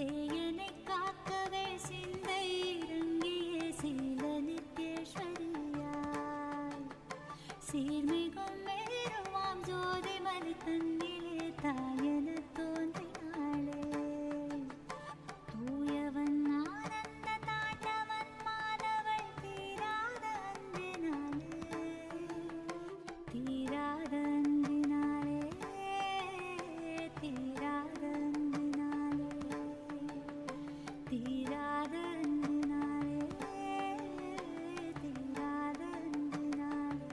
சேயனை காக்கவே சிந்தை இறங்கிய சீல நித்யேஸ்வரியாய் சீர்மிகும் மேருவாம் ஜோதி மலி தன்னிலே தாயன தோன்றினாளே. தூயவன் ஆனந்த தாண்டவன் மாதவள் தீராத அன்பினாலே தீராத அன்பினாலே தீராத அன்பினாலே தீராத அன்பினாலே தீராத அன்பினாலே.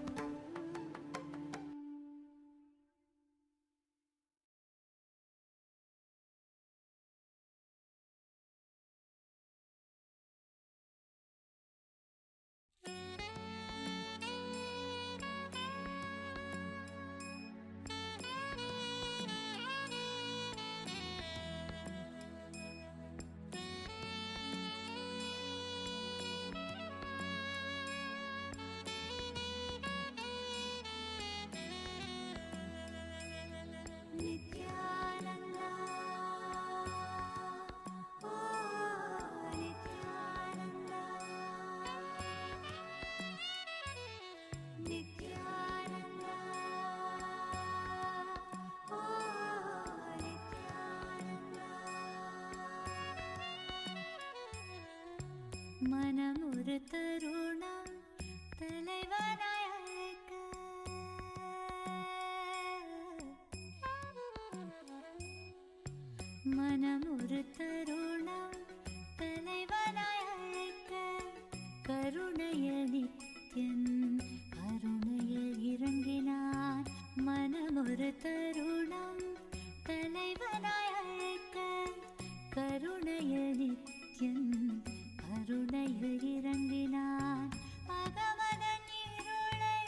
Nithyananda, oh Nithyananda, Nithyananda, oh Nithyananda. மனமுறு தருணம் தலைவனாய் அழைக்க மனம் ஒரு தருணம் தலைவனாய் அழைக்க கருணையில் நித்யன் கருணையில் இறங்கினான். மனம் ஒரு தருணம் தலைவனாய் அழைக்க கருணையில் நித்யன் கருணையில் இறங்கினான். அகமதன் இருளை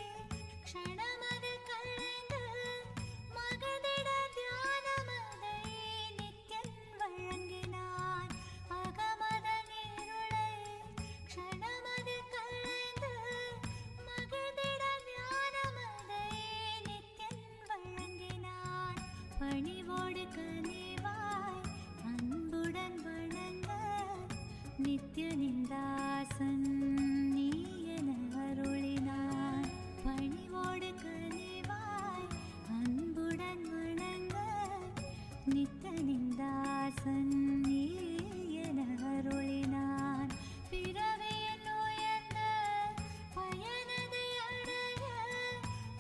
க்ஷணமது களைந்து மகதிட தியானமதை நித்யன் வழங்கினான். அகமதன் இருளை க்ஷணமது களைந்து மகதிட தியானமதை நித்யன் வழங்கினான். பணிவோடு கனிவாய் அன்புடன் வணங்க நித்யனின் தாசன் நீ என அருளினான். பணிவோடு கனிவாய் அன்புடன் வணங்க நித்யனின் தாசன் நீ என அருளினான். பிறவியின் உயர்ந்த பயனதை அடைய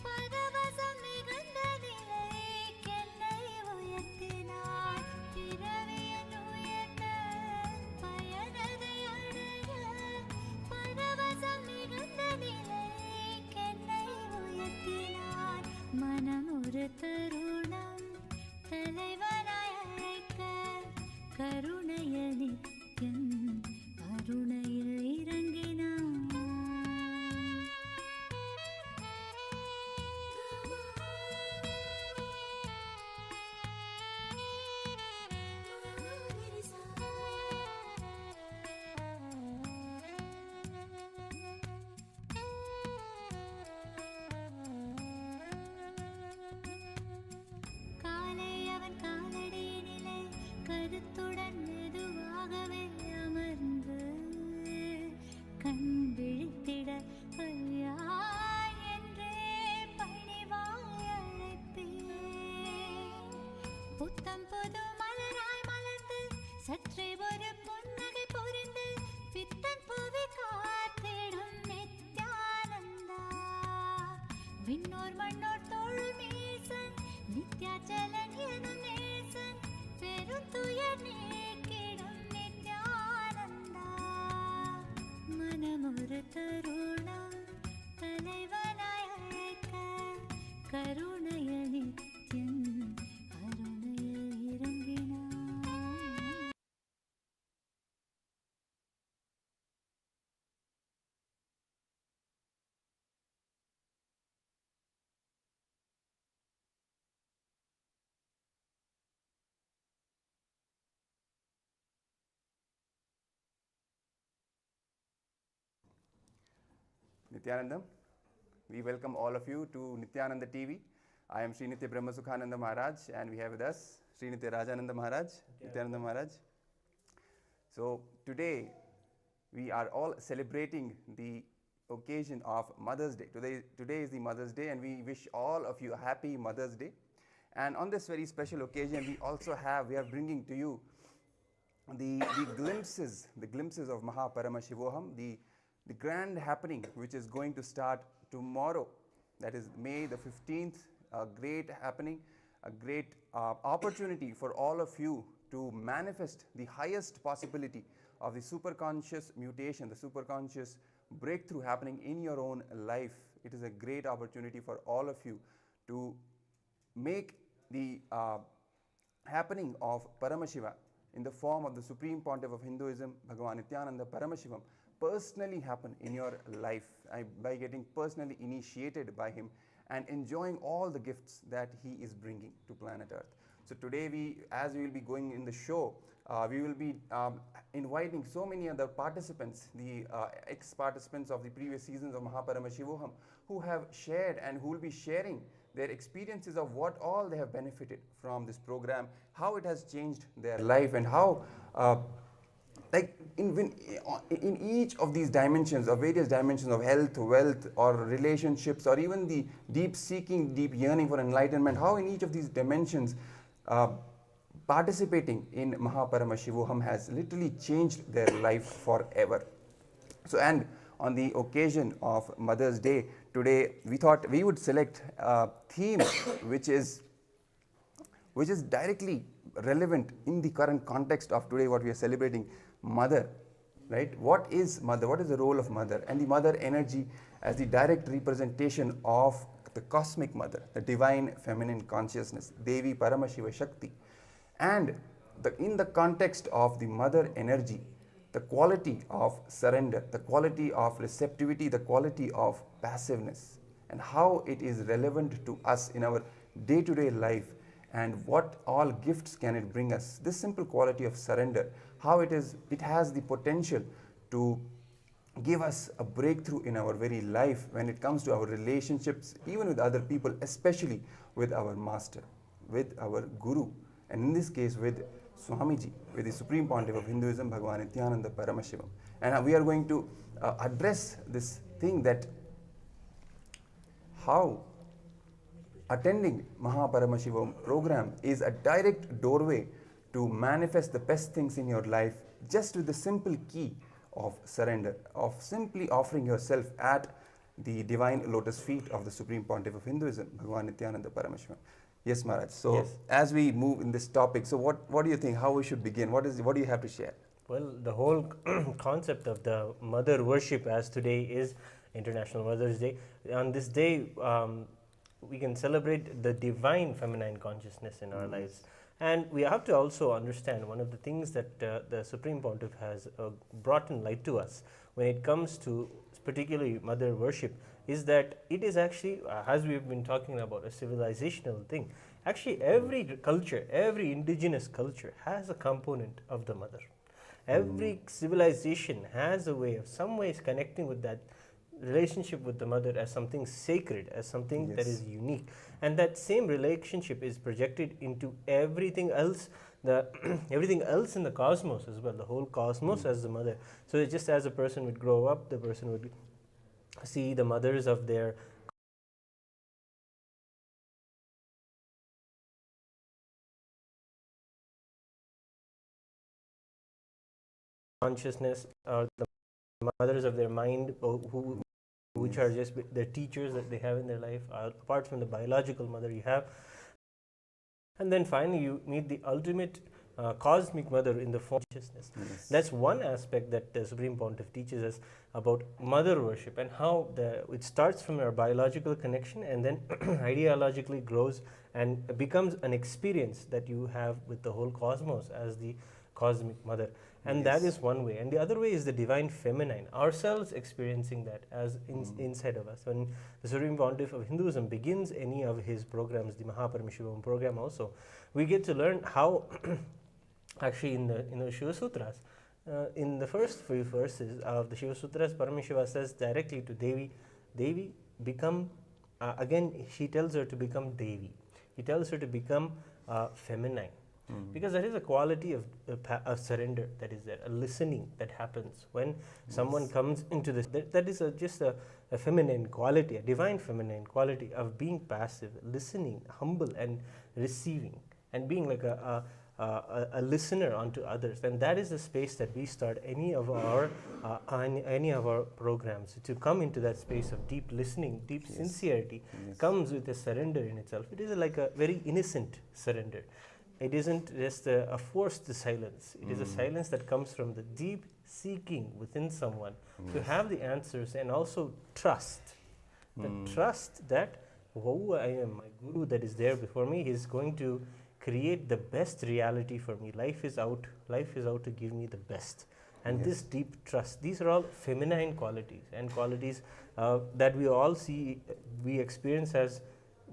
பரவசம் மிகுந்த நிலைக்கென்னை உயர்த்தினான். பிறவியின் உயர்ந்த பயனதை அடைய பரவசம் மிகுந்த நிலைக்கென்னை உயர்த்தினான். மனம் ஒரு தருணம் தலைவனாய் அழைக்க கருணையில் நித்யன் கருணையில் இறங்கினான். காலை அவன் காலடியினிலே கருத்துடன் மெதுவாகவே அமர்ந்து கண் விழித்திட ஐயா என்றே பணிவாய் அழைப்பேன். புத்தம் புது மலராய் மலர்ந்து சற்றே ஒரு புன்னகை பொறிந்து பித்தன் புவி காத்திடும் நித்யானந்தா. விண்ணோர் மண்ணோர் தோள் மீசன் நித்யாச்சலன் எனும் நேசன் பெருந்துயர் நீக்கிடும் நித்யானந்தா. மனமொரு தருணம் தலைவனாய் அழைக்க கருணையில் நித்யன் கருணையில் இறங்கினான். Nithyanandam. We welcome all of you to Nithyananda TV. I am Sri Nithya Brahmasukhananda Maharaj and we have with us Sri Nithya Rajananda Maharaj, Nithyananda Maharaj. So today we are all celebrating the occasion of Mother's Day. Today is the Mother's Day, and we wish all of you a happy Mother's Day. And on this very special occasion, we are bringing to you the glimpses of MahaParamashivoham, the grand happening which is going to start tomorrow, that is May the 15th, a great happening, a great opportunity for all of you to manifest the highest possibility of the superconscious mutation, the superconscious breakthrough happening in your own life. It is a great opportunity for all of you to make the happening of Paramashiva in the form of the Supreme Pontiff of Hinduism, Bhagavan Nithyananda Paramashivam, personally happen in your life by getting personally initiated by him and enjoying all the gifts that he is bringing to planet Earth. So today, as we will be going in the show, we will be inviting so many other participants, the ex-participants of the previous seasons of MahaParamashivoham, who have shared and who will be sharing their experiences of what all they have benefited from this program, how it has changed their life, and how in each of these dimensions, or various dimensions of health, wealth, or relationships, or even the deep seeking, deep yearning for enlightenment, how in each of these dimensions participating in MahaParamashivoham has literally changed their life forever. So, and on the occasion of Mother's Day today, we thought we would select a theme which is directly relevant in the current context of today, what we are celebrating, mother, right? What is mother? What is the role of mother? And the mother energy as the direct representation of the cosmic mother, the divine feminine consciousness, Devi Paramashiva Shakti. And in the context of the mother energy, the quality of surrender, the quality of receptivity, the quality of passiveness, and how it is relevant to us in our day-to-day life, and what all gifts can it bring us. This simple quality of surrender, how it has the potential to give us a breakthrough in our very life when it comes to our relationships, even with other people, especially with our master, with our guru, and in this case with Swamiji, with the Supreme Pontiff of Hinduism, Bhagavan Nithyananda Paramashivam. And we are going to address this thing, that how attending MahaParamashivam program is a direct doorway to manifest the best things in your life, just with the simple key of surrender, of simply offering yourself at the divine lotus feet of the Supreme Pontiff of Hinduism, Bhagavan Nithyananda Paramashivam. Yes, Maharaj. So, yes, as we move in this topic, so what do you think? How we should begin? What do you have to share? Well, the whole concept of the mother worship, as today is International Mother's Day. On this day, we can celebrate the divine feminine consciousness in our lives. And we have to also understand one of the things that the Supreme Pontiff has brought in light to us when it comes to particularly mother worship is that it is actually, as we've been talking about, a civilizational thing. Actually, every culture, every indigenous culture has a component of the mother. Every civilization has a way of some ways connecting with that relationship with the mother as something sacred, as something that is unique, and that same relationship is projected into everything else, everything else in the cosmos as well, the whole cosmos as the mother. So it's just as a person would grow up, the person would see the mothers of their consciousness, or the mothers of their mind, which are just the teachers that they have in their life, apart from the biological mother you have. And then finally you meet the ultimate cosmic mother in the form of consciousness. Yes. That's one aspect that the Supreme Pontiff teaches us about mother worship, and how it starts from our biological connection and then ideologically grows and becomes an experience that you have with the whole cosmos as the cosmic mother. And that is one way. And the other way is the divine feminine, ourselves experiencing that as inside of us. When the Supreme Pontiff of Hinduism begins any of his programs, the MahaParamashivoham program also, we get to learn how actually in the Shiva Sutras, in the first few verses of the Shiva Sutras, Paramashiva says directly to Devi, become, again he tells her to become Devi. He tells her to become feminine. Because there is a quality of surrender that is there, a listening that happens when someone comes into this. That is just a feminine quality, a divine feminine quality of being passive, listening, humble, and receiving, and being like a listener unto others. And that is the space that we start any of our programs, to come into that space of deep listening, deep sincerity. Comes with a surrender in itself. It is like a very innocent surrender. It isn't just a forced silence. It is a silence that comes from the deep seeking within someone to have the answers, and also trust. The trust that who I am, my guru that is there before me, is going to create the best reality for me. Life is out to give me the best. And this deep trust, these are all feminine qualities, and qualities that we all see, we experience as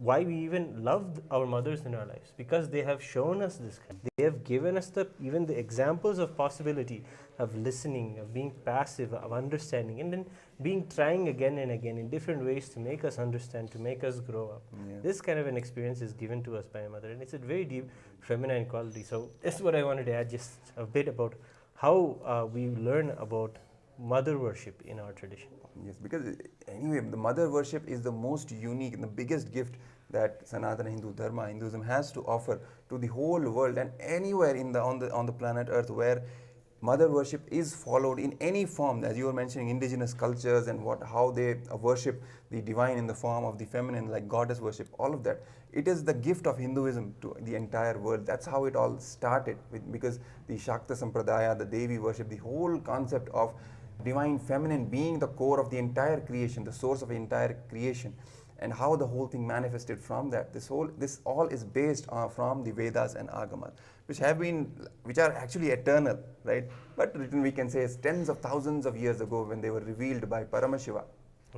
why we even love our mothers in our lives, because they have shown us this. They have given us even the examples of possibility of listening, of being passive, of understanding, and then trying again and again in different ways to make us understand, to make us grow up. This kind of an experience is given to us by a mother, and it's a very deep feminine quality. So that's what I wanted to add, just a bit about how we learn about mother worship in our tradition. Yes, because anyway, the mother worship is the most unique and the biggest gift that Sanatana Hinduism has to offer to the whole world, and anywhere on the planet Earth where mother worship is followed in any form, as you were mentioning, indigenous cultures and how they worship the divine in the form of the feminine, like goddess worship, all of that. It is the gift of Hinduism to the entire world. That's how it all started, because the Shakta Sampradaya, the Devi worship, the whole concept of divine feminine being the core of the entire creation, the source of the entire creation, and how the whole thing manifested from that. This all is based from the Vedas and Agamas, which are actually eternal, right? But written, we can say, is tens of thousands of years ago, when they were revealed by Paramashiva.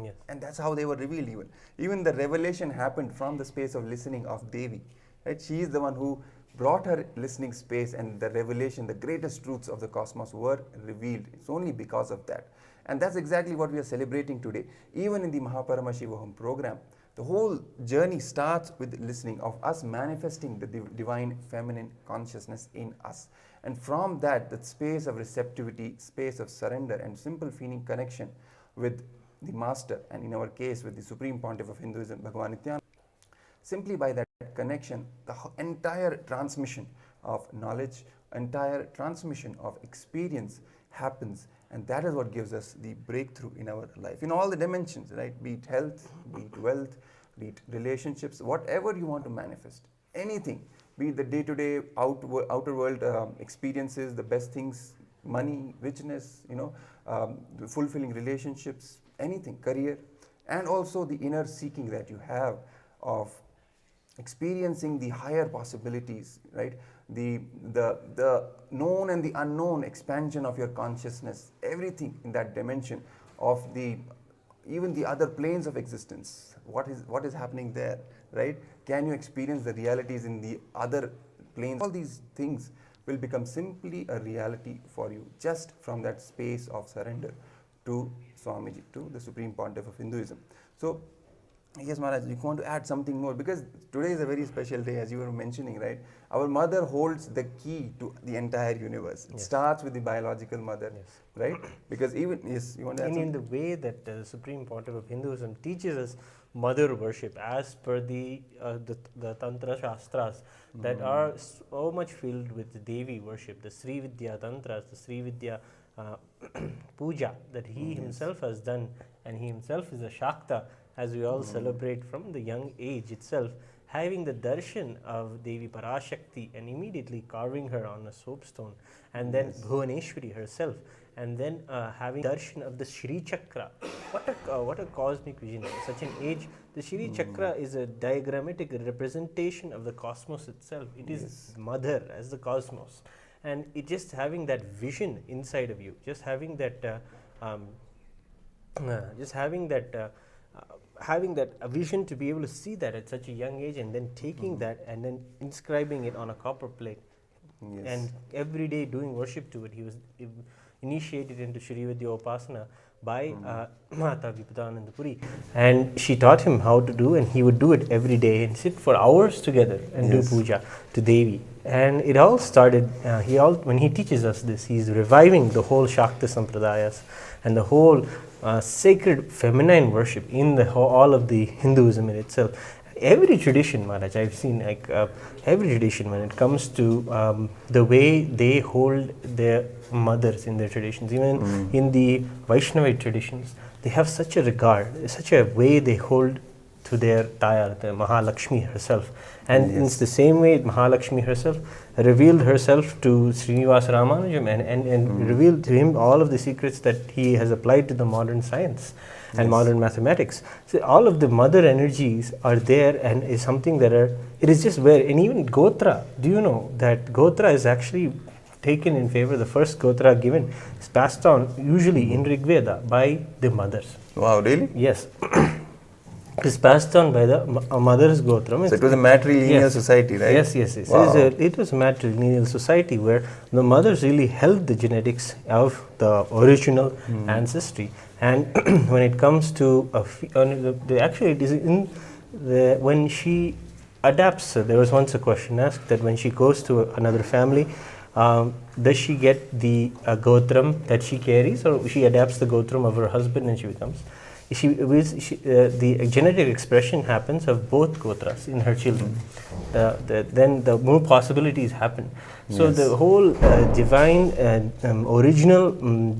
Yes. And that's how they were revealed. Even the revelation happened from the space of listening of Devi, right? She is the one who brought her listening space, and the revelation, the greatest truths of the cosmos were revealed. It's only because of that. And that's exactly what we are celebrating today. Even in the MahaParamashivoham program, the whole journey starts with listening, of us manifesting the divine feminine consciousness in us. And from that space of receptivity, space of surrender, and simple feeling connection with the master, and in our case with the Supreme Pontiff of Hinduism, Bhagavan Nithyananda, simply by that connection, the entire transmission of knowledge, entire transmission of experience happens, and that is what gives us the breakthrough in our life, in all the dimensions, right? Be it health, be it wealth, be it relationships, whatever you want to manifest, anything, be it the day-to-day outer world experiences, the best things, money, richness, the fulfilling relationships, anything, career, and also the inner seeking that you have of experiencing the higher possibilities, right? The known and the unknown expansion of your consciousness, everything in that dimension of even the other planes of existence. What is happening there, right? Can you experience the realities in the other planes? All these things will become simply a reality for you, just from that space of surrender to Swamiji, to the Supreme Pontiff of Hinduism. So, yes, Maharaj, you want to add something more? Because today is a very special day, as you were mentioning, right? Our mother holds the key to the entire universe. It starts with the biological mother, right? Because you want to add something? In the way that the Supreme Pontiff of Hinduism teaches us mother worship, as per the Tantra Shastras that are so much filled with the Devi worship, the Sri Vidya Tantras, the Sri Vidya Puja that he himself has done, and he himself is a Shakta, as we all celebrate from the young age itself, having the darshan of Devi Parashakti and immediately carving her on a soapstone, and then Bhuvaneshwari herself, and then having darshan of the Shri Chakra. What a cosmic vision at such an age. The Shri Chakra is a diagrammatic representation of the cosmos itself. It is mother as the cosmos, and it just having that vision inside of you, just having that having that a vision to be able to see that at such a young age, and then taking that and then inscribing it on a copper plate, and every day doing worship to it. He was initiated into Shri Vidya Upasana by Mata Vipadananda Puri, and she taught him how to do, and he would do it every day and sit for hours together and do puja to Devi. And it all started, when he teaches us this, he's reviving the whole Shakta Sampradayas and the whole sacred feminine worship in all of the Hinduism in itself. Every tradition, Maharaj, I've seen every tradition when it comes to the way they hold their mothers in their traditions, even in the Vaishnavite traditions, they have such a regard, such a way they hold to their Tayar, the Mahalakshmi herself. And it's the same way Mahalakshmi herself revealed herself to Srinivasa Ramanujam and revealed to him all of the secrets that he has applied to the modern science and modern mathematics. So all of the mother energies are there, and is something that it is just where, and even Gotra, do you know that Gotra is actually taken in favor, the first Gotra given is passed on usually in Rig Veda by the mothers. Wow, really? Yes. It is passed on by the mother's Gotram. So it was a matrilineal society, right? Yes. Wow. It was a matrilineal society where the mothers really held the genetics of the original ancestry. And when it comes to actually it is in when she adapts. There was once a question asked that when she goes to another family, does she get the Gotram that she carries, or she adapts the Gotram of her husband and she becomes? The genetic expression happens of both Gotras in her children. Then the more possibilities happen. So the whole divine original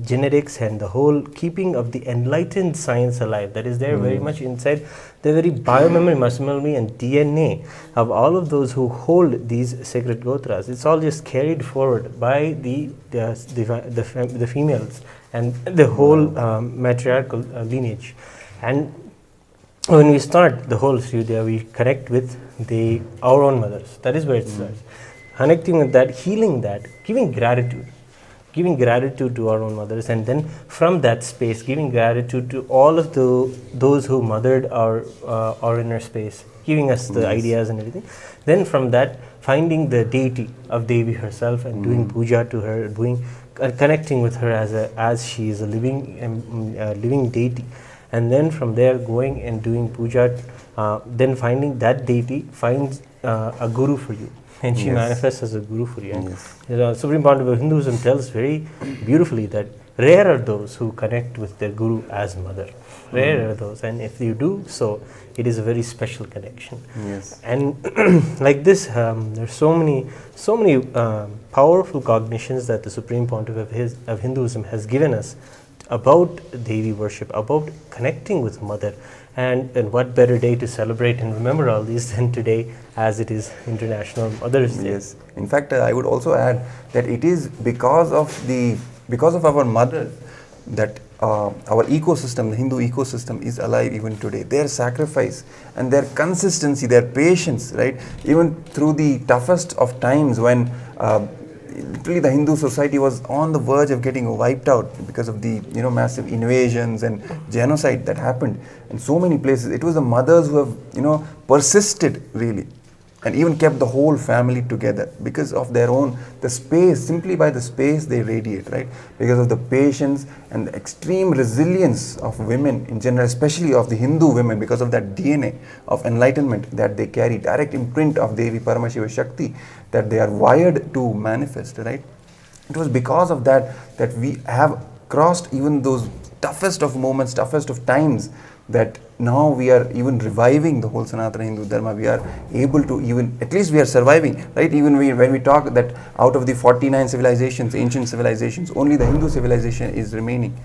genetics and the whole keeping of the enlightened science alive, that is there very much inside the very biomemory, muscle memory and DNA of all of those who hold these sacred Gotras. It's all just carried forward by the females and the whole matriarchal lineage. And when we start the whole Srividya, we connect with our own mothers. That is where it starts. Connecting with that, healing that, giving gratitude to our own mothers, and then from that space, giving gratitude to all of those who mothered our inner space, giving us the ideas and everything. Then from that, finding the deity of Devi herself and doing puja to her, connecting with her as she is a living deity, and then from there going and doing puja, then finding that deity finds a guru for you, and she manifests as a guru for you. And Supreme Pontiff of Hinduism tells very beautifully that rare are those who connect with their guru as mother. Rare are those, and if you do so, it is a very special connection. And like this, there are so many powerful cognitions that the Supreme Pontiff of Hinduism has given us about Devi worship, about connecting with Mother, and what better day to celebrate and remember all these than today, as it is International Mother's Day. Yes. In fact, I would also add that it is because of our mothers that our ecosystem, the Hindu ecosystem, is alive even today. Their sacrifice and their consistency, their patience, right? Even through the toughest of times when literally the Hindu society was on the verge of getting wiped out because of the massive invasions and genocide that happened in so many places. It was the mothers who have persisted really, and even kept the whole family together because of their own, the space, simply by the space they radiate, right? Because of the patience and the extreme resilience of women in general, especially of the Hindu women, because of that DNA of enlightenment that they carry, direct imprint of Devi Paramashiva Shakti that they are wired to manifest, right? It was because of that we have crossed even those toughest of moments, toughest of times, that now we are even reviving the whole Sanatana Hindu Dharma. We are able to at least we are surviving, right? Even when we talk that out of the 49 civilizations, ancient civilizations, only the Hindu civilization is remaining.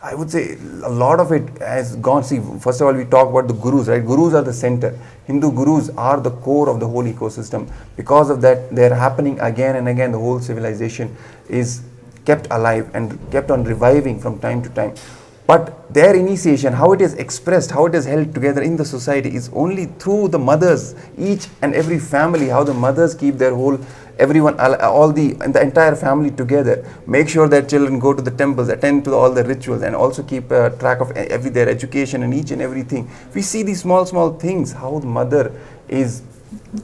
I would say a lot of it has gone. See, first of all, we talk about the gurus, right? Gurus are the center. Hindu gurus are the core of the whole ecosystem. Because of that, they are happening again and again. The whole civilization is kept alive and kept on reviving from time to time. But their initiation, how it is expressed, how it is held together in the society, is only through the mothers. Each and every family, how the mothers keep their whole, everyone, the entire family together, make sure their children go to the temples, attend to all the rituals, and also keep track of their education and each and everything. We see these small things, how the mother is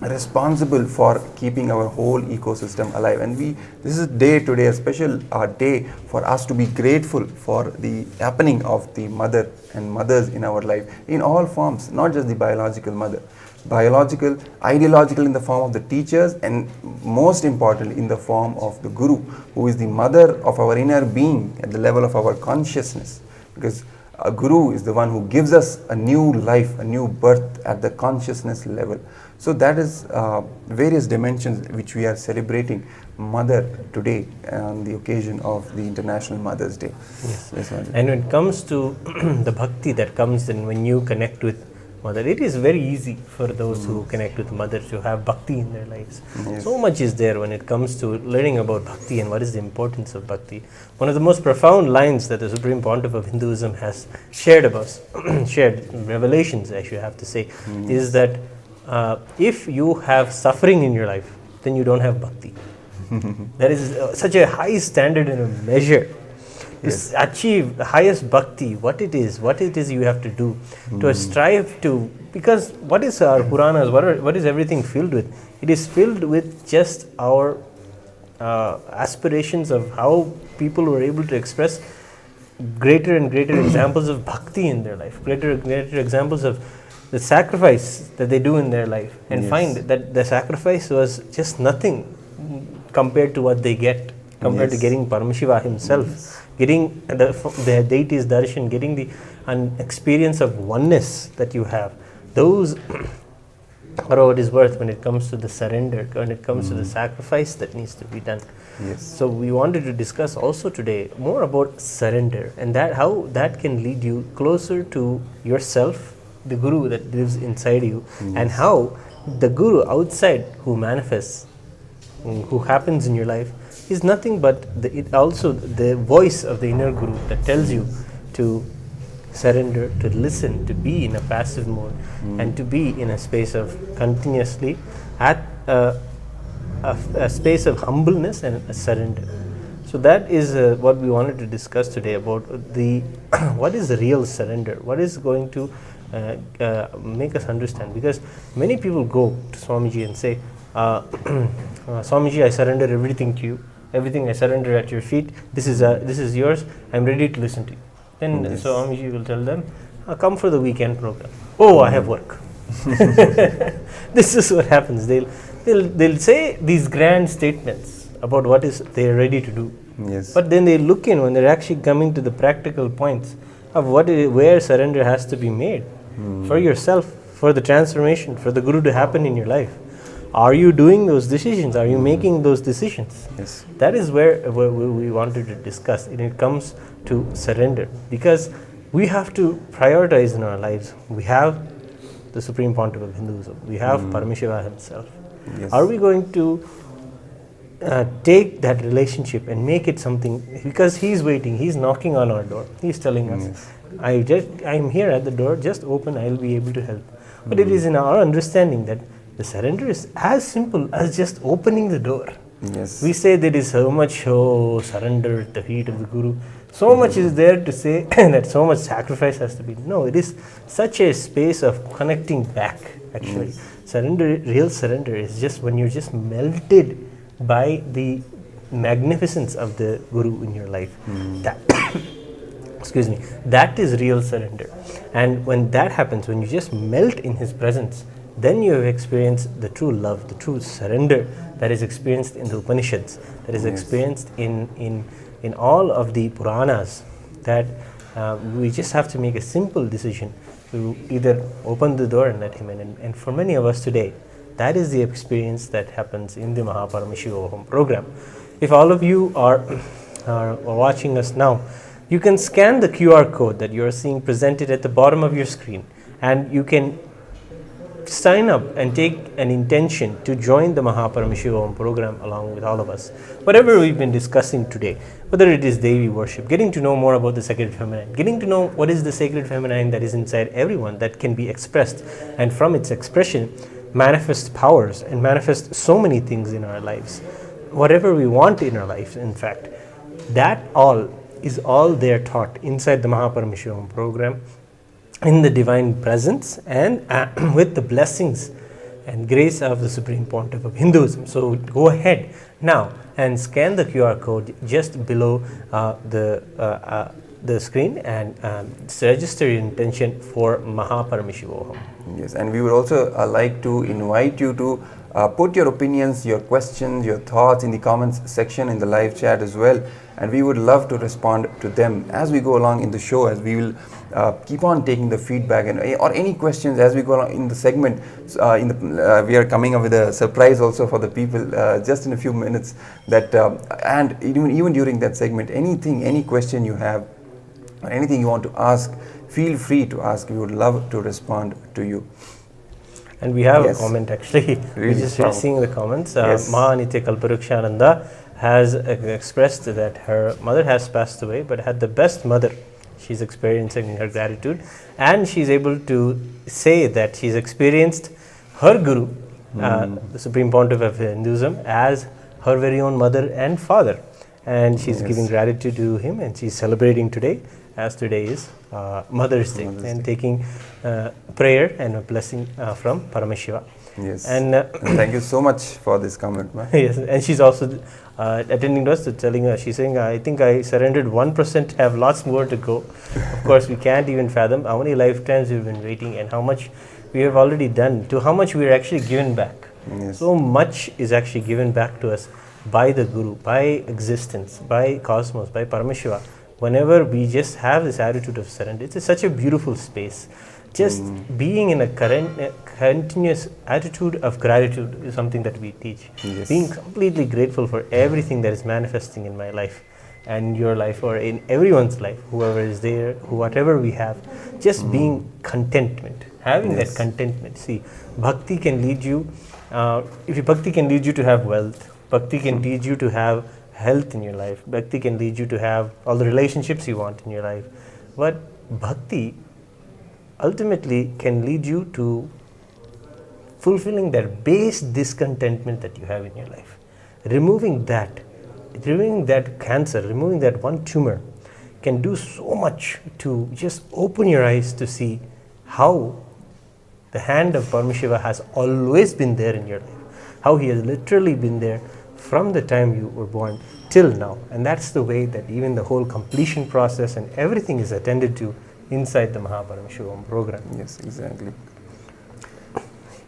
responsible for keeping our whole ecosystem alive. And this is a day today, a special day for us to be grateful for the happening of the mother and mothers in our life in all forms, not just the biological mother. Biological, ideological in the form of the teachers, and most importantly in the form of the Guru, who is the mother of our inner being at the level of our consciousness. Because a Guru is the one who gives us a new life, a new birth at the consciousness level. So that is various dimensions which we are celebrating Mother today on the occasion of the International Mother's Day. Yes. And when it comes to the bhakti that comes in when you connect with Mother, it is very easy for those who connect with Mother to have bhakti in their lives. Yes. So much is there when it comes to learning about bhakti and what is the importance of bhakti. One of the most profound lines that the Supreme Pontiff of Hinduism has shared about, shared revelations, I should have to say, is that if you have suffering in your life, then you don't have bhakti. There is such a high standard and a measure to achieve the highest bhakti, what it is you have to do to strive to, because what is our Puranas, what is everything filled with? It is filled with just our aspirations of how people were able to express greater and greater examples of bhakti in their life, greater and greater examples of the sacrifice that they do in their life, and find that the sacrifice was just nothing compared to what they get, compared to getting Paramashiva himself, getting the deity's darshan, getting an experience of oneness that you have. Those are what is worth when it comes to the surrender, when it comes to the sacrifice that needs to be done. So we wanted to discuss also today more about surrender, and that how that can lead you closer to yourself, the Guru that lives inside you, and how the Guru outside who manifests, who happens in your life, is nothing but also the voice of the inner Guru that tells you to surrender, to listen, to be in a passive mode, and to be in a space of continuously at a space of humbleness and a surrender. So that is what we wanted to discuss today about what is the real surrender, what is going to make us understand, because many people go to Swamiji and say, Swamiji, I surrender everything to you, everything I surrender at your feet, this is yours, I'm ready to listen to you. Then Swamiji will tell them, come for the weekend program. Oh, I have work. This is what happens. They'll say these grand statements about what is they're ready to do. But then they look in when they're actually coming to the practical points of where surrender has to be made for yourself, for the transformation, for the Guru to happen in your life. Are you doing those decisions? Are you making those decisions? That is where we wanted to discuss. And it comes to surrender, because we have to prioritize in our lives. We have the Supreme Pontiff of Hinduism. We have Paramashiva himself. Are we going to take that relationship and make it something, because he's waiting, he's knocking on our door, he's telling us, I'm here at the door, just open, I'll be able to help. But it is in our understanding that the surrender is as simple as just opening the door. We say there is so much surrender at the feet of the Guru. So much is there to say that so much sacrifice has to be. No, it is such a space of connecting back, actually. Surrender, real surrender is just when you're just melted by the magnificence of the Guru in your life. That excuse me, that is real surrender. And when that happens, when you just melt in his presence, then you have experienced the true love, the true surrender that is experienced in the Upanishads, that is experienced in all of the Puranas, that we just have to make a simple decision to either open the door and let him in. And for many of us today, that is the experience that happens in the MahaParamashivoham program. If all of you are watching us now, you can scan the QR code that you are seeing presented at the bottom of your screen, and you can sign up and take an intention to join the MahaParamashivoham program along with all of us. Whatever we've been discussing today, whether it is Devi worship, getting to know more about the sacred feminine, getting to know what is the sacred feminine that is inside everyone that can be expressed, and from its expression manifest powers and manifest so many things in our lives, whatever we want in our lives, in fact, that all is all there taught inside the MahaParamashivoham program, in the divine presence, and with the blessings and grace of the Supreme Pontiff of Hinduism. So go ahead now and scan the QR code just below the screen and register your intention for MahaParamashivoham. Yes, and we would also like to invite you to put your opinions, your questions, your thoughts in the comments section in the live chat as well, and we would love to respond to them as we go along in the show, as we will keep on taking the feedback and or any questions as we go along in the segment. We are coming up with a surprise also for the people just in a few minutes, that and even during that segment, any question you have or anything you want to ask, feel free to ask. We would love to respond to you. And we have a comment actually. Really We're just seeing the comments. Mahanitya Kalparukshananda has expressed that her mother has passed away, but had the best mother. She's experiencing her gratitude, and she's able to say that she's experienced her Guru, the Supreme Pontiff of Hinduism, as her very own mother and father. And she's giving gratitude to him, and she's celebrating today, as today is Mother's Day, and taking prayer and a blessing from Paramashiva. Yes. And thank you so much for this comment, ma'am. Yes, and she's also attending to us, telling us, she's saying, I think I surrendered 1%, have lots more to go. Of course, we can't even fathom how many lifetimes we've been waiting and how much we have already done, to how much we are actually given back. Yes. So much is actually given back to us by the Guru, by existence, by cosmos, by Paramashiva. Whenever we just have this attitude of surrender, it's such a beautiful space. Just being in a continuous attitude of gratitude is something that we teach. Yes. Being completely grateful for everything that is manifesting in my life and your life, or in everyone's life, whoever is there, whatever we have, just being contentment, having that contentment. See, bhakti can lead you, bhakti can lead you to have wealth, bhakti can lead you to have health in your life, bhakti can lead you to have all the relationships you want in your life, but bhakti ultimately can lead you to fulfilling that base discontentment that you have in your life. Removing that cancer, removing that one tumor can do so much to just open your eyes to see how the hand of Paramashiva has always been there in your life, how he has literally been there from the time you were born till now. And that's the way that even the whole completion process and everything is attended to inside the MahaParamashivoham program. Yes, exactly.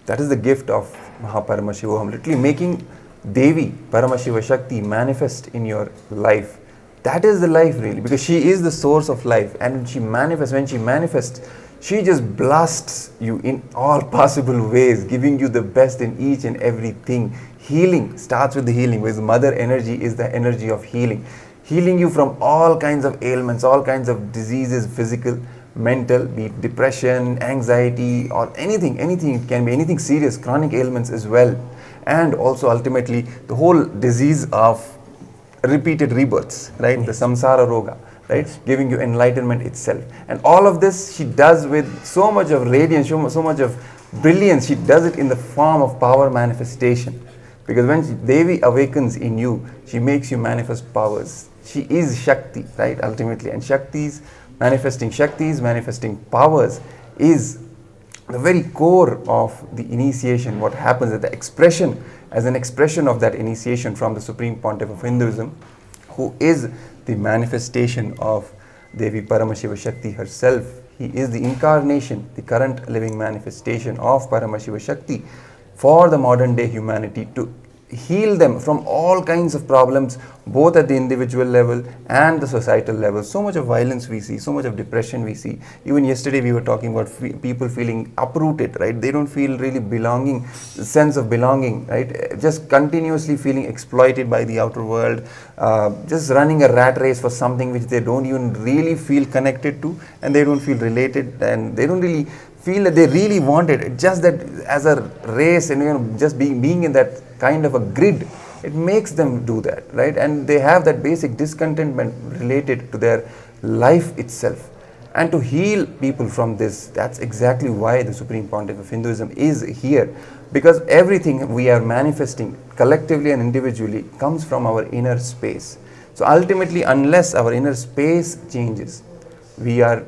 That is the gift of MahaParamashivoham, literally making Devi, Paramashiva Shakti, manifest in your life. That is the life really, because she is the source of life, and when she manifests, she just blasts you in all possible ways, giving you the best in each and everything. Healing starts with the healing, because mother energy is the energy of healing. Healing you from all kinds of ailments, all kinds of diseases, physical, mental, be it depression, anxiety, or anything. It can be anything serious, chronic ailments as well. And also ultimately the whole disease of repeated rebirths, right? The samsara roga, right? Giving you enlightenment itself. And all of this she does with so much of radiance, so much of brilliance. She does it in the form of power manifestation. Because when Devi awakens in you, she makes you manifest powers. She is Shakti, right, ultimately. And manifesting powers is the very core of the initiation. What happens at the expression, as an expression of that initiation from the Supreme Pontiff of Hinduism, who is the manifestation of Devi Paramashiva Shakti herself. He is the incarnation, the current living manifestation of Paramashiva Shakti for the modern day humanity, to heal them from all kinds of problems, both at the individual level and the societal level. So much of violence we see, so much of depression we see. Even yesterday we were talking about people feeling uprooted, right? They don't feel really belonging, sense of belonging, right? Just continuously feeling exploited by the outer world, just running a rat race for something which they don't even really feel connected to, and they don't feel related, and they don't really feel that they really want it. Just that as a race, and just being in that kind of a grid, it makes them do that, right? And they have that basic discontentment related to their life itself. And to heal people from this, that's exactly why the Supreme Pontiff of Hinduism is here. Because everything we are manifesting collectively and individually comes from our inner space. So ultimately, unless our inner space changes, we are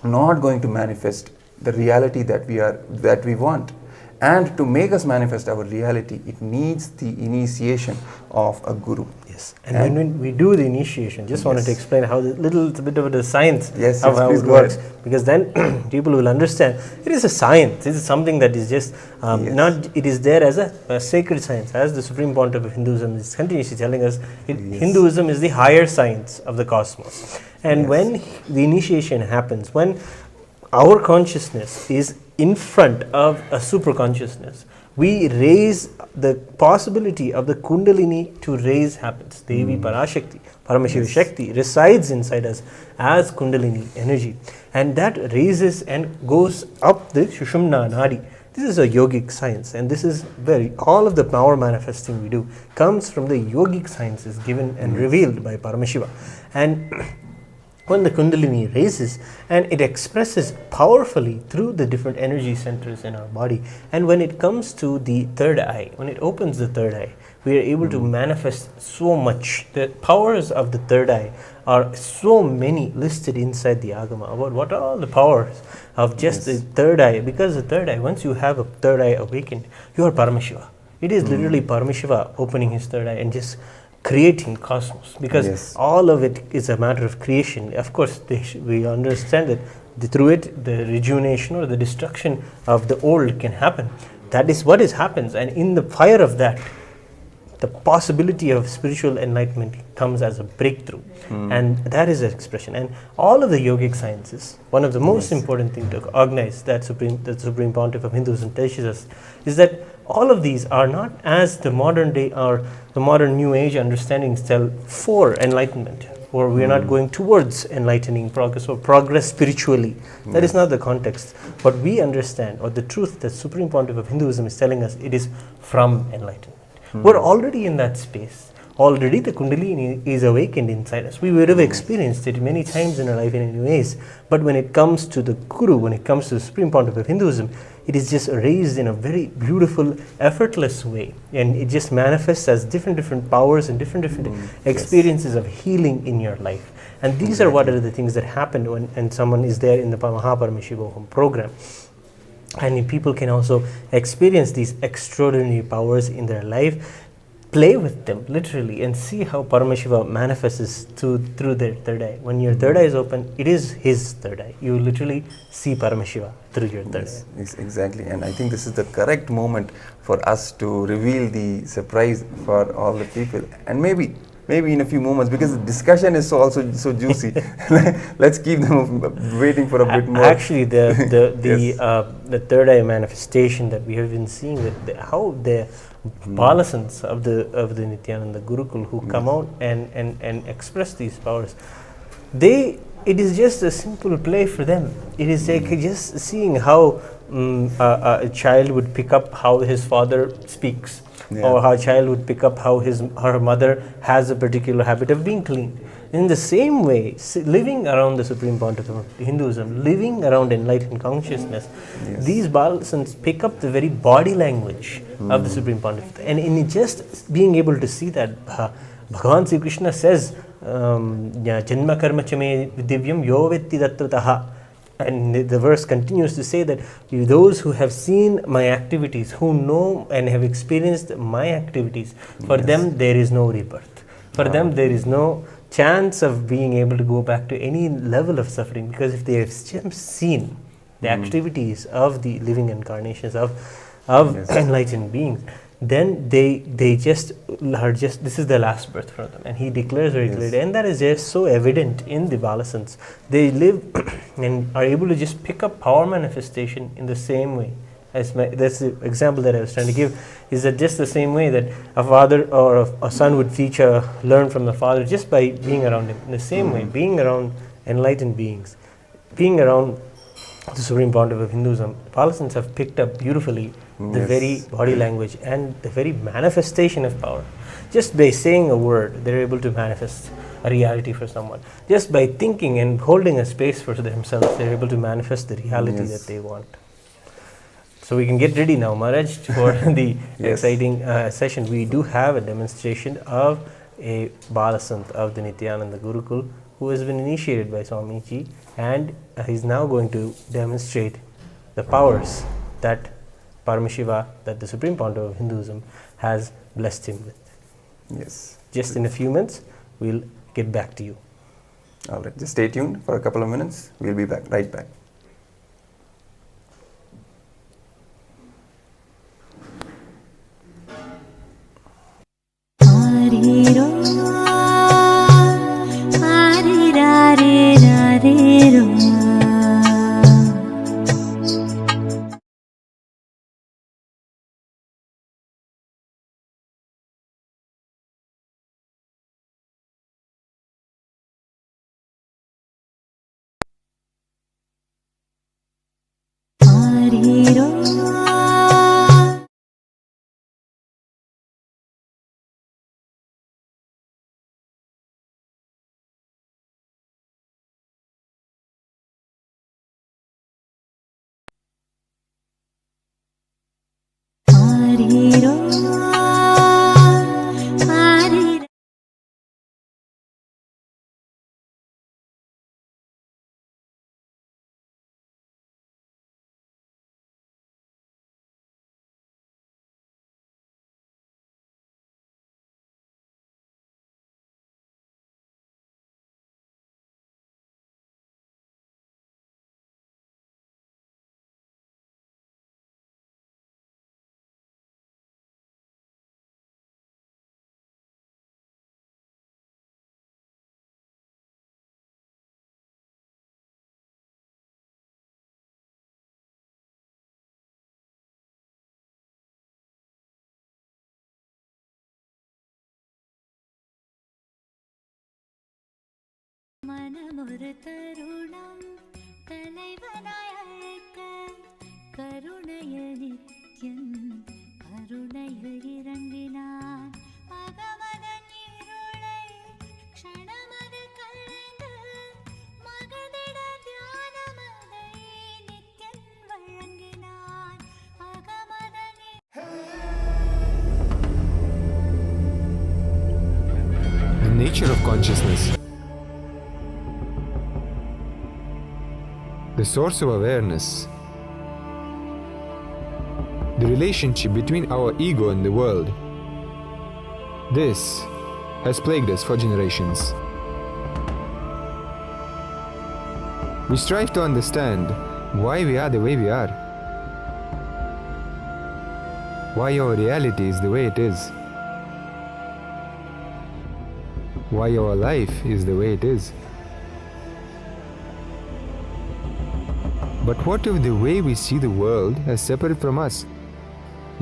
not going to manifest the reality that we want. And to make us manifest our reality, it needs the initiation of a guru. Yes, and when we do the initiation, just wanted to explain how the little bit of the science yes, of how please it go works, ahead. because then people will understand it is a science. It is something that is just not. It is there as a sacred science, as the Supreme Pontiff of Hinduism is continuously telling us. Hinduism is the higher science of the cosmos, and when the initiation happens, when our consciousness is in front of a super consciousness, we raise the possibility of the Kundalini to raise happens. Devi Parashakti, Paramashiva Shakti resides inside us as Kundalini energy, and that raises and goes up the Shushumna Nadi. This is a yogic science, and this is all of the power manifesting we do comes from the yogic sciences given and revealed by Paramashiva. And when the Kundalini raises and it expresses powerfully through the different energy centers in our body, and when it comes to the third eye, when it opens the third eye, we are able to manifest so much. The powers of the third eye are so many listed inside the Agama about what are all the powers of just the third eye, because the third eye, once you have a third eye awakened, you are Paramashiva. It is literally Paramashiva opening his third eye and just creating cosmos, because all of it is a matter of creation. Of course, we understand that through it, the rejuvenation or the destruction of the old can happen. That is what happens, and in the fire of that, the possibility of spiritual enlightenment comes as a breakthrough, and that is an expression. And all of the yogic sciences, one of the most important things to recognize that the Supreme Pontiff of Hinduism teaches us is that all of these are not as the modern day or the modern New Age understandings tell for enlightenment, or we are not going towards enlightening progress or progress spiritually. That is not the context. What we understand, or the truth that Supreme Pontiff of Hinduism is telling us, it is from enlightenment. We're already in that space. Already the Kundalini is awakened inside us. We would have experienced it many times in our life in many ways. But when it comes to the Guru, when it comes to the Supreme Pontiff of Hinduism, it is just raised in a very beautiful, effortless way. And it just manifests as different powers and different experiences of healing in your life. And these are what are the things that happen when someone is there in the MahaParamashivoham program. And people can also experience these extraordinary powers in their life, play with them literally, and see how Paramashiva manifests through their third eye. When your third eye is open, it is his third eye. You literally see Paramashiva through your third eye. Yes, exactly. And I think this is the correct moment for us to reveal the surprise for all the people. And maybe in a few moments, because the discussion is so juicy. Let's keep them waiting for a bit more. Actually, the third eye manifestation that we have been seeing, how the adolescents of the Nithyananda Gurukul who come out and express these powers, it is just a simple play for them. It is like just seeing how a child would pick up how his father speaks. Or how a child would pick up how her mother has a particular habit of being clean. In the same way, living around the Supreme Pontiff of Hinduism, living around enlightened consciousness, these adolescents pick up the very body language of the Supreme Pontiff. And in just being able to see that, Bhagavan Sri Krishna says, Janma karma chame divyam yo vetti tattvataha. And the verse continues to say that those who have seen my activities, who know and have experienced my activities, for them there is no rebirth. For them there is no chance of being able to go back to any level of suffering, because if they have seen the activities of the living incarnations of enlightened beings, then they just are this is the last birth for them. And he declares very clearly, and that is just so evident in the adolescents. They live and are able to just pick up power manifestation in the same way. That's the example that I was trying to give, is that just the same way that a father or a son would learn from the father just by being around him. In the same way, being around enlightened beings, being around the Supreme Pontiff of Hinduism, adolescents have picked up beautifully the very body language and the very manifestation of power. Just by saying a word, they're able to manifest a reality for someone. Just by thinking and holding a space for themselves, they're able to manifest the reality that they want. So we can get ready now, Maharaj, for the exciting session. We do have a demonstration of a Balasant of the Nithyananda Gurukul who has been initiated by Swamiji, and he's now going to demonstrate the powers that Paramashiva, that the Supreme Pontiff of Hinduism has blessed him with. Yes. Just in a few minutes, we'll get back to you. All right, just stay tuned for a couple of minutes. We'll be back, right back. Ariro, arirarerarero. Ariro. Ariro, arira. மனமொரு தருணம் தலைவனாய் அழைக்க கருணைய நித்யன் கருணையில் இறங்கினான் அகமதன் இருளை க்ஷணமதில் களைந்து மகதிட தியானமதை நித்யன் வழங்கினான் அகமதன் The nature of consciousness. The source of awareness. The relationship between our ego and the world. This has plagued us for generations. We strive to understand why we are the way we are. Why our reality is the way it is. Why our life is the way it is. But what if the way we see the world as separate from us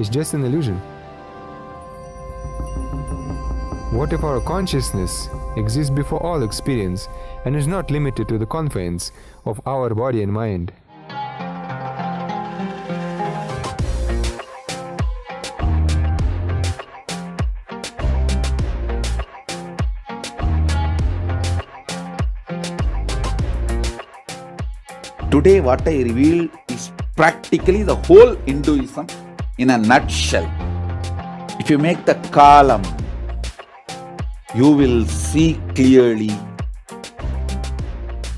is just an illusion? What if our consciousness exists before all experience and is not limited to the confines of our body and mind? Today what I revealed is practically the whole Hinduism in a nutshell. If you make the column, you will see clearly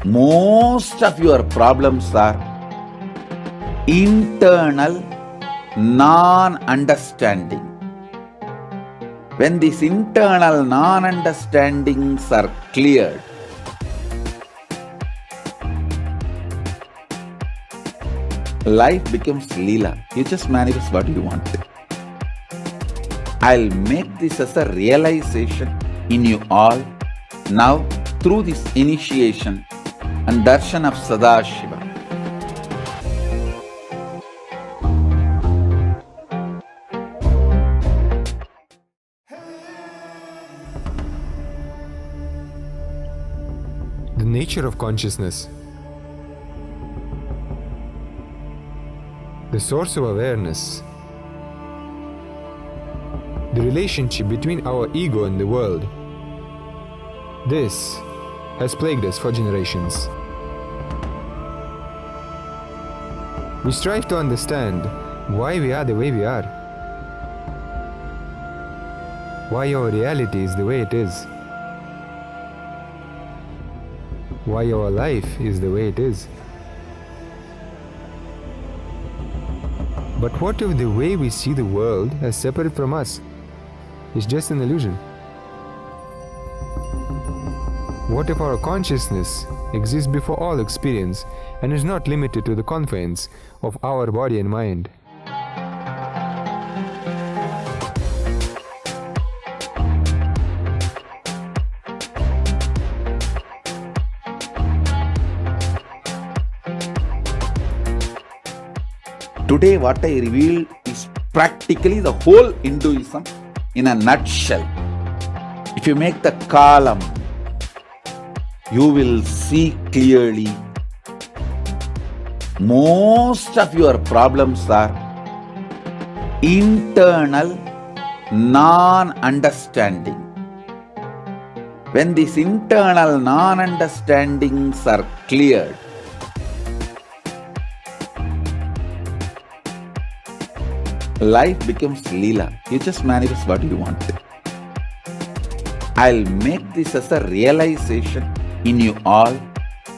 most of your problems are internal non-understanding. When these internal non-understandings are cleared, life becomes Leela. You just manifest what you want. I'll make this as a realization in you all now through this initiation and darshan of Sadashiva. The nature of consciousness. The source of awareness. The relationship between our ego and the world. This has plagued us for generations. We strive to understand why we are the way we are. Why our reality is the way it is. Why our life is the way it is. But what if the way we see the world as separate from us is just an illusion? What if our consciousness exists before all experience and is not limited to the confines of our body and mind? Today, what I reveal is practically the whole Hinduism in a nutshell. If you make the column, you will see clearly most of your problems are internal non-understanding. When these internal non-understandings are cleared, life becomes Leela. You just manifest what you want. I'll make this as a realization in you all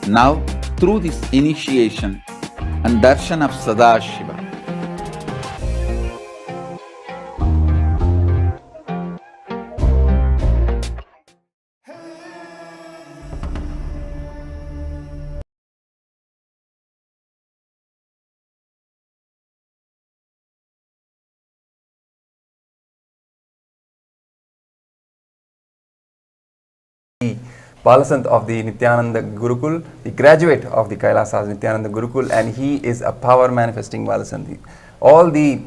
now through this initiation and darshan of Sadashiva. Balasant of the Nithyananda Gurukul, the graduate of the KAILASA Nithyananda Gurukul, and he is a power manifesting Balasant. All the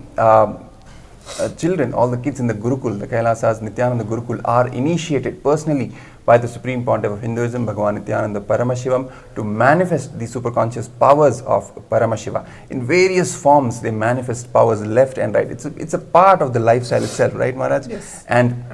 children, all the kids in the Gurukul, the KAILASA's Nithyananda Gurukul, are initiated personally by the Supreme Pontiff of Hinduism, Bhagavan Nithyananda Paramashivam, to manifest the superconscious powers of Paramashiva. In various forms, they manifest powers left and right. It's a part of the lifestyle itself, right, Maharaj? Yes. And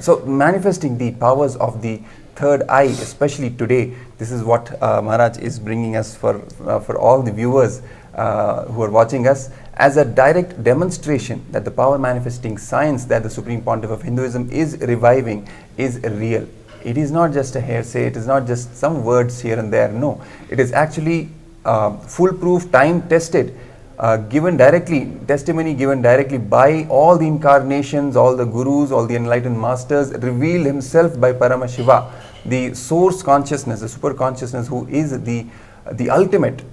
so manifesting the powers of the third eye, especially today, this is what Maharaj is bringing us for all the viewers who are watching us, as a direct demonstration that the power manifesting science that the Supreme Pontiff of Hinduism is reviving is real. It is not just a hearsay, it is not just some words here and there, no. It is actually foolproof, time tested, given directly, testimony given directly by all the incarnations, all the gurus, all the enlightened masters, revealed himself by Paramashiva, the source consciousness, the super consciousness, who is the ultimate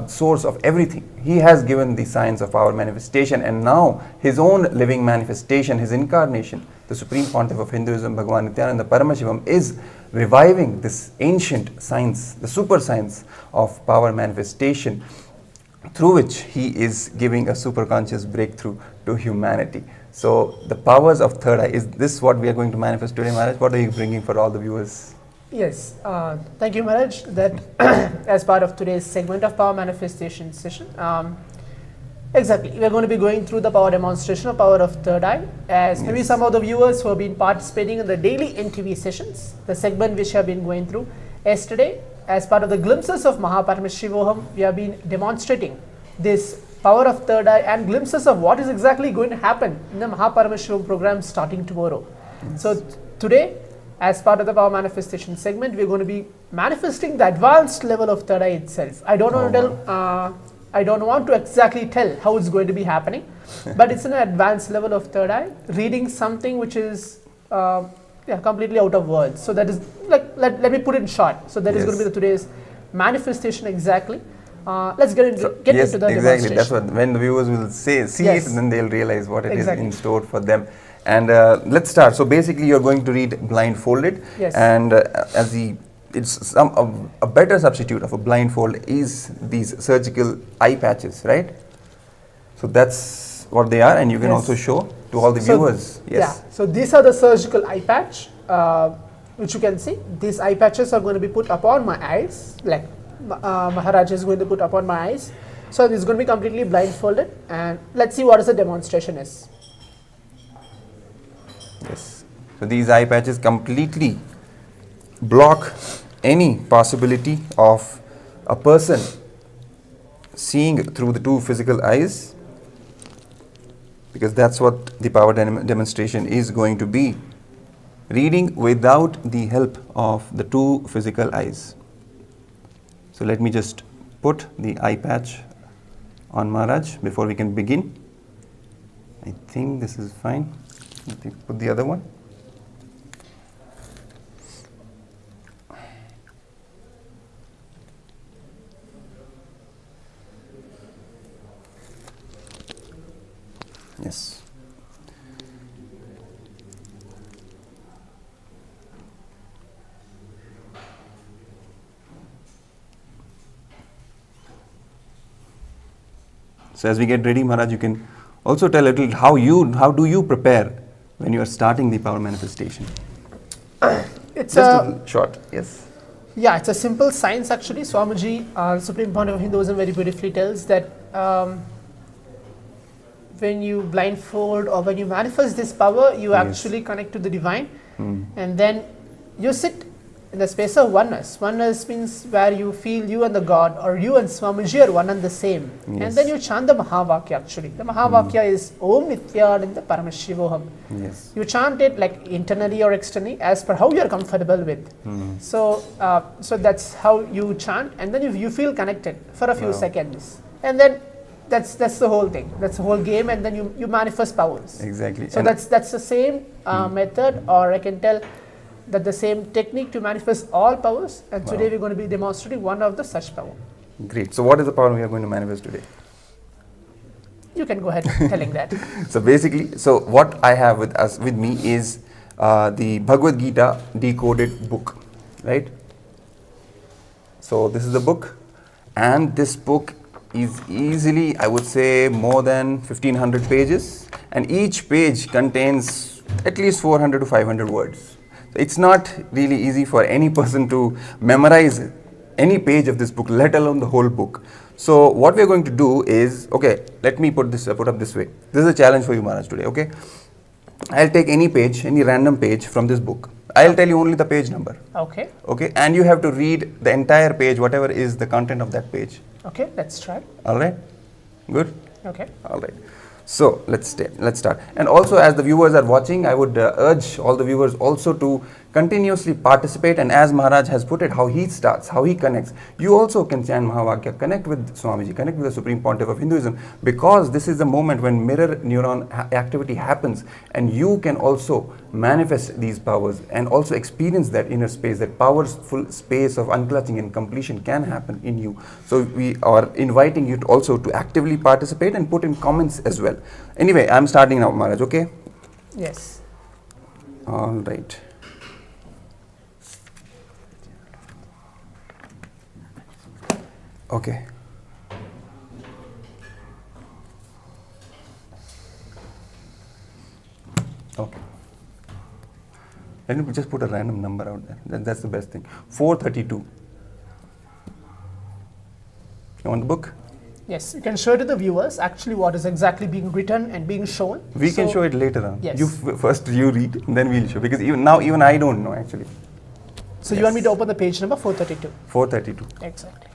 source of everything. He has given the science of our manifestation, and now his own living manifestation, his incarnation, the Supreme Pontiff of Hinduism, Bhagavan Nithyananda Paramashivam, is reviving this ancient science, the super science of power manifestation, through which he is giving a super conscious breakthrough to humanity. So the powers of third eye, is this what we are going to manifest today, Maharaj? What are you bringing for all the viewers? Yes, thank you, Maharaj, that as part of today's segment of power manifestation session, exactly, we are going to be going through the power demonstration of power of third eye, as maybe some of the viewers who have been participating in the daily NTV sessions, the segment which have been going through yesterday, as part of the glimpses of MahaParamashivoham, we have been demonstrating this power of third eye and glimpses of what is exactly going to happen in the MahaParamashivoham program starting tomorrow. Yes. So today, as part of the power manifestation segment, we are going to be manifesting the advanced level of third eye itself. I don't want to tell, I don't want to exactly tell how it's going to be happening, but it's an advanced level of third eye, reading something which is completely out of words. So that is, like, let me put it in short. So that is going to be today's manifestation exactly. Let's get into the demonstration. Exactly. That's what, when the viewers will see it, then they'll realize what it is in store for them. And let's start. So basically, you're going to read blindfolded, and it's a better substitute of a blindfold is these surgical eye patches, right? So that's what they are, and you can also show to all the viewers. Yeah. So these are the surgical eye patch, which you can see. These eye patches are going to be put upon my eyes, like Maharaj is going to put upon my eyes. So this is going to be completely blindfolded, and let's see what is the demonstration is. Yes. So these eye patches completely block any possibility of a person seeing through the two physical eyes, because that's what the power demonstration is going to be. Reading without the help of the two physical eyes. So let me just put the eye patch on Maharaj before we can begin. I think this is fine. Let me put the other one. Yes. So as we get ready, Maharaj, you can also tell a little how do you prepare when you are starting the power manifestation? It's Just a little short, yes. Yeah, it's a simple science actually. Swamiji, Supreme Pontiff of Hinduism, very beautifully tells that when you blindfold or when you manifest this power, you actually connect to the divine, and then you sit in the space of oneness. Oneness means where you feel you and the God, or you and Swamiji are one and the same. And then you chant the Mahavakya actually. The Mahavakya is Om Nithyananda Paramashivoham. Yes. You chant it like internally or externally as per how you are comfortable with. So that's how you chant, and then you feel connected for a few seconds, and then that's the whole thing. That's the whole game, and then you manifest powers. Exactly. So that's the same method, or I can tell that the same technique to manifest all powers. And today we're going to be demonstrating one of the such power. Great. So what is the power we are going to manifest today? You can go ahead telling that. So basically, what I have with me is the Bhagavad Gita decoded book, right? So this is the book, and this book is easily, I would say, more than 1500 pages, and each page contains at least 400 to 500 words. So it's not really easy for any person to memorize any page of this book, let alone the whole book. So what we are going to do is, okay, let me put up this way. This is a challenge for you, Maharaj, today, okay? I'll take any page, any random page from this book. I'll tell you only the page number. Okay. Okay, and you have to read the entire page, whatever is the content of that page. Okay, let's try. All right? Good? Okay. All right. So let's start. And also, as the viewers are watching, I would urge all the viewers also to continuously participate, and as Maharaj has put it, how he starts, how he connects. You also can chant Mahavakya, connect with Swamiji, connect with the Supreme Pontiff of Hinduism, because this is the moment when mirror neuron activity happens, and you can also manifest these powers and also experience that inner space, that powerful space of unclutching and completion can happen in you. So we are inviting you to also to actively participate and put in comments as well. Anyway, I'm starting now, Maharaj, okay? Yes. All right. Okay. Okay. Let me just put a random number out there. That's the best thing. 432. You want the book? Yes, you can show it to the viewers actually what is exactly being written and being shown. We can show it later on. Yes. First you read, and then we'll show, because even I don't know actually. So you want me to open the page number 432? 432. Exactly.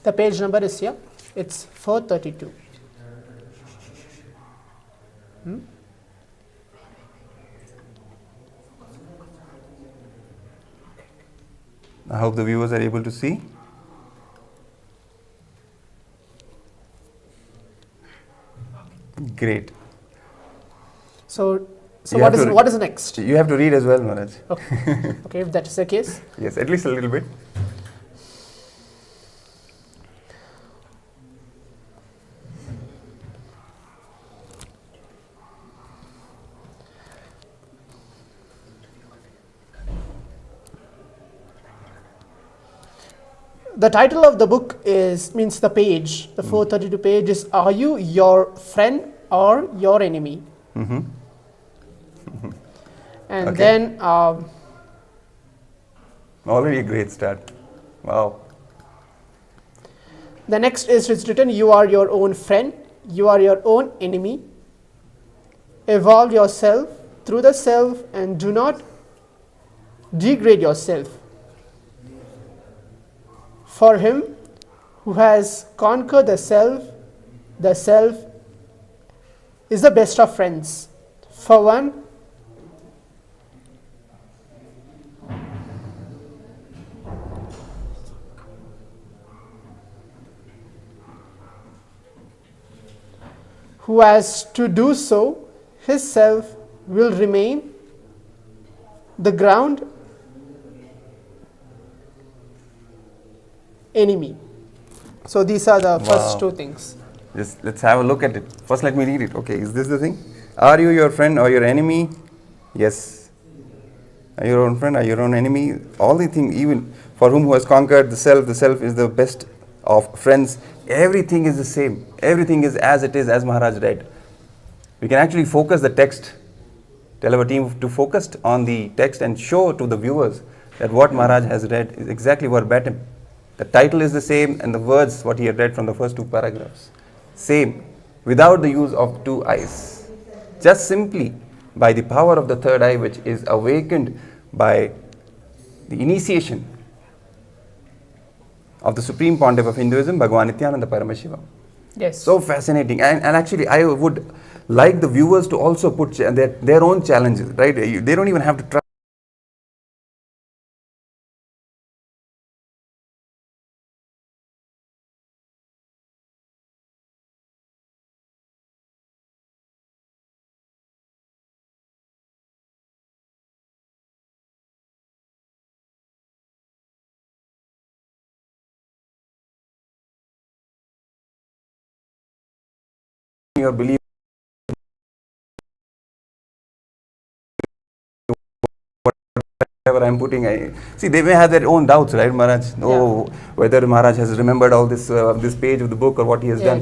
The page number is here. It's 432. I hope the viewers are able to see. Great. So what is next? You have to read as well, Maharaj. Okay. Okay, if that is the case. Yes, at least a little bit. The title of the book means the page, the 432 page is, Are You Your Friend or Your Enemy? And Okay. then Already a great start. Wow. the next is it's written, You are your own friend, you are your own enemy. evolve yourself through the self and do not degrade yourself. For him who has conquered the self is the best of friends. For one who has to do so, his self will remain the ground enemy. So these are the first two things. Just let's have a look at it. First, let me read it. Okay, is this the thing? Are you your friend or your enemy? Yes. Are you your own friend or your own enemy? All the things, even for whom who has conquered the self is the best of friends. Everything is the same. Everything is as it is, as Maharaj read. We can actually focus the text. Tell our team to focus on the text and show to the viewers that what Maharaj has read is exactly verbatim. The title is the same and the words, what he had read from the first two paragraphs, same, without the use of two eyes. Just simply by the power of the third eye, which is awakened by the initiation of the Supreme Pontiff of Hinduism, Bhagavan Nithyananda Paramashivam. Yes. So fascinating. And actually, I would like the viewers to also put their own challenges, right? They don't even have to try. Your belief, whatever I'm putting, see, they may have their own doubts, right, Maharaj? Oh, whether Maharaj has remembered all this this page of the book or what he has done.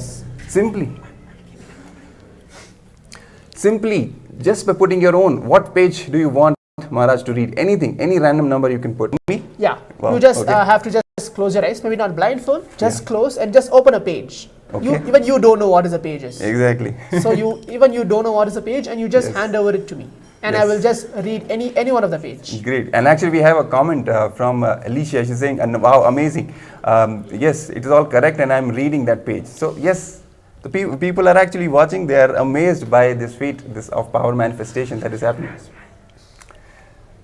Simply, just by putting your own, what page do you want Maharaj to read? Anything, any random number you can put. Me? Yeah, wow. You just have to just close your eyes, maybe not blindfold, just close and just open a page. Okay. Even you don't know what is a page is. Exactly. So you don't know what is a page and you just hand over it to me. And I will just read any one of the page. Great. And actually we have a comment from Alicia. She's saying, wow, amazing. Yes, it is all correct and I'm reading that page. So yes, the people are actually watching. They are amazed by this feat of power manifestation that is happening.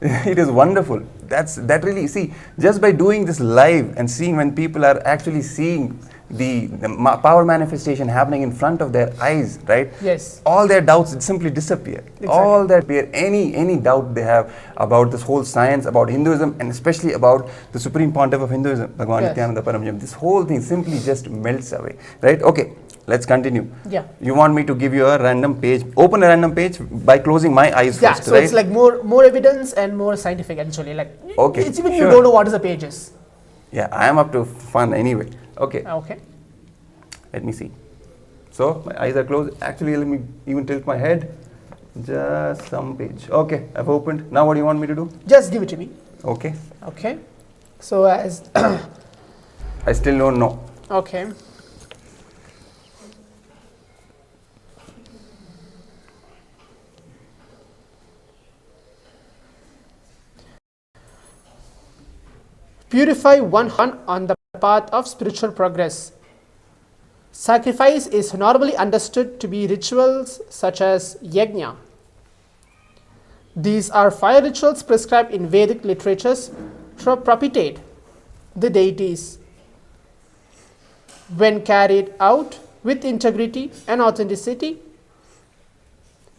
It is wonderful. That really, see, just by doing this live and seeing when people are actually seeing the power manifestation happening in front of their eyes, right? Yes. All their doubts simply disappear. Exactly. All that any doubt they have about this whole science, about Hinduism, and especially about the Supreme Pontiff of Hinduism, Bhagavan Nithyananda Paramashivam, this whole thing simply just melts away, right? Okay, let's continue. Yeah. You want me to give you a random page? Open a random page by closing my eyes first, so right? it's like more evidence and more scientific actually. Like it's even you don't know what is a page is. Yeah, I am up to fun anyway. Okay. Okay. Let me see. So my eyes are closed. Actually, let me even tilt my head. Just some page. Okay, I've opened. Now what do you want me to do? Just give it to me. Okay. Okay. So as I still don't know. Okay. Purify one on the path of spiritual progress. Sacrifice is normally understood to be rituals such as yajna. These are fire rituals prescribed in Vedic literatures to propitiate the deities. When carried out with integrity and authenticity,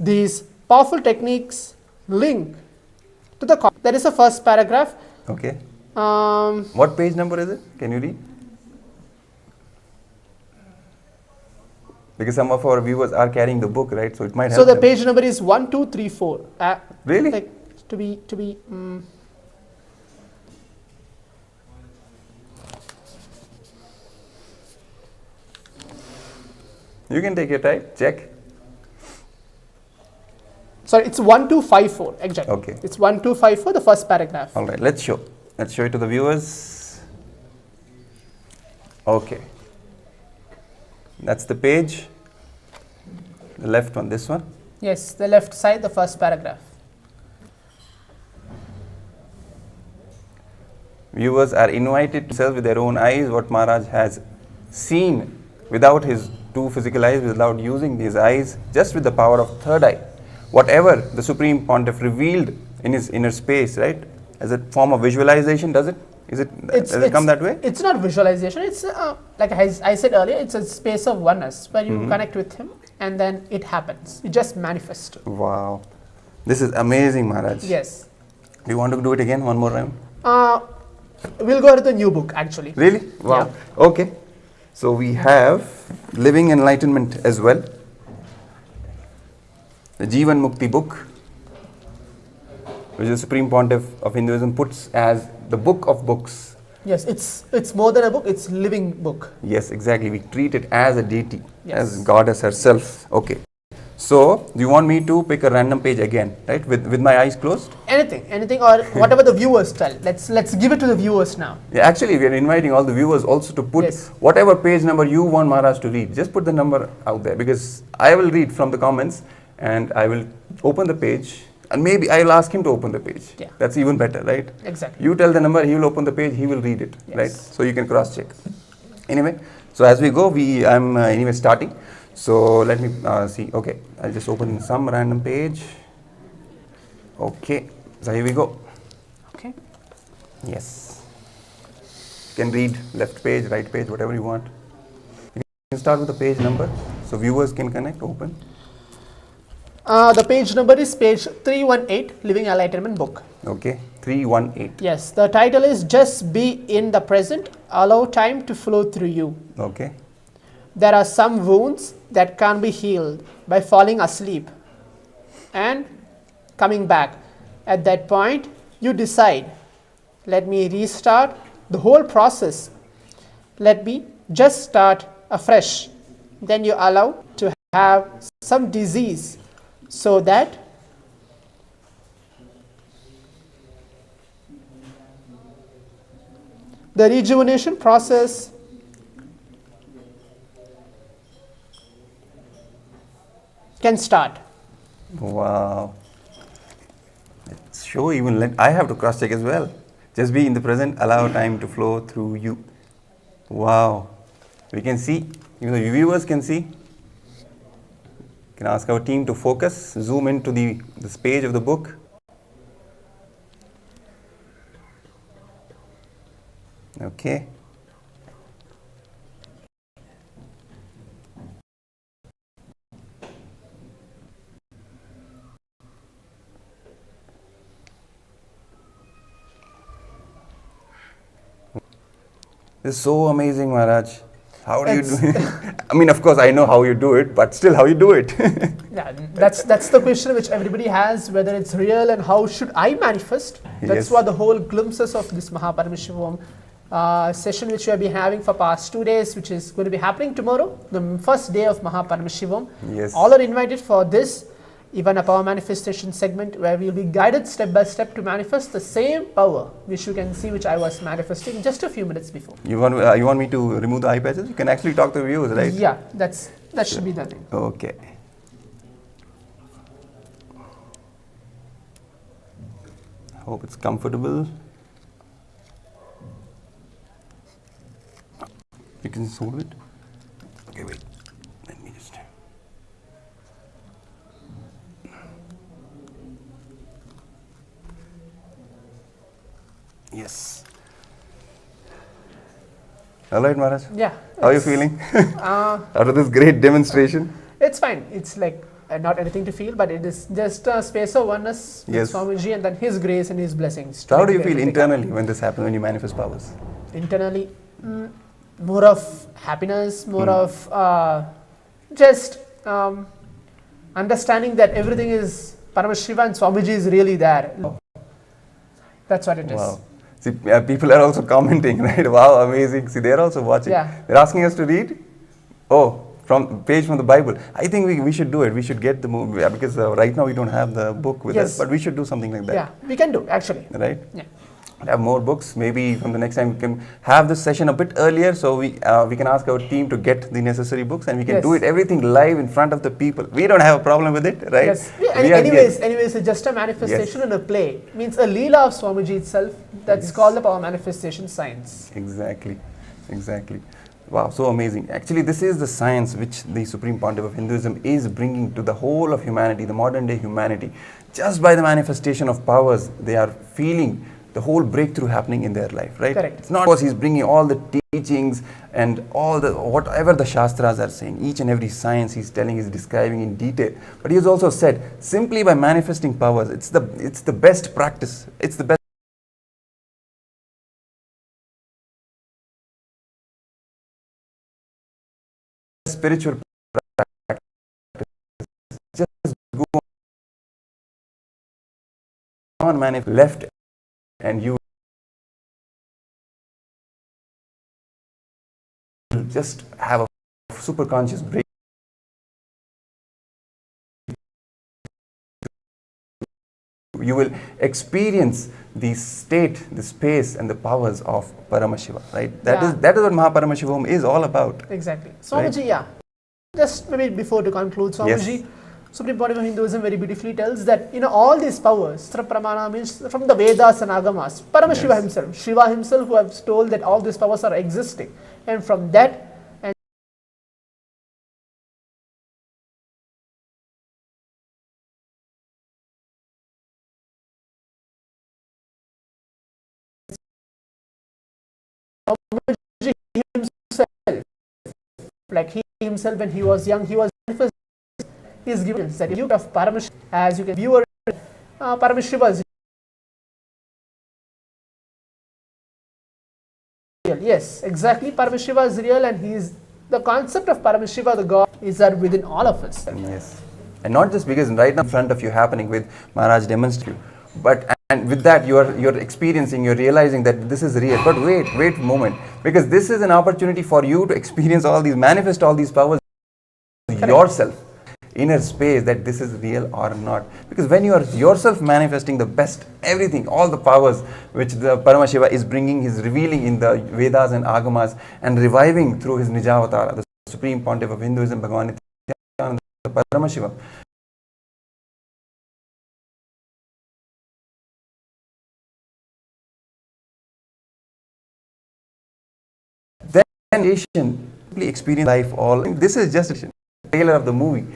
these powerful techniques link to the that is the first paragraph. Okay. What page number is it? Can you read? Because some of our viewers are carrying the book, right? So it might help. So the them. page number is 1, 2, 3, 4. Really? Like to be. You can take your time. Check. Sorry, it's 1254. Exactly. Okay. It's 1254, the first paragraph. All right. Let's show it to the viewers. Okay. That's the page. The left one, this one. Yes, the left side, the first paragraph. Viewers are invited to see with their own eyes what Maharaj has seen without his two physical eyes, without using these eyes, just with the power of third eye. Whatever the Supreme Pontiff revealed in his inner space, right? As a form of visualization, does it? Does it come that way? It's not visualization. It's like I said earlier, it's a space of oneness where you connect with him and then it happens. It just manifests. Wow. This is amazing, Maharaj. Yes. Do you want to do it again, one more round? We'll go to the new book actually. Really? Wow. Yeah. Okay. So we have Living Enlightenment as well. The Jivan Mukti book, which the Supreme Pontiff of Hinduism puts as the book of books. Yes, it's more than a book, it's living book. Yes, exactly. We treat it as a deity, Yes. as goddess herself. Okay. So, do you want me to pick a random page again, right? With my eyes closed? Anything or whatever the viewers tell. Let's give it to the viewers now. Yeah, actually, we are inviting all the viewers also to put Yes. whatever page number you want Maharaj to read. Just put the number out there, because I will read from the comments and I will open the page, and maybe I will ask him to open the page. Yeah. That's even better, right? Exactly. You tell the number, he will open the page, he will read it, Yes. right? So you can cross check. Anyway, so as we go, I'm anyway starting. So let me see. Okay, I'll just open some random page. Okay, so here we go. Okay. Yes. You can read left page, right page, whatever you want. You can start with the page number so viewers can connect, open. The page number is page 318, Living Enlightenment book. Okay, 318. Yes, the title is Just Be in the Present, Allow Time to Flow Through You. Okay. There are some wounds that can't be healed by falling asleep and coming back. At that point, you decide, let me restart the whole process. Let me just start afresh. Then you allow to have some disease so that the rejuvenation process can start. Wow. Let's show even, I have to cross check as well. Just be in the present, allow time to flow through you. Wow. We can see, even the viewers can see. You can ask our team to focus, zoom into this page of the book. Okay. This is so amazing, Maharaj. How do you do it? I mean, of course, I know how you do it, but still, how you do it? Yeah, that's the question which everybody has, whether it's real and how should I manifest. That's Yes. what the whole glimpses of this MahaParamashivoham session which we have been having for past 2 days, which is going to be happening tomorrow, the first day of MahaParamashivoham. Yes. All are invited for this, even a power manifestation segment where we'll be guided step by step to manifest the same power which you can see which I was manifesting just a few minutes before. You want me to remove the eye patches? You can actually talk to the viewers, right? Yeah, that should be the thing. Okay. Hope it's comfortable. You can just hold it. Okay, wait. Let me just. Yes. All right, Maharaj. Yeah. How are you it's- feeling after this great demonstration? It's fine. It's like not anything to feel, but it is just a space of oneness with Yes. Swamiji and then His grace and His blessings. to So, how do make you feel everything internally when this happens, when you manifest powers? happen. Internally, more of happiness, more of just understanding that everything is Paramashiva and Swamiji is really there. That's what it is. Wow. See, people are also commenting, right? Wow, amazing. See, they're also watching. Yeah. They're asking us to read. Oh, from page from the Bible. I think we should do it. We should get the movie because right now we don't have the book with Yes. us, but we should do something like that. Yeah, we can do actually. Right? Yeah. have more books. Maybe from the next time we can have this session a bit earlier, so we can ask our team to get the necessary books, and we can do it everything live in front of the people. We don't have a problem with it, right? Yes. Anyways, it's just a manifestation and a play. Means a Leela of Swamiji itself. That's called the power manifestation science. Exactly. Wow, so amazing. Actually, this is the science which the Supreme Pontiff of Hinduism is bringing to the whole of humanity, the modern day humanity. Just by the manifestation of powers, they are feeling the whole breakthrough happening in their life, right? Correct. It's not because he's bringing all the teachings and all the whatever the Shastras are saying, each and every science he's telling, he's describing in detail. But he has also said, simply by manifesting powers, it's the best practice. It's the best spiritual practice. Just go on, left, and you will just have a super conscious break. You will experience the state, the space, and the powers of Paramashiva, right? That is what MahaParamashivoham is all about. Exactly. Swamiji, right? Just maybe before to conclude, Swamiji, Supreme Pontiff of Hinduism very beautifully tells that all these powers, Pramana means from the Vedas and Agamas, Paramashiva himself, Shiva himself, who has told that all these powers are existing, and from that, and himself, like he himself when he was young, he was manifest. He is given that you of Paramashiva, as you can view Paramashiva is real. Yes, exactly. Paramashiva is real, and he is the concept of Paramashiva, the God, is that within all of us. Yes, and not just because right now in front of you happening with Maharaj demonstrating, but and with that you're experiencing, you're realizing that this is real. But wait a moment, because this is an opportunity for you to experience all these, manifest all these powers yourself. Inner space, that this is real or not. Because when you are yourself manifesting the best, everything, all the powers which the Paramashiva is bringing, is revealing in the Vedas and Agamas, and reviving through his Nijavatara, the Supreme Pontiff of Hinduism, Bhagavan Nithyananda, the Paramashivam. Then simply experience life all. This is just a trailer of the movie.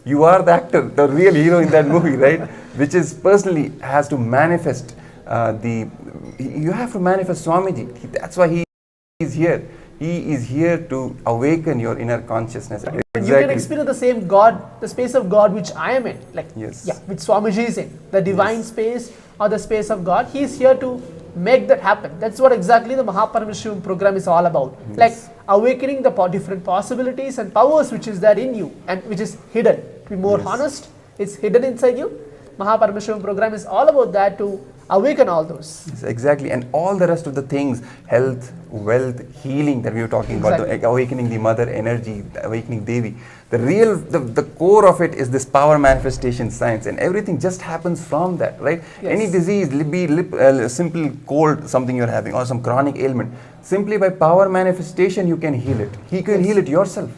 You are the actor, the real hero in that movie, right? Which is personally has to manifest you have to manifest Swamiji. That's why he is here. He is here to awaken your inner consciousness. Exactly. You can experience the same God, the space of God which I am in. Like, which Swamiji is in. The divine space or the space of God. He is here to make that happen. That's what exactly the MahaParamashivam program is all about. Like awakening the different possibilities and powers which is there in you and which is hidden. To be more honest, it's hidden inside you. MahaParamashivam program is all about that, to awaken all those. Yes, exactly. And all the rest of the things, health, wealth, healing that we were talking about, the awakening the mother energy, the awakening Devi. The core of it is this power manifestation science, and everything just happens from that, right? Any disease, be simple cold, something you're having, or some chronic ailment, simply by power manifestation you can heal it. He can heal it yourself.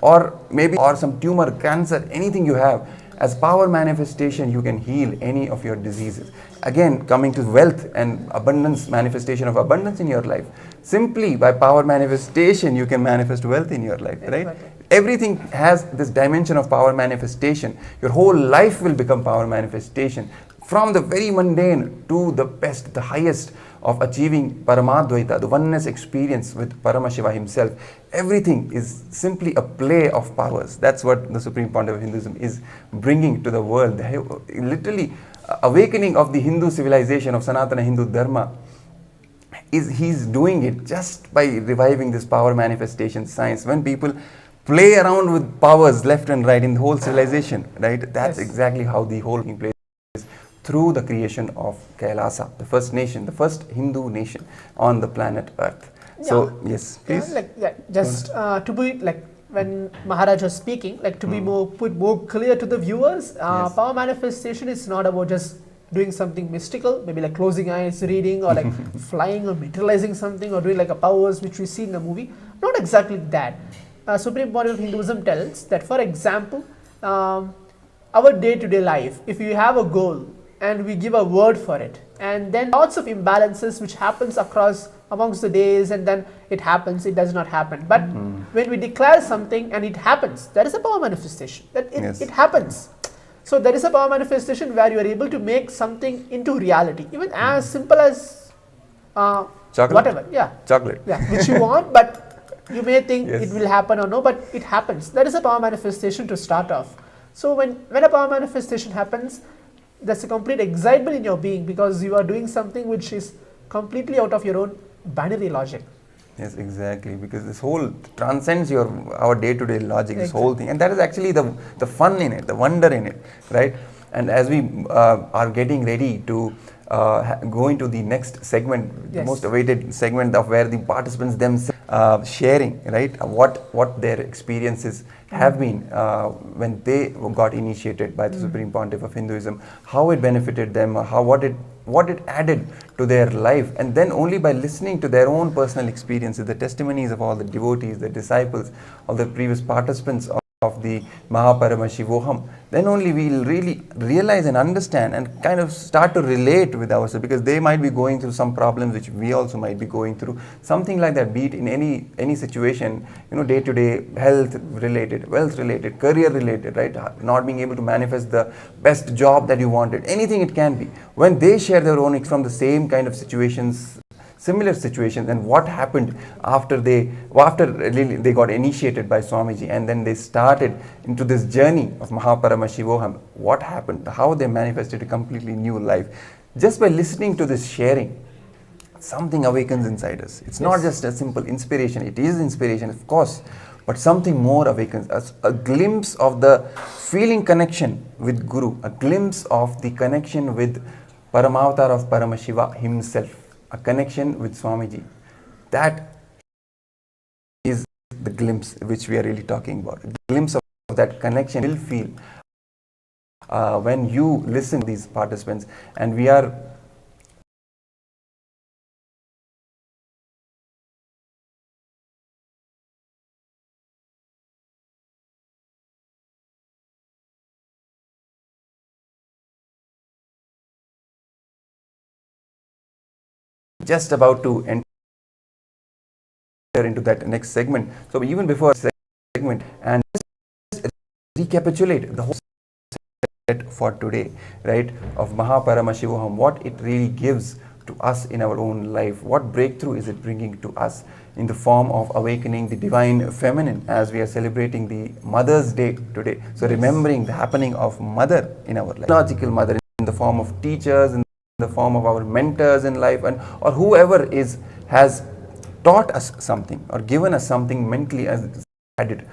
Or maybe, or some tumor, cancer, anything you have. As power manifestation, you can heal any of your diseases. Again, coming to wealth and abundance, manifestation of abundance in your life. Simply by power manifestation, you can manifest wealth in your life, right? Everything has this dimension of power manifestation. Your whole life will become power manifestation. From the very mundane to the best, the highest of achieving Paramadvaita, the oneness experience with Paramashiva himself. Everything is simply a play of powers. That's what the Supreme Pontiff of Hinduism is bringing to the world. Literally, awakening of the Hindu civilization, of Sanatana Hindu Dharma, he's doing it just by reviving this power manifestation science. When people play around with powers left and right in the whole civilization, right? That's exactly how the whole thing plays. Through the creation of KAILASA, the first nation, the first Hindu nation on the planet Earth. So, yes, please. To be like when Maharaj was speaking, like to be more clear to the viewers, power manifestation is not about just doing something mystical, maybe like closing eyes, reading, or like flying or materializing something, or doing like a powers which we see in the movie. Not exactly that. Supreme Body of Hinduism tells that, for example, our day-to-day life, if you have a goal and we give a word for it, and then lots of imbalances which happens across amongst the days, and then it happens, it does not happen. But when we declare something and it happens, that is a power manifestation. That it happens. So there is a power manifestation where you are able to make something into reality, even as simple as chocolate? Whatever, Chocolate. which you want, but you may think it will happen or no, but it happens. That is a power manifestation to start off. So when a power manifestation happens, there's a complete excitement in your being, because you are doing something which is completely out of your own binary logic. Yes, exactly, because this whole transcends our day-to-day logic, this whole thing, and that is actually the fun in it, the wonder in it, right? And as we are getting ready to go into the next segment, the most awaited segment of where the participants themselves sharing, right, what their experiences have been when they got initiated by the Supreme Pontiff of Hinduism, how it benefited them, what it added to their life, and then only by listening to their own personal experiences, the testimonies of all the devotees, the disciples, all the previous participants of the MahaParamashivoham, then only we will really realize and understand and kind of start to relate with ourselves, because they might be going through some problems which we also might be going through, something like that, be it in any situation, day-to-day health related, wealth related, career related, right, not being able to manifest the best job that you wanted, anything it can be. When they share their own from the same kind of situations, similar situations, and what happened after they got initiated by Swamiji, and then they started into this journey of MahaParamashivoham, what happened, how they manifested a completely new life. Just by listening to this sharing, something awakens inside us. It's not just a simple inspiration. It is inspiration, of course, but something more awakens us. A glimpse of the feeling connection with Guru, a glimpse of the connection with Paramavatar of Paramashiva himself, a connection with Swamiji. That is the glimpse which we are really talking about. A glimpse of that connection will feel when you listen to these participants, and we are just about to enter into that next segment. So even before segment, and just recapitulate the whole set for today, right, of MahaParamashivoham, what it really gives to us in our own life, what breakthrough is it bringing to us in the form of awakening the divine feminine, as we are celebrating the Mother's Day today. So remembering the happening of mother in our life, biological mother in the form of teachers, in the form of our mentors in life, and or whoever has taught us something or given us something mentally as added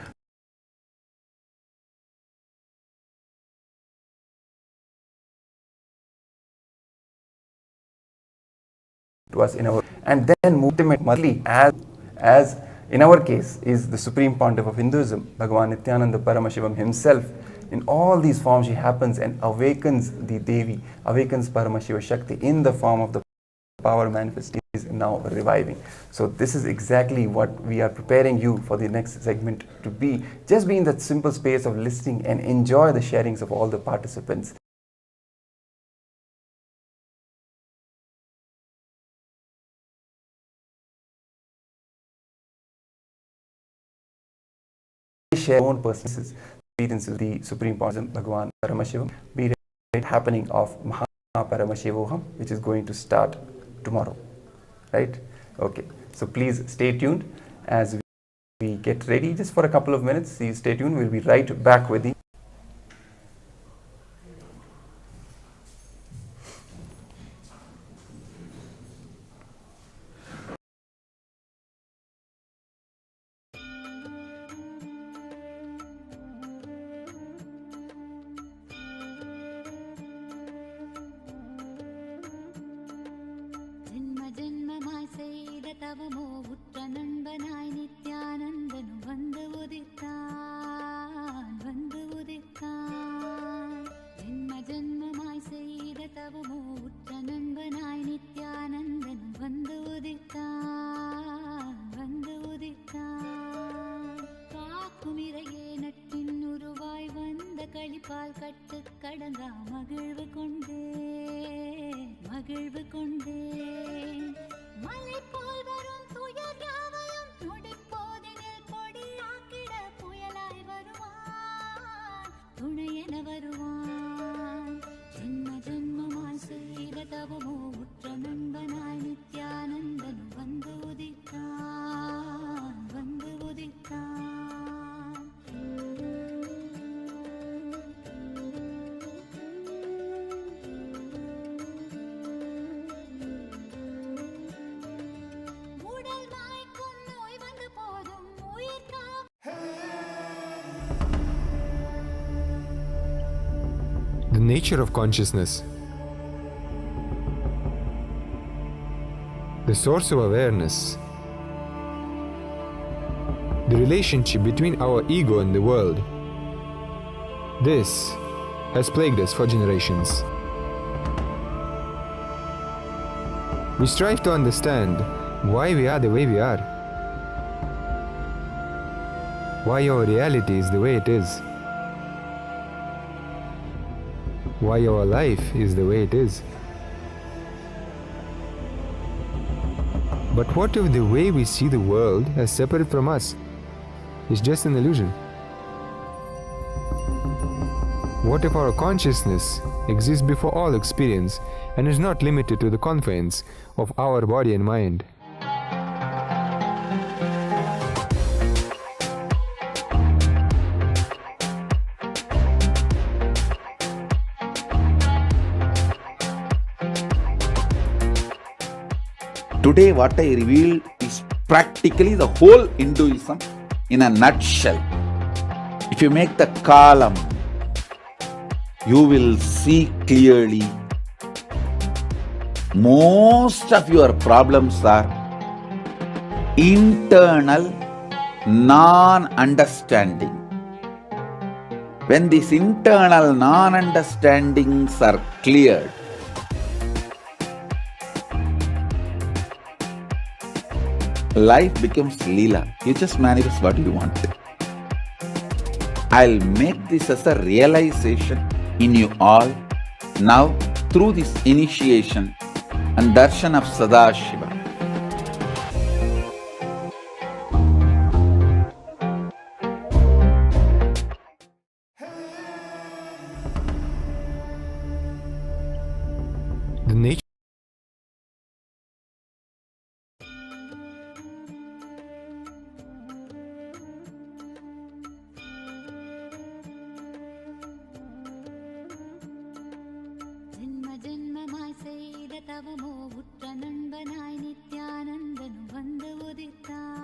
to us in our, and then ultimately as in our case is the Supreme Pontiff of Hinduism, Bhagavan Nithyananda Paramashivam himself. In all these forms he happens and awakens the Devi, awakens Paramashiva Shakti in the form of the power manifest is now reviving. So this is exactly what we are preparing you for the next segment to be. Just be in that simple space of listening and enjoy the sharings of all the participants. Share own personal experiences, the Supreme Pontiff Bhagavan Paramashivam, be it happening of MahaParamashivoham, which is going to start tomorrow, right? Okay, so please stay tuned as we get ready just for a couple of minutes. Please stay tuned. We'll be right back with the ஜென்மமாய் செய்த தவமோ உற்ற நண்பனாய் நித்யானந்தனும் வந்து உதித்தான் ஜென்மமாய் செய்த தவமோ nature of consciousness, the source of awareness, the relationship between our ego and the world. This has plagued us for generations. We strive to understand why we are the way we are, why our reality is the way it is, why our life is the way it is. But what if the way we see the world as separate from us is just an illusion? What if our consciousness exists before all experience and is not limited to the confines of our body and mind? Today what I reveal is practically the whole Hinduism in a nutshell. If you make the column, you will see clearly most of your problems are internal non-understanding. When these internal non-understandings are cleared, life becomes Leela. You just manifest what you want. I'll make this as a realization in you all now through this initiation and darshan of Sadashiva. The nature ஜென்ம ஜென்மமாய் செய்த தவமோ உற்ற நண்பனாய் நித்யானந்தன் வந்து உதித்தான்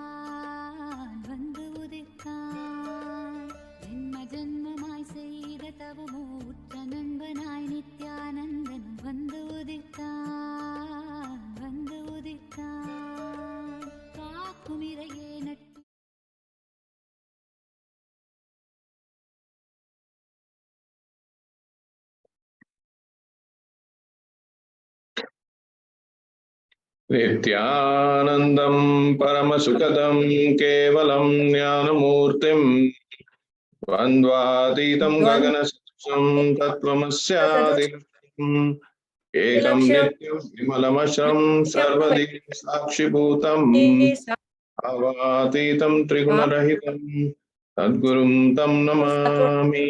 ஜென்ம ஜென்மமாய் செய்த தவமோ உற்ற நண்பனாய் நித்யானந்தன் வந்து உதித்தான் காக்கும் இறையே நட்டு Nithyanandam Paramasukadam Kevalam Jnanamurtim Vandvaditam Gaganasam Tattvamasyadim Ekam Nityam Vimalamashram Sarvadik Sakshibhutam Avatitam Trigunarahitam Sadgurum Tam Namami.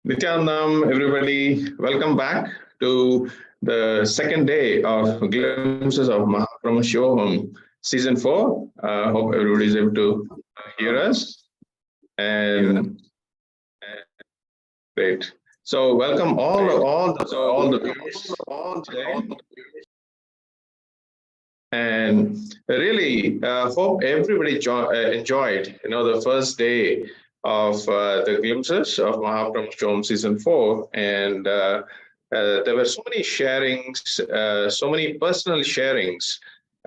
Nithyanandam, everybody, welcome back to the second day of Glimpses of MahaParamashivoham, Season 4. Hope everybody is able to hear us. And great. So welcome all the viewers today. And really hope everybody enjoyed, the first day of the Glimpses of MahaParamashivoham Season 4. And there were so many sharings, so many personal sharings,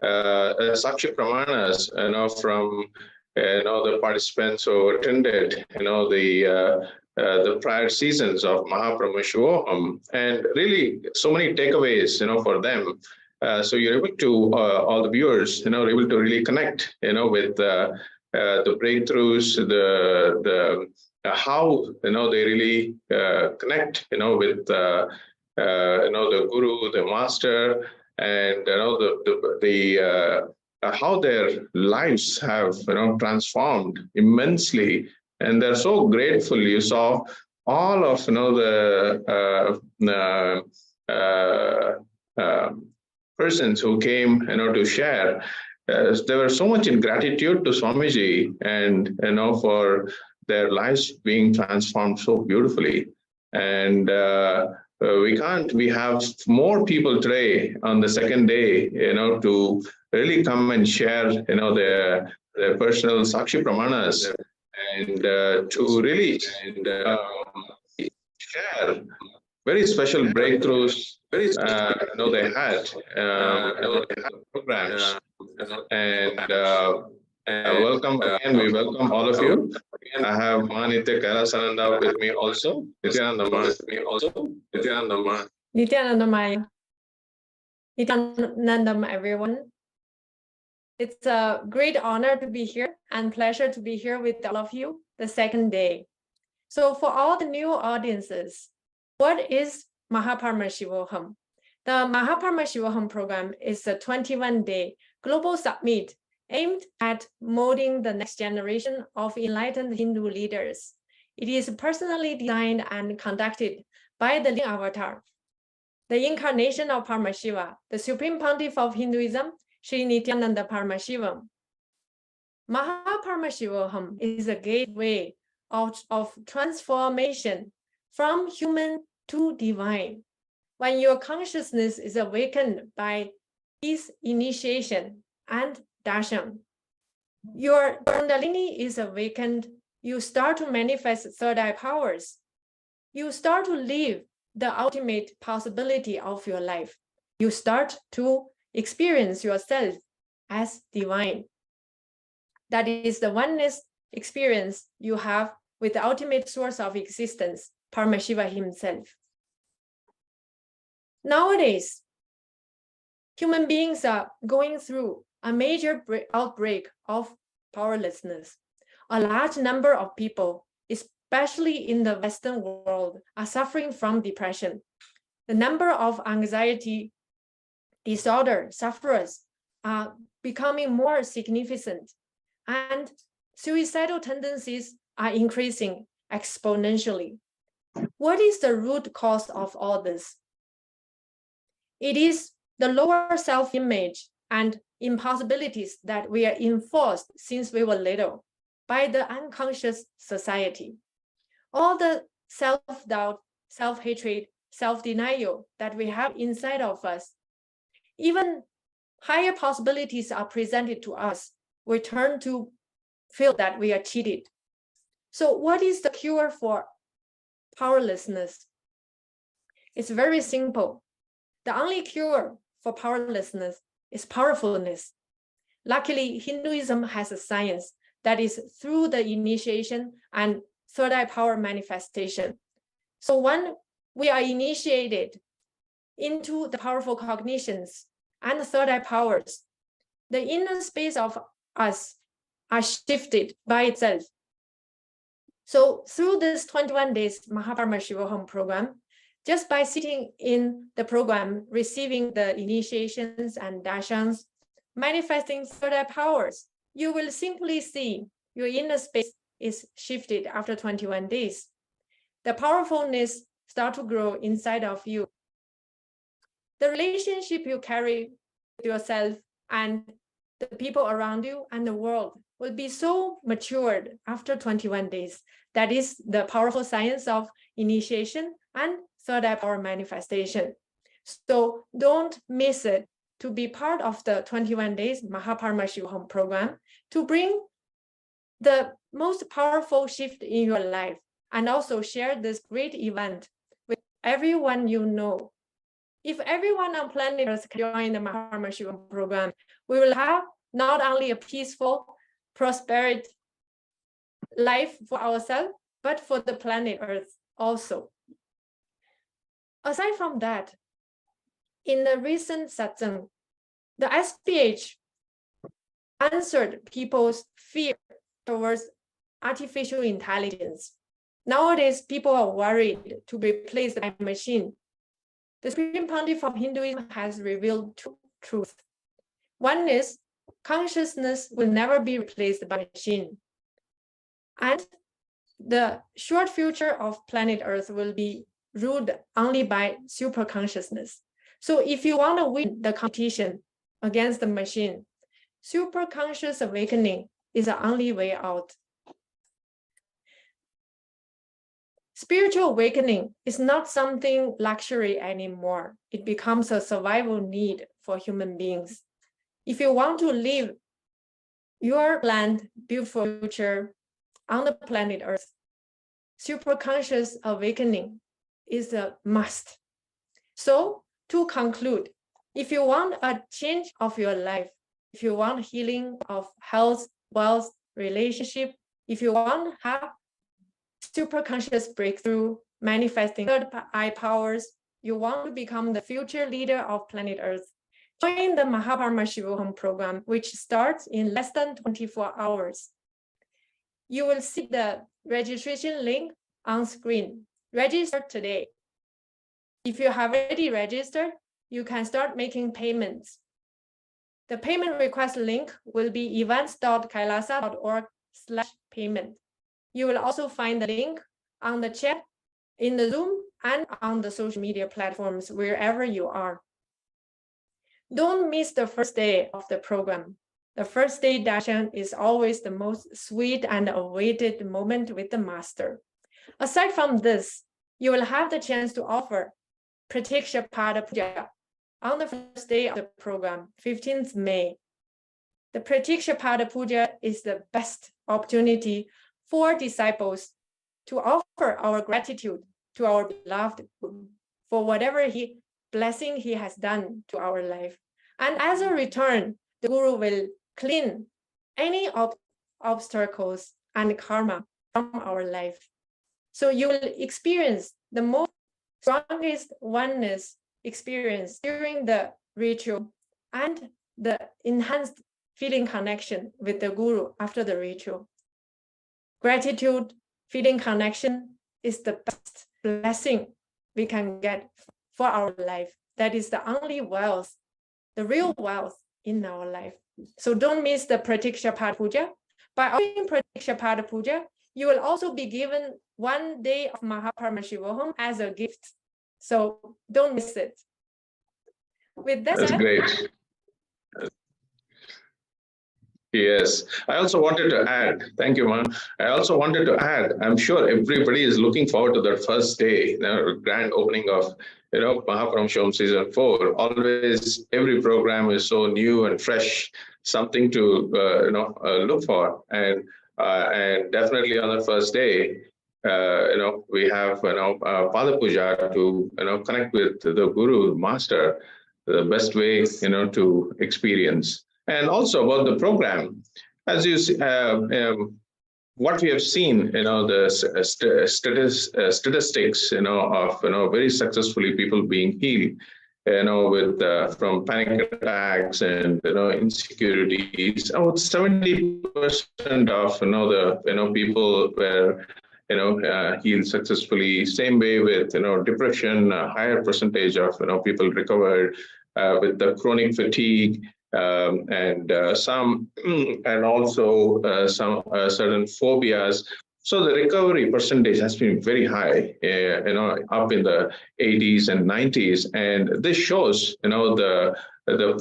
Sakshi Pramanas, from the participants who attended, the prior seasons of MahaParamashivoham, and really so many takeaways, for them. So you're able to, all the viewers, are able to really connect, with the breakthroughs, the how they really connect, with the guru, the master, and the how their lives have transformed immensely, and they're so grateful. You saw all of persons who came to share. They were so much in gratitude to Swamiji, and for their lives being transformed so beautifully. And we have more people today on the second day, to really come and share, their personal Sakshi Pramanas, and to really share very special breakthroughs they had programs. And welcome again. We welcome all of you. I have KAILASA with me also. Nithyananda, everyone. It's a great honor to be here and pleasure to be here with all of you the second day. So for all the new audiences, what is MahaParamashivoham? The MahaParamashivoham program is a 21-day global summit aimed at molding the next generation of enlightened Hindu leaders. It is personally designed and conducted by the living avatar, the incarnation of Paramashiva, the Supreme Pontiff of Hinduism, Sri Nithyananda Paramashivam. MahaParamashivoham is a gateway of transformation from human to divine. When your consciousness is awakened by his initiation and darshan, your kundalini is awakened, you start to manifest third eye powers. You start to live the ultimate possibility of your life. You start to experience yourself as divine. That is the oneness experience you have with the ultimate source of existence, Paramashiva himself. Nowadays, human beings are going through a major outbreak of powerlessness. A large number of people, especially in the Western world, are suffering from depression. The number of anxiety disorder sufferers are becoming more significant, and suicidal tendencies are increasing exponentially. What is the root cause of all this? It is the lower self-image and impossibilities that we are enforced since we were little by the unconscious society. All the self-doubt, self-hatred, self-denial that we have inside of us, even higher possibilities are presented to us, we turn to feel that we are cheated. So what is the cure for powerlessness? It's very simple. The only cure for powerlessness is powerfulness. Luckily, Hinduism has a science that is through the initiation and third eye power manifestation. So when we are initiated into the powerful cognitions and the third eye powers, the inner space of us are shifted by itself. So through this 21 days MahaParamashivoham program, just by sitting in the program, receiving the initiations and darshans, manifesting third eye powers, you will simply see your inner space is shifted after 21 days. The powerfulness starts to grow inside of you. The relationship you carry with yourself and the people around you and the world will be so matured after 21 days. That is the powerful science of initiation and third eye power manifestation. So don't miss it to be part of the 21 days MahaParamashivoham program to bring the most powerful shift in your life and also share this great event with everyone you know. If everyone on planet Earth can join the MahaParamashivoham program, we will have not only a peaceful, prosperous life for ourselves, but for the planet Earth also. Aside from that, in the recent satsang, the SPH answered people's fear towards artificial intelligence. Nowadays, people are worried to be replaced by a machine. The Supreme Pontiff of Hinduism has revealed two truths. One is consciousness will never be replaced by machine. And the short future of planet Earth will be ruled only by super consciousness. So if you want to win the competition against the machine, super conscious awakening is the only way out. Spiritual awakening is not something luxury anymore. It becomes a survival need for human beings. If you want to live your planned, beautiful future on the planet Earth. Superconscious awakening is a must. So to conclude, if you want a change of your life, if you want healing of health, wealth, relationship, if you want to have superconscious breakthrough, manifesting third eye powers, you want to become the future leader of planet Earth, join the MahaParamashivoham program, which starts in less than 24 hours. You will see the registration link on screen. Register today. If you have already registered, you can start making payments. The payment request link will be events.kailasa.org/payment. You will also find the link on the chat, in the Zoom, and on the social media platforms, wherever you are. Don't miss the first day of the program. The first day darshan is always the most sweet and awaited moment with the master. Aside from this, you will have the chance to offer Pratiksha Pada Puja on the first day of the program, 15th May. The Pratiksha Pada Puja is the best opportunity for disciples to offer our gratitude to our beloved Guru for whatever blessing he has done to our life. And as a return, the Guru will clean any obstacles and karma from our life. So you will experience the most strongest oneness experience during the ritual and the enhanced feeling connection with the Guru after the ritual. Gratitude, feeling connection is the best blessing we can get for our life. That is the only wealth, the real wealth in our life. So don't miss the Pratiksha Pada Puja. By offering Pratiksha Pada Puja, you will also be given 1 day of MahaParamashivoham as a gift. So don't miss it. With that, That's great. Yes, I also wanted to add, thank you, Ma. I also wanted to add, I'm sure everybody is looking forward to that first day, grand opening of, MahaParamashivoham season 4. Always, every program is so new and fresh, something to, look for. And definitely on the first day, we have, Pada Puja to, connect with the Guru, Master, the best way, to experience. And also about the program, as you see, what we have seen, the statistics, of, very successfully people being healed, with from panic attacks and insecurities. About 70% of the people were healed successfully. Same way with depression, a higher percentage of people recovered with the chronic fatigue. And some, and also some certain phobias. So the recovery percentage has been very high, up in the 80s and 90s. And this shows, the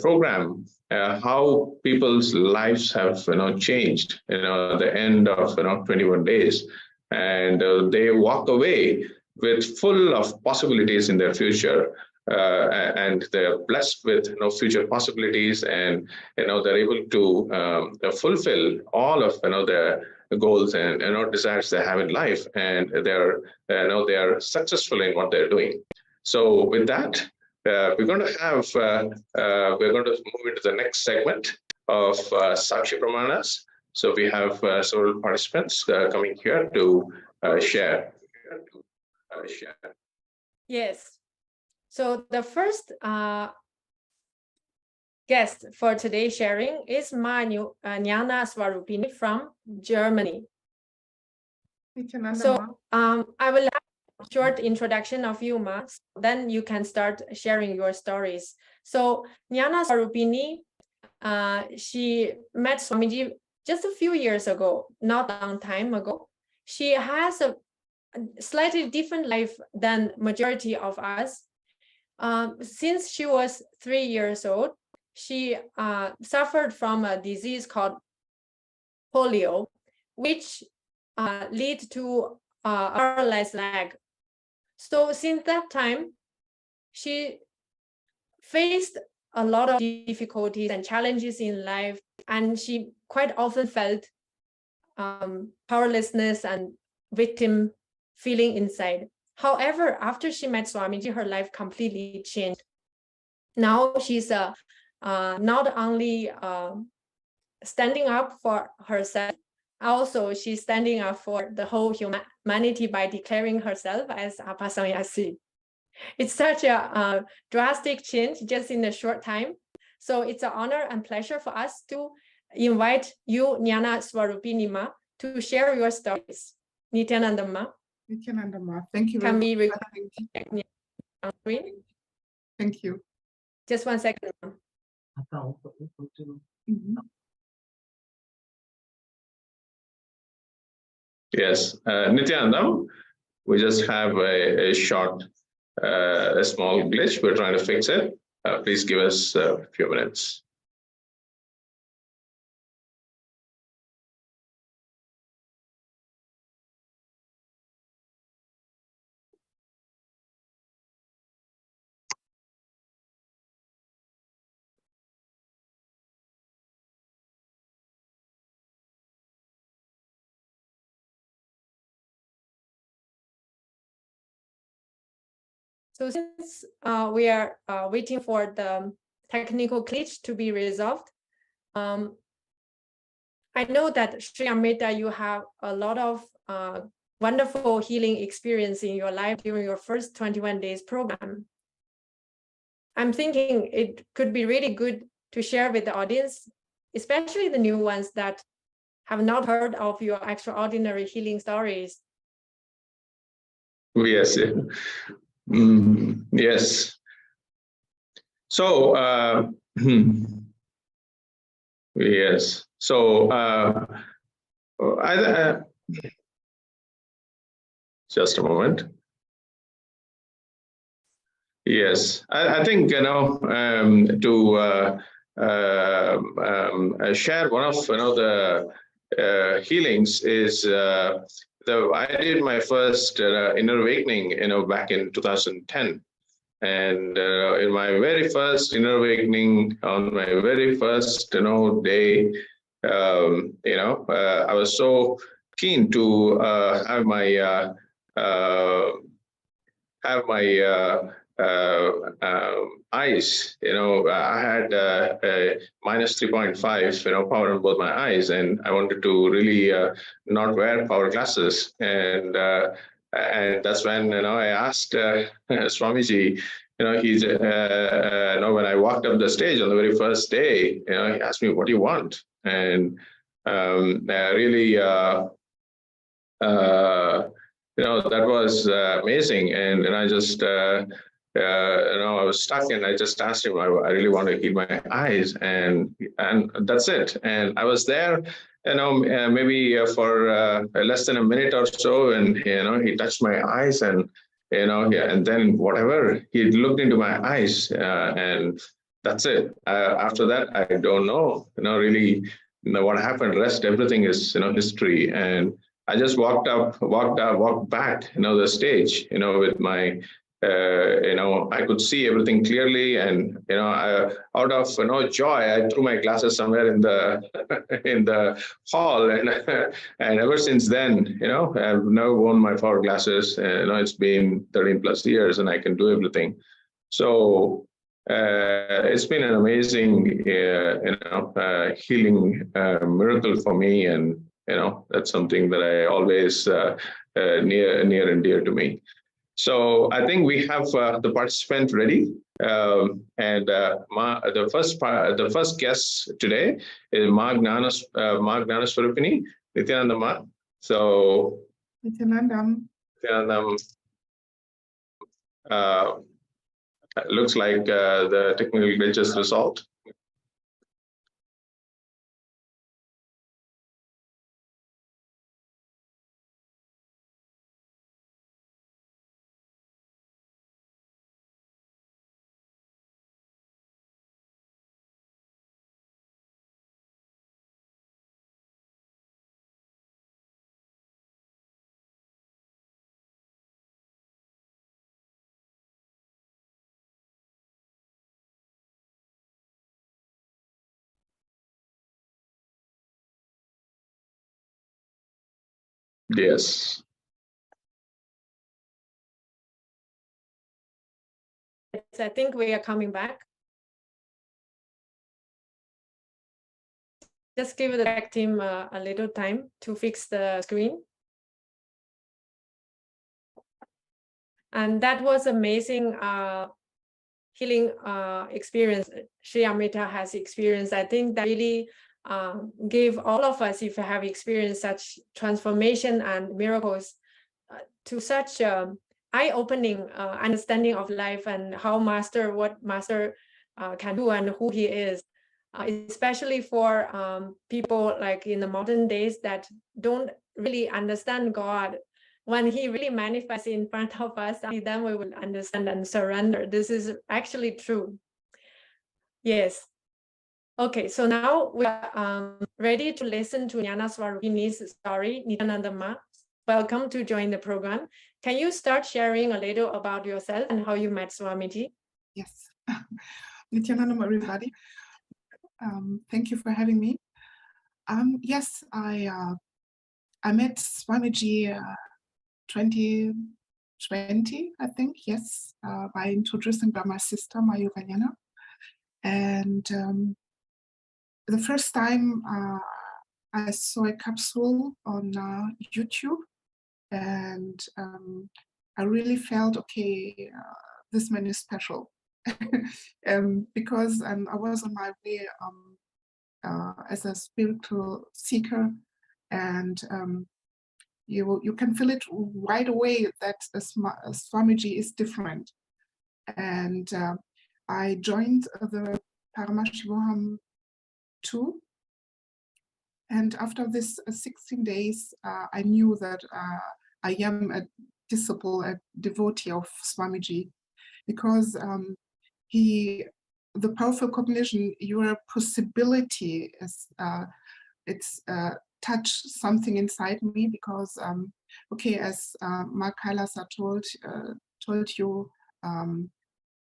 program, how people's lives have, changed, at the end of, 21 days. And they walk away with full of possibilities in their future. And they're blessed with future possibilities, and they're able to fulfill all of the goals and desires they have in life, and they're they are successful in what they're doing. So with that, we're going to move into the next segment of Sakshi Pramanas. So we have several participants coming here to share. Yes. So the first guest for today's sharing is Nithyananda Swarupini from Germany. So I will have a short introduction of you, Ma. Then you can start sharing your stories. So Nithyananda Swarupini, she met Swamiji just a few years ago, not a long time ago. She has a slightly different life than majority of us. Since she was 3 years old, she suffered from a disease called polio, which lead to paralyzed leg. So since that time, she faced a lot of difficulties and challenges in life, and she quite often felt powerlessness and victim feeling inside. However, after she met Swamiji, her life completely changed. Now she's not only standing up for herself, also she's standing up for the whole humanity by declaring herself as Apa Sannyasi. It's such a drastic change just in a short time. So it's an honor and pleasure for us to invite you, Jnana Swarupini Ma, to share your stories. Nithyananda Ma. Nithyananda Ma, thank you Can very we much. record? Thank you. Just 1 second. Mhm. Yes, Nithyananda, we just have a short, a small glitch. We're trying to fix it. Please give us a few minutes. So since we are waiting for the technical glitch to be resolved, I know that Sri Amrita, you have a lot of wonderful healing experience in your life during your first 21 days program. I'm thinking it could be really good to share with the audience, especially the new ones that have not heard of your extraordinary healing stories. Yes. Yes. So, yes. So, just a moment. Yes, I think, to share one of the healings is I did my first inner awakening, back in 2010. And in my very first inner awakening, on my very first day, I was so keen to have my eyes. I had a minus 3.5 power on both my eyes, and I wanted to really not wear power glasses. And that's when I asked Swamiji. He's when I walked up the stage on the very first day, he asked me, "What do you want?" And really. That was amazing, and I just I was stuck, and I just asked him, I really want to heal my eyes, and that's it. And I was there, maybe for less than a minute or so, and he touched my eyes, and and then whatever, he looked into my eyes, and that's it. After that, I don't know, really, what happened. Rest, everything is history. And I just walked back, the stage, with my, I could see everything clearly, and out of joy, I threw my glasses somewhere in the in the hall, and and ever since then, I've never worn my power glasses. It's been 13 plus years, and I can do everything. So it's been an amazing, healing miracle for me, and that's something that I always near and dear to me. So I think we have the participant ready, and the first guest today is Gnanaswarupini, Nithyananda Ma. So Nithyananda. Looks like the technical glitch is resolved. Yes. I think we are coming back. Just give the back team a little time to fix the screen. And that was amazing healing experience Sri Amrita has experienced. I think that really gave all of us, if we have experienced such transformation and miracles, to such eye-opening understanding of life and how what master can do and who he is, especially for people like in the modern days that don't really understand God. When he really manifests in front of us, then we will understand and surrender. This is actually true. Yes. Okay, so now we are ready to listen to Jnana Swarupini's story, Nithyananda Ma. Welcome to join the program. Can you start sharing a little about yourself and how you met Swamiji? Yes. Nithyananda, everybody. Thank you for having me. Yes, I met Swamiji 2020, I think, yes, by introducing by my sister, Mayuranyana. And the first time I saw a capsule on YouTube, and I really felt, okay, this man is special. Because I was on my way as a spiritual seeker, and you can feel it right away that Swamiji is different. And I joined the Paramashivoham too. And after this 16 days, I knew that I am a disciple, a devotee of Swamiji, because the powerful cognition, your possibility is, it's touched something inside me, because okay, as KAILASA told you,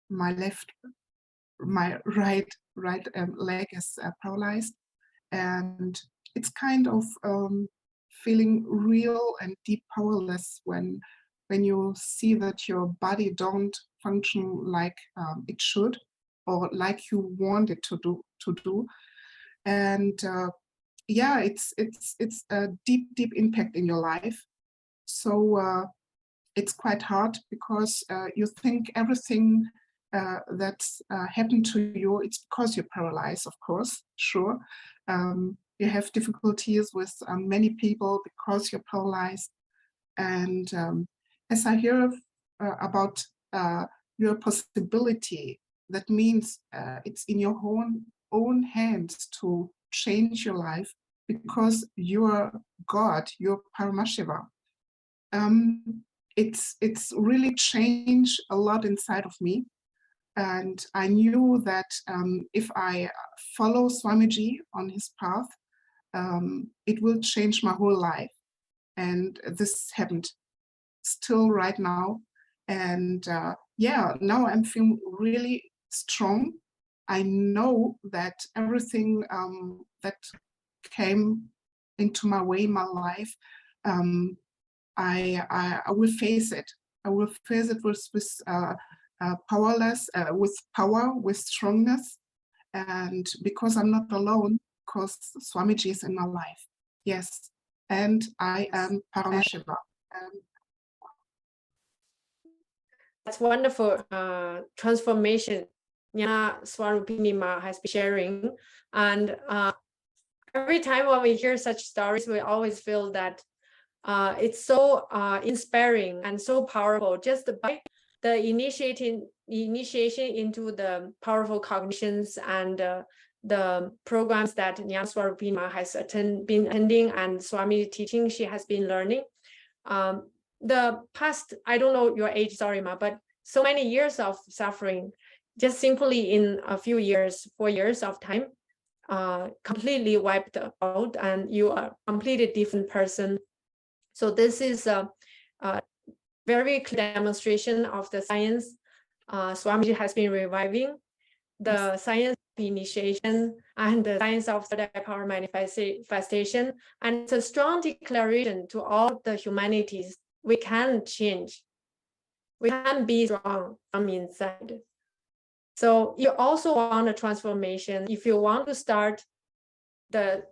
my right leg is paralyzed, and it's kind of feeling real and deep powerless when you see that your body don't function like it should, or like you want it to do. And yeah, it's a deep impact in your life. So it's quite hard, because you think everything that's happened to you, it's because you're paralyzed, of course, sure. You have difficulties with many people because you're paralyzed. And as I hear about your possibility, that means it's in your own hands to change your life, because you're God, you're Paramashiva. It's really changed a lot inside of me. And I knew that if I follow Swamiji on his path, it will change my whole life. And this happened still right now. And yeah, now I'm feeling really strong. I know that everything that came into my way, my life, I will face it. I will face it with with power, with strongness, and because I'm not alone, because Swamiji is in my life. Yes, and I am Paramashiva. That's wonderful transformation Jnana Swarupini Ma has been sharing. And every time when we hear such stories, we always feel that it's so inspiring and so powerful, just by the initiation into the powerful cognitions and the programs that Jnana Swarupini Ma has been attending, and Swami teaching she has been learning. The past, I don't know your age, sorry, Ma, but so many years of suffering, just simply in a few years, 4 years of time, completely wiped out, and you are a completely different person. So this is a very clear demonstration of the science Swamiji has been reviving. The science initiation and the science of third eye power manifestation. And it's a strong declaration to all the humanities. We can change. We can be strong from inside. So you also want a transformation. If you want to start the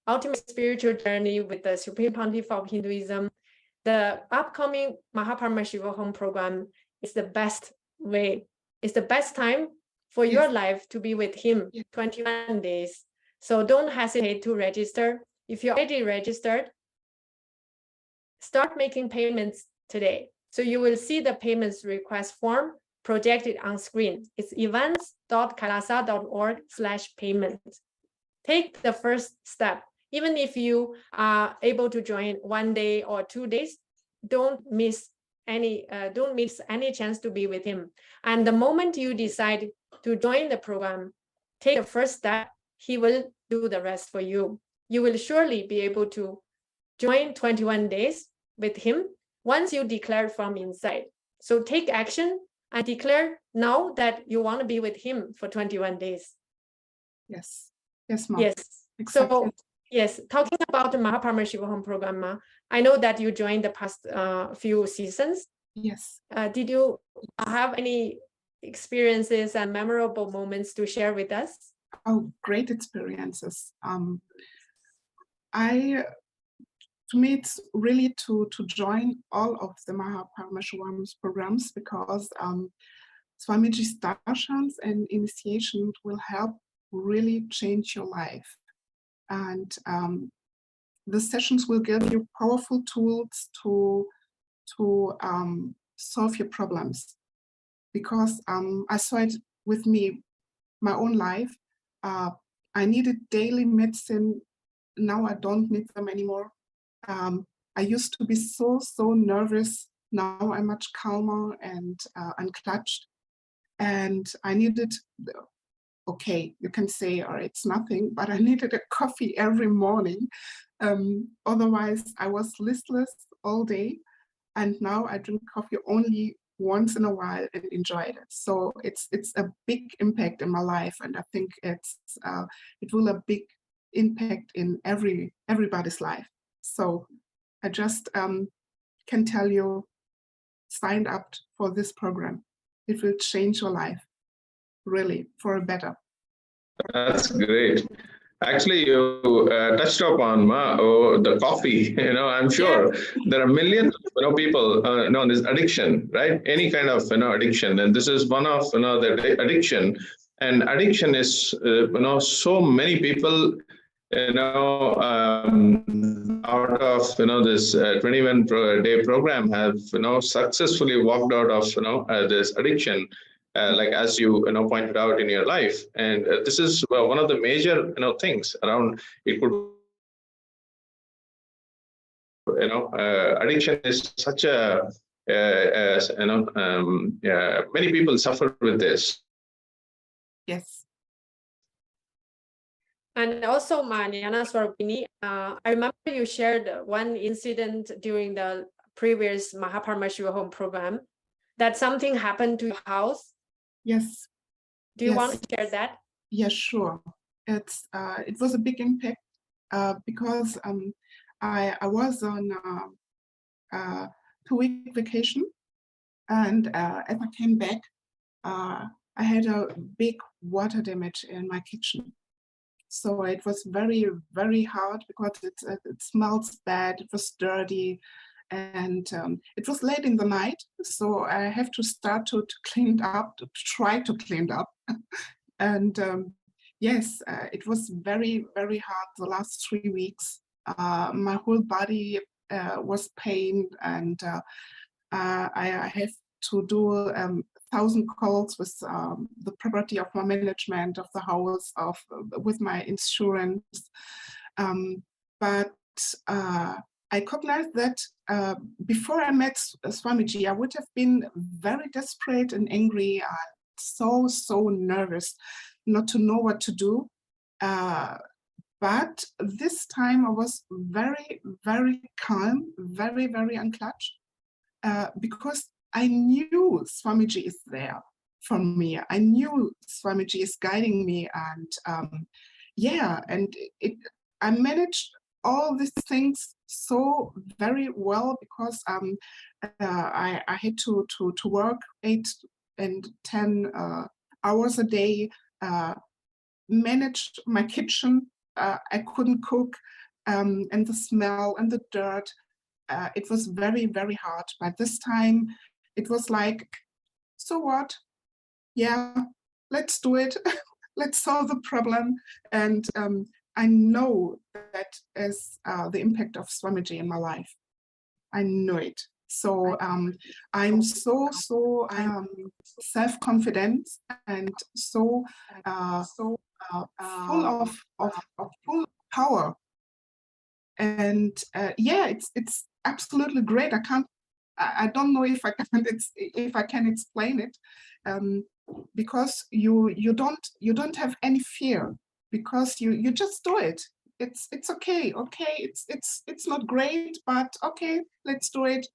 ultimate spiritual journey with the Supreme Pontiff of Hinduism, the upcoming MahaParamashivoham program is the best way. It's the best time for your life to be with him, 21 days. So don't hesitate to register. If you're already registered, start making payments today. So you will see the payments request form projected on screen. It's events.kailasa.org/payment. Take the first step. Even if you are able to join 1 day or 2 days, don't miss any chance to be with him. And the moment you decide to join the program, take the first step, he will do the rest for you. You will surely be able to join 21 days with him once you declare from inside. So take action and declare now that you want to be with him for 21 days. Yes. Yes, Mom. Yes. Exactly. So, yes, talking about the MahaParamashivoham program, Ma, I know that you joined the past few seasons. Yes. Did you have any experiences and memorable moments to share with us? Oh, great experiences. To me, it's really to join all of the MahaParamashivoham's programs because Swamiji's darshans and initiation will help really change your life. And the sessions will give you powerful tools to solve your problems. Because I saw it with me, my own life. I needed daily medicine. Now I don't need them anymore. I used to be so nervous. Now I'm much calmer and unclutched. And I needed, okay, you can say, or it's nothing, but I needed a coffee every morning. Otherwise, I was listless all day. And now I drink coffee only once in a while and enjoy it. So it's a big impact in my life, and I think it will have a big impact in everybody's life. So I just can tell you, sign up for this program. It will change your life, really, for a better. That's great. Actually, you touched upon the coffee. I'm sure there are millions of people on this addiction, right? Any kind of addiction, and this is one of the addiction. And addiction is so many people out of this 21-day program have successfully walked out of this addiction. Like as you pointed out in your life, and this is one of the major things around. It could addiction is such a many people suffer with this. Yes. And also, Nyana Swarupini, I remember you shared one incident during the previous MahaParamashivoham program that something happened to your house. Yes. Do you want to share that? Yes, sure. It was a big impact because I was on a 2-week vacation, and as I came back, I had a big water damage in my kitchen. So it was very, very hard because it smells bad. It was dirty. And it was late in the night, so I have to start to clean up, to try to clean up. And yes, it was very, very hard the last 3 weeks. My whole body was pain, and I have to do 1,000 calls with the property of my management of the house, with my insurance. But I cognized that before I met Swamiji, I would have been very desperate and angry, so nervous, not to know what to do. But this time I was very, very calm, very, very unclutched, because I knew Swamiji is there for me. I knew Swamiji is guiding me, and yeah, and I managed all these things so very well because I had to work 8 and 10 hours a day, managed my kitchen. I couldn't cook, and the smell and the dirt. It was very, very hard. But this time, it was like, so what? Yeah, let's do it. Let's solve the problem. And I know that is the impact of Swamiji in my life. I know it. So I'm so self-confident and so full of full power. And yeah, it's absolutely great. I don't know if I can explain it, because you don't have any fear, because you just do it. It's okay. It's not great, but okay, let's do it.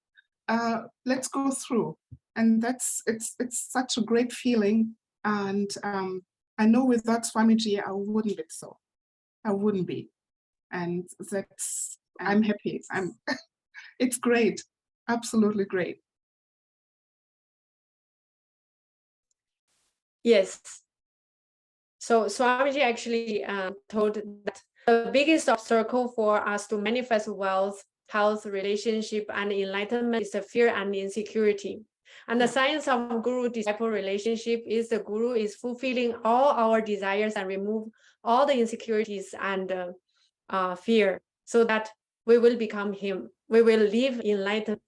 Let's go through. And it's such a great feeling. And I know without Swamiji, I wouldn't be so. I wouldn't be. And I'm happy. It's great. Absolutely great. Yes. So Swamiji actually told that the biggest obstacle for us to manifest wealth, health, relationship, and enlightenment is the fear and insecurity. And the science of guru-disciple relationship is the guru is fulfilling all our desires and remove all the insecurities and fear, so that we will become him. We will live enlightenment,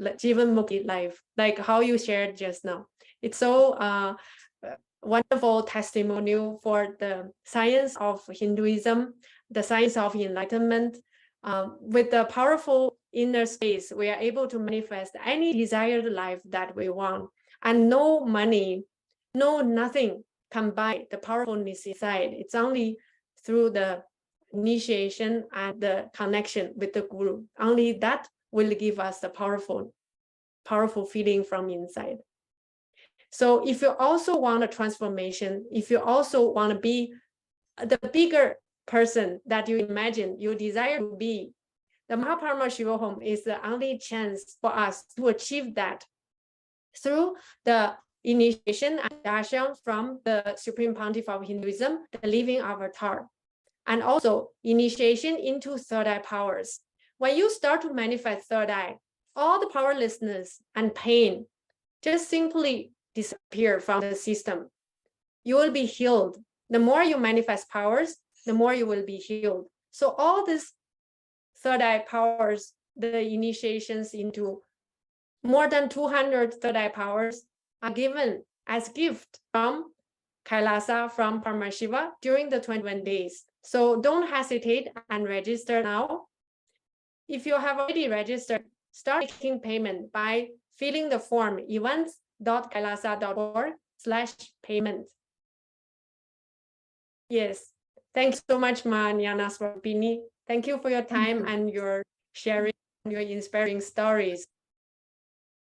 Jivan Mukti life, like how you shared just now. It's so wonderful testimonial for the science of Hinduism, the science of enlightenment. With the powerful inner space, we are able to manifest any desired life that we want. And no money, no nothing can buy the powerfulness inside. It's only through the initiation and the connection with the guru. Only that will give us the powerful feeling from inside. So if you also want a transformation, if you also want to be the bigger person that you imagine, you desire to be, the MahaParamashivoham is the only chance for us to achieve that through the initiation and darshan from the Supreme Pontiff of Hinduism, the living avatar, and also initiation into third eye powers. When you start to manifest third eye, all the powerlessness and pain just simply disappear from the system. You will be healed. The more you manifest powers, the more you will be healed. So all these third eye powers, the initiations into more than 200 third eye powers are given as gift from KAILASA, from Paramashiva during the 21 days. So don't hesitate and register now. If you have already registered, start making payment by filling the form events.kailasa.org/payment. Yes, thanks so much, Nithyananda Swamiji. Thank you for your time and your sharing, your inspiring stories.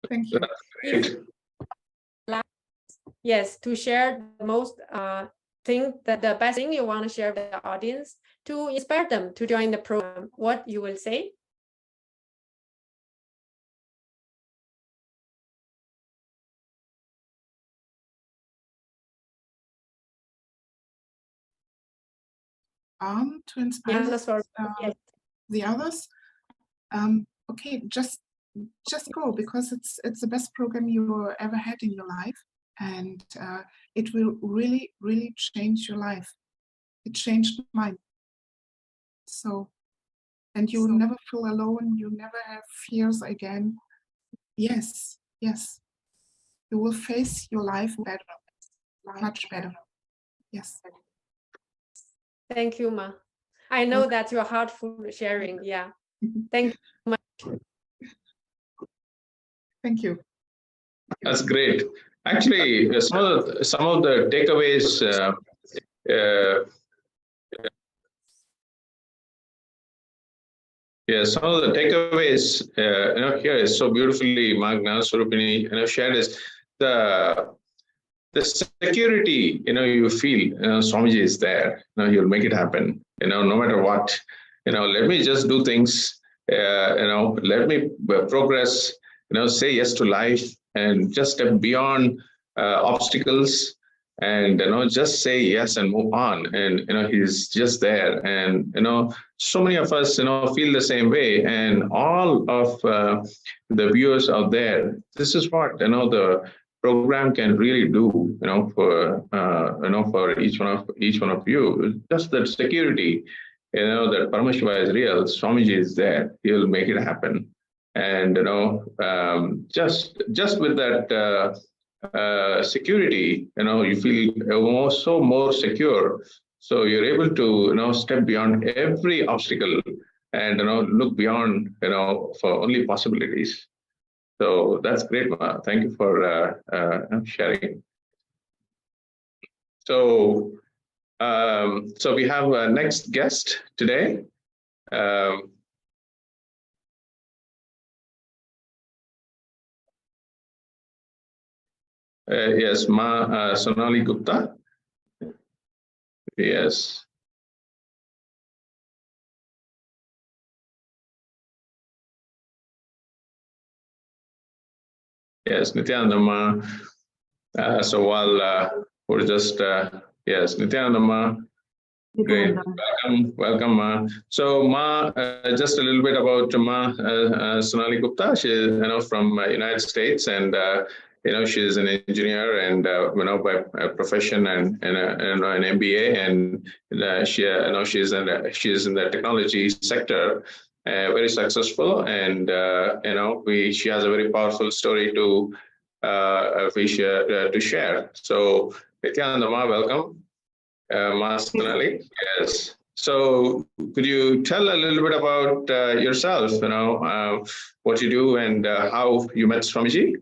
Thank you. Yes, to share the most the best thing you want to share with the audience to inspire them to join the program, what you will say? To inspire Yes, yes. the others. Okay, just go, because it's the best program you ever had in your life, and it will really change your life. It changed mine. So, and you will never feel alone. You never have fears again. Yes, you will face your life better, much better. Yes. Thank you, Ma. I know that you're heartful sharing. Yeah. Thank you so much. Thank you. That's great. Actually, some of the takeaways. Yeah, some of the takeaways, here is so beautifully Magna Surupini, shared is the security, you feel, Swamiji is there. He'll make it happen. No matter what. Let me just do things. Let me progress. Say yes to life and just step beyond obstacles, and just say yes and move on. And he's just there. And so many of us feel the same way. And all of the viewers out there, this is what the program can really do, for each one of you. Just that security, that Paramashiva is real, Swamiji is there, he will make it happen. And just with that security, you feel so more secure. So you're able to step beyond every obstacle and look beyond for only possibilities. So that's great, Ma. Thank you for sharing. So, so we have a next guest today. Yes, Ma Sonali Gupta. Yes. Yes, Nithyananda Ma. So while we're just, yes, Nithyananda Ma. Great, welcome, Ma. So Ma, just a little bit about Ma Sonali Gupta. She's from United States, and she's an engineer and by profession and an MBA, and she's in the technology sector, very successful, and she has a very powerful story to share. So Nithyananda Ma, welcome. Ma Sonali, yes. So could you tell a little bit about yourself, what you do and how you met Swamiji?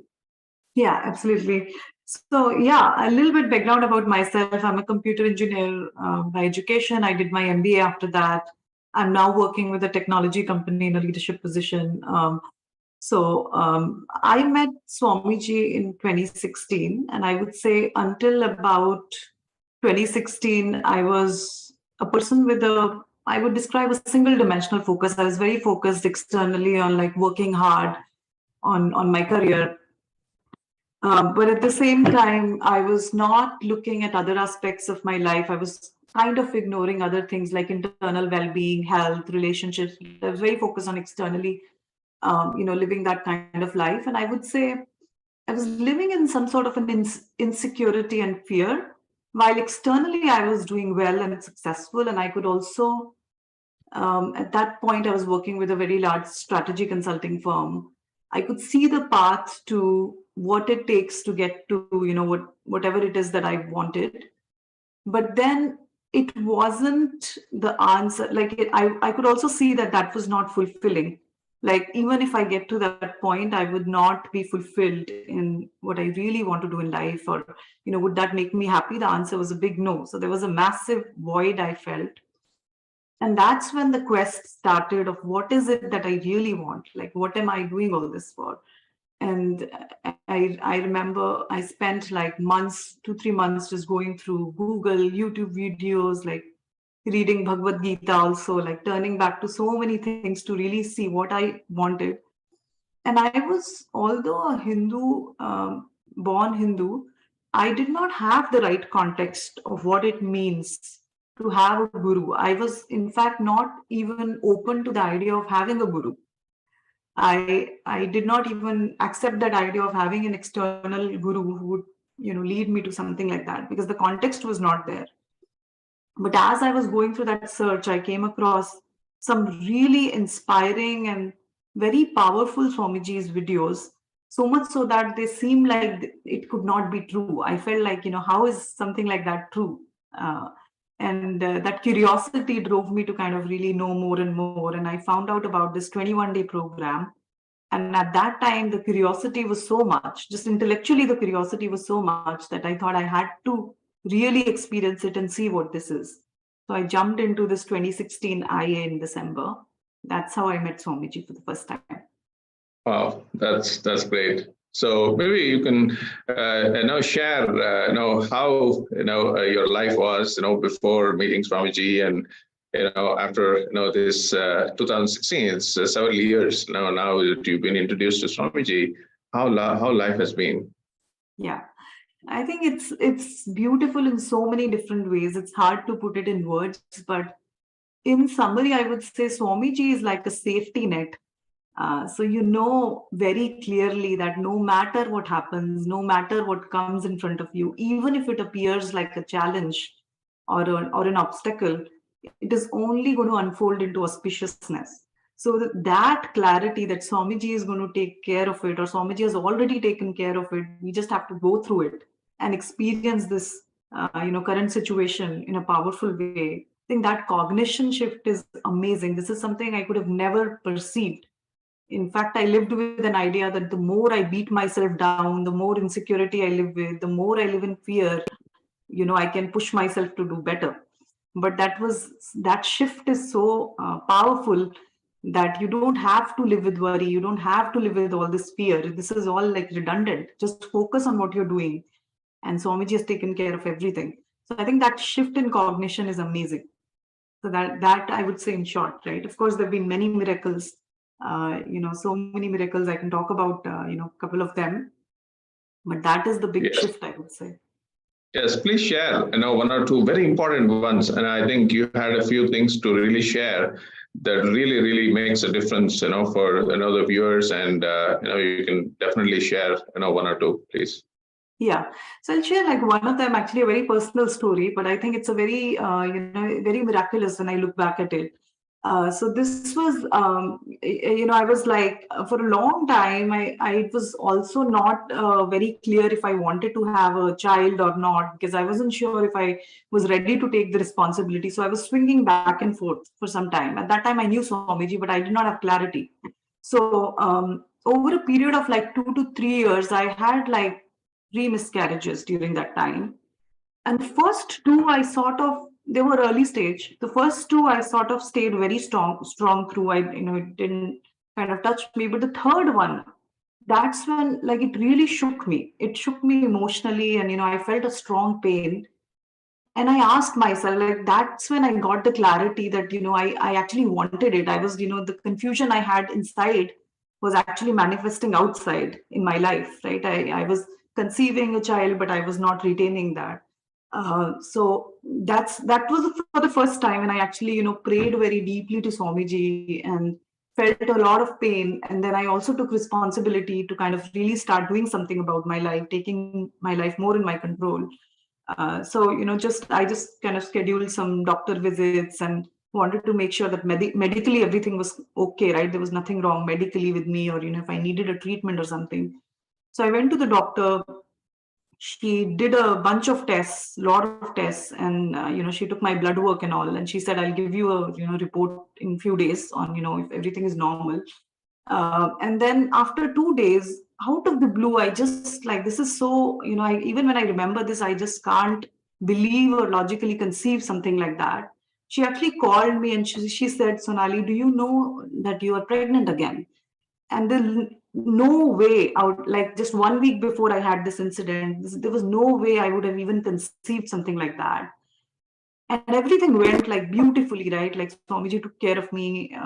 Yeah, absolutely. So yeah, a little bit background about myself. I'm a computer engineer by education. I did my MBA after that. I'm now working with a technology company in a leadership position. I met Swamiji in 2016, and I would say until about 2016, I was a person with I would describe a single dimensional focus. I was very focused externally on like working hard on my career. But at the same time, I was not looking at other aspects of my life. I was kind of ignoring other things like internal well-being, health, relationships. I was very focused on externally, living that kind of life. And I would say I was living in some sort of an insecurity and fear, while externally I was doing well and successful. And I could also, at that point, I was working with a very large strategy consulting firm. I could see the path to what it takes to get to, whatever it is that I wanted. But then it wasn't the answer. Like I could also see that was not fulfilling. Like, even if I get to that point, I would not be fulfilled in what I really want to do in life, or, would that make me happy? The answer was a big no. So there was a massive void I felt. And that's when the quest started of what is it that I really want? Like, what am I doing all this for? And I remember I spent like 2-3 months just going through Google, YouTube videos, like reading Bhagavad Gita also, like turning back to so many things to really see what I wanted. And I was, although a Hindu, born Hindu, I did not have the right context of what it means to have a guru. I was, in fact, not even open to the idea of having a guru. I did not even accept that idea of having an external guru who would, lead me to something like that, because the context was not there. But as I was going through that search, I came across some really inspiring and very powerful Swamiji's videos, so much so that they seemed like it could not be true. I felt like, how is something like that true? And that curiosity drove me to kind of really know more and more. And I found out about this 21-day program. And at that time, the curiosity was so much, just intellectually, the curiosity was so much that I thought I had to really experience it and see what this is. So I jumped into this 2016 IA in December. That's how I met Swamiji for the first time. Wow, that's great. So maybe you can share how your life was before meeting Swamiji, and after this 2016, it's several years now that you've been introduced to Swamiji, how life has been. Yeah, I think it's beautiful in so many different ways. It's hard to put it in words, but in summary, I would say Swamiji is like a safety net. So you know very clearly that no matter what happens, no matter what comes in front of you, even if it appears like a challenge or an obstacle, it is only going to unfold into auspiciousness. So that clarity that Swamiji is going to take care of it, or Swamiji has already taken care of it, we just have to go through it and experience this current situation in a powerful way. I think that cognition shift is amazing. This is something I could have never perceived. In fact, I lived with an idea that the more I beat myself down, the more insecurity I live with, the more I live in fear, I can push myself to do better. But that shift is so powerful that you don't have to live with worry. You don't have to live with all this fear. This is all like redundant. Just focus on what you're doing. And Swamiji has taken care of everything. So I think that shift in cognition is amazing. So that I would say in short, right? Of course, there have been many miracles, so many miracles. I can talk about, a couple of them, but that is the big shift, I would say. Yes, please share, one or two very important ones. And I think you had a few things to really share that really, really makes a difference, for, the viewers, and, you can definitely share, one or two, please. Yeah, so I'll share like one of them, actually a very personal story, but I think it's a very, very miraculous when I look back at it. So this was, I was like, for a long time, I was also not very clear if I wanted to have a child or not, because I wasn't sure if I was ready to take the responsibility. So I was swinging back and forth for some time. At that time, I knew Swamiji, but I did not have clarity. So over a period of like 2 to 3 years, I had like 3 miscarriages during that time. And the first 2, they were early stage. The first 2, I sort of stayed very strong through. It didn't kind of touch me. But the third one, that's when like it really shook me. It shook me emotionally, and I felt a strong pain. And I asked myself, like, that's when I got the clarity that, I actually wanted it. I was, the confusion I had inside was actually manifesting outside in my life, right? I was conceiving a child, but I was not retaining that. So that was for the first time, and I actually, prayed very deeply to Swamiji and felt a lot of pain. And then I also took responsibility to kind of really start doing something about my life, taking my life more in my control. So, I just kind of scheduled some doctor visits and wanted to make sure that medically everything was okay, right? There was nothing wrong medically with me, or, if I needed a treatment or something. So I went to the doctor. She did a bunch of tests, lot of tests, and, she took my blood work and all. And she said, I'll give you a, report in a few days on, if everything is normal. And then after 2 days, out of the blue, I just like, this is so, even when I remember this, I just can't believe or logically conceive something like that. She actually called me and she said, Sonali, do you know that you are pregnant again? And then no way out, like just 1 week before I had this incident, there was no way I would have even conceived something like that. And everything went like beautifully, right? Like Swamiji took care of me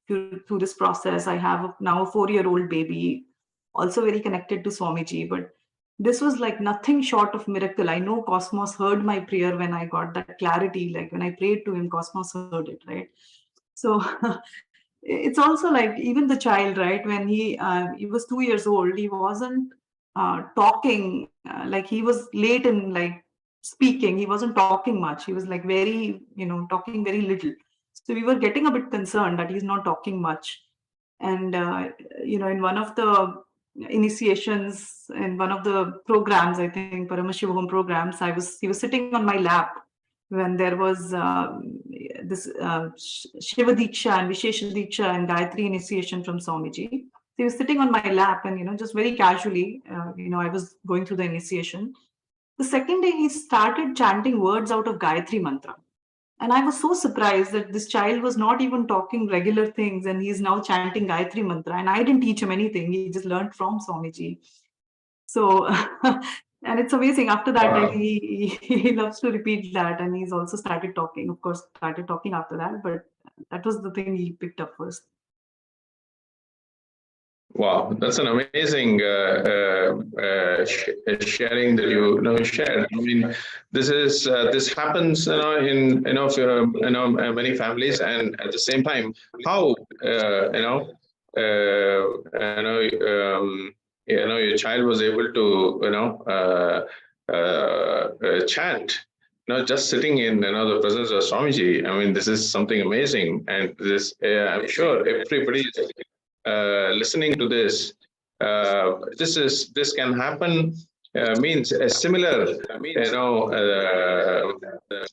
through this process. I have now a 4-year-old baby, also very connected to Swamiji. But this was like nothing short of miracle. I know Cosmos heard my prayer when I got that clarity. Like when I prayed to him, Cosmos heard it, right? So it's also like even the child, right? When he was 2 years old, he wasn't talking. Like he was late in like speaking. He wasn't talking much. He was like very, talking very little. So we were getting a bit concerned that he's not talking much. And in one of the initiations, in one of the programs, I think Paramashivoham programs, he was sitting on my lap when there was this Shiva Diksha and Vishesha Diksha and Gayatri initiation from Swamiji. So he was sitting on my lap and, just very casually, I was going through the initiation. The second day, he started chanting words out of Gayatri mantra. And I was so surprised that this child was not even talking regular things, and he's now chanting Gayatri mantra. And I didn't teach him anything. He just learned from Swamiji. So, and it's amazing. After that, like, he loves to repeat that, and he's also started talking. Of course, started talking after that, but that was the thing he picked up first. Wow, that's an amazing sharing that you shared. I mean, this happens in many families, and at the same time, how your child was able to chant. Just sitting in the presence of Swamiji. I mean, this is something amazing, and this I'm sure everybody is listening to this. This can happen. Means a similar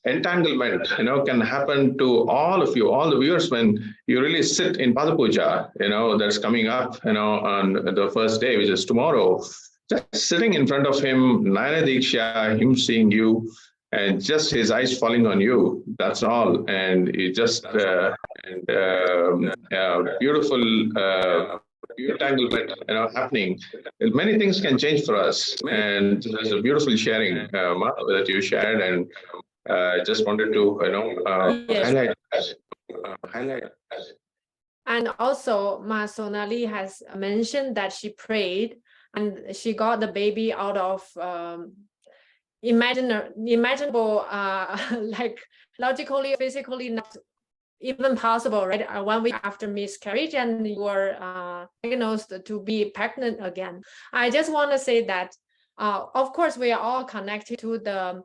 entanglement can happen to all of you, all the viewers, when you really sit in Pada Puja, that's coming up on the first day, which is tomorrow. Just sitting in front of him, Nayana Diksha, him seeing you, and just his eyes falling on you, that's all. And it just beautiful entanglement happening. And many things can change for us. And there's a beautiful sharing that you shared, and just wanted to Yes. highlight. And also, Ma Sonali has mentioned that she prayed and she got the baby out of imaginable, like logically, physically not even possible, right? 1 week after miscarriage, and you were diagnosed to be pregnant again. I just want to say that, of course, we are all connected to the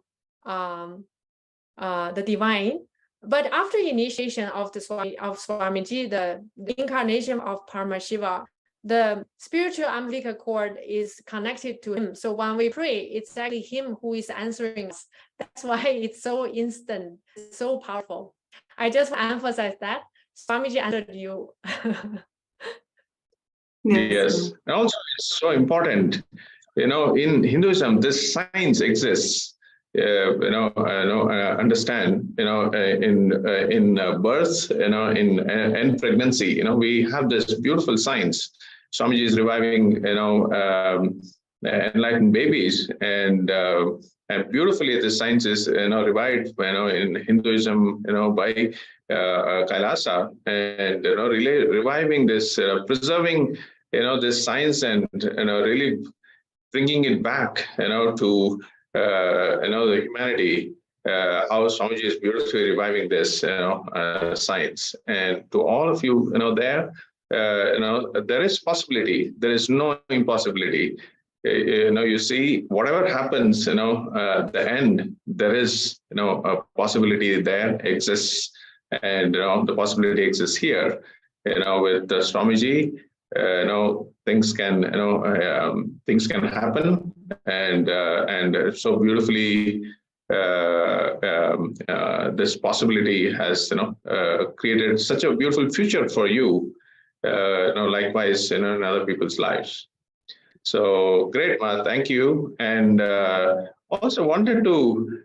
divine. But after initiation of Swamiji, the incarnation of Paramashiva, the spiritual umbilical cord is connected to him. So when we pray, it's actually him who is answering us. That's why it's so instant, so powerful. I just want to emphasize that. Swamiji answered you. Yes. And also, it's so important. In Hinduism, this science exists. Understand. In birth, in pregnancy, we have this beautiful science. Swamiji is reviving, enlightened babies, and beautifully, this science is, revived, in Hinduism, by KAILASA, and reviving this, preserving, this science, and really bringing it back, to the humanity. How Swamiji is beautifully reviving this, science, and to all of you, there, there is possibility. There is no impossibility. You see, whatever happens, the end, there is, a possibility there exists, and the possibility exists here. With the Swamiji, things can, things can happen, and so beautifully, this possibility has, created such a beautiful future for you. Likewise, in other people's lives. So great, Ma, thank you. And also wanted to,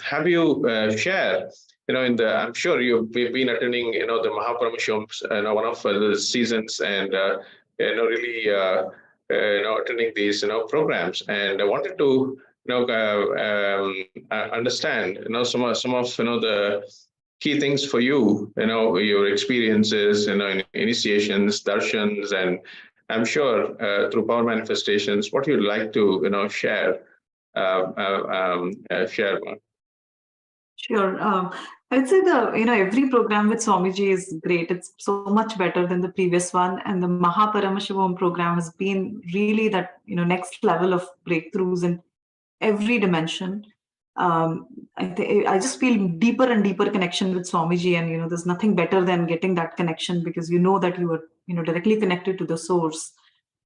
have you share, I'm sure you've been attending, the MahaParamashivoham, one of the seasons, and, really, attending these, programs. And I wanted to, understand, some of, the key things for you, your experiences, in initiations, darshans, and I'm sure through power manifestations, what you'd like to, share. Share. Sure. I'd say every program with Swamiji is great. It's so much better than the previous one, and the MahaParamashivoham program has been really that next level of breakthroughs in every dimension. I just feel deeper and deeper connection with Swamiji, and there's nothing better than getting that connection, because that you are directly connected to the source.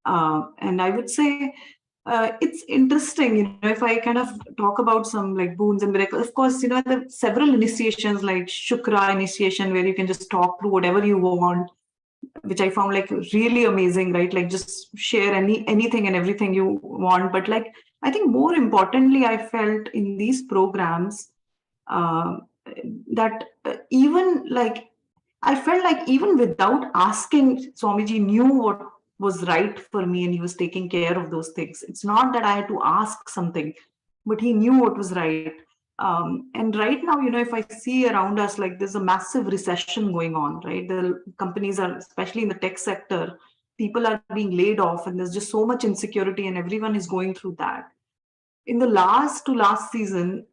And I would say it's interesting, if I kind of talk about some like boons and miracles. Of course, there are several initiations like Shukra initiation, where you can just talk through whatever you want, which I found like really amazing, right? Like just share anything and everything you want. But like, I think more importantly, I felt in these programs that even like, I felt like even without asking, Swamiji knew what was right for me and he was taking care of those things. It's not that I had to ask something, but he knew what was right. And right now, if I see around us, like there's a massive recession going on, right? The companies are, especially in the tech sector, people are being laid off and there's just so much insecurity and everyone is going through that. In the last season,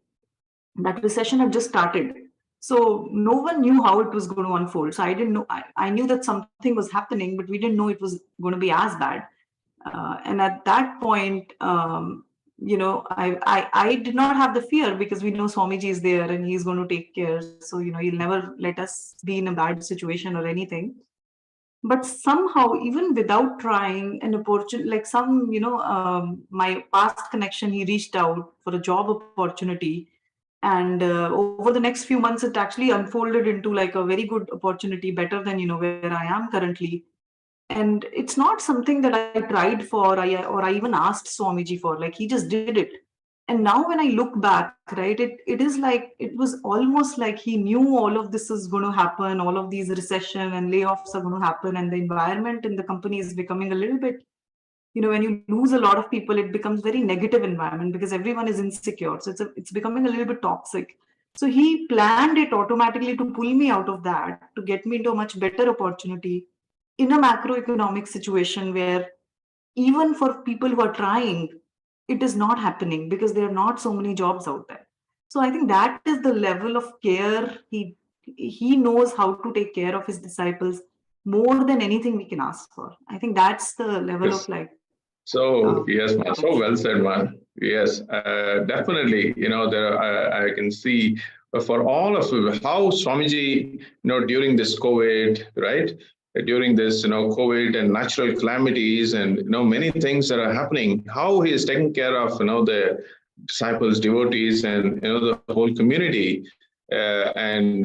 that recession had just started. So no one knew how it was going to unfold. So I didn't know, I knew that something was happening, but we didn't know it was going to be as bad. And at that point, I did not have the fear because we know Swamiji is there and he's going to take care. So, he'll never let us be in a bad situation or anything. But somehow, even without trying, an opportunity, like my past connection, he reached out for a job opportunity. And over the next few months, it actually unfolded into like a very good opportunity, better than, where I am currently. And it's not something that I tried for, or I even asked Swamiji for, like he just did it. And now when I look back, right, it is like, it was almost like he knew all of this is going to happen, all of these recession and layoffs are going to happen, and the environment in the company is becoming a little bit, when you lose a lot of people, it becomes very negative environment because everyone is insecure. So it's becoming a little bit toxic. So he planned it automatically to pull me out of that, to get me into a much better opportunity in a macroeconomic situation where even for people who are trying, it is not happening because there are not so many jobs out there. So I think that is the level of care. He knows how to take care of his disciples more than anything we can ask for. I think that's the level of like. So yes, man. So well said, man. Yes, definitely. I can see for all of how Swamiji, during this COVID, right? During this, COVID and natural calamities and, many things that are happening, how he is taking care of, the disciples, devotees, and, the whole community, and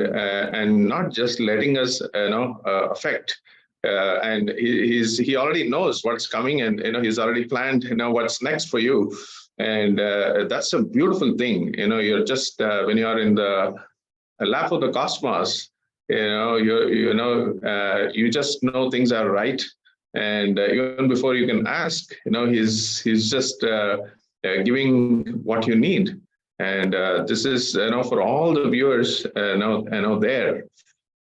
not just letting us, affect. And he already knows what's coming, and he's already planned what's next for you, and that's a beautiful thing. You're just when you are in the lap of the cosmos, you just know things are right, and even before you can ask, he's just giving what you need, and this is for all the viewers, there.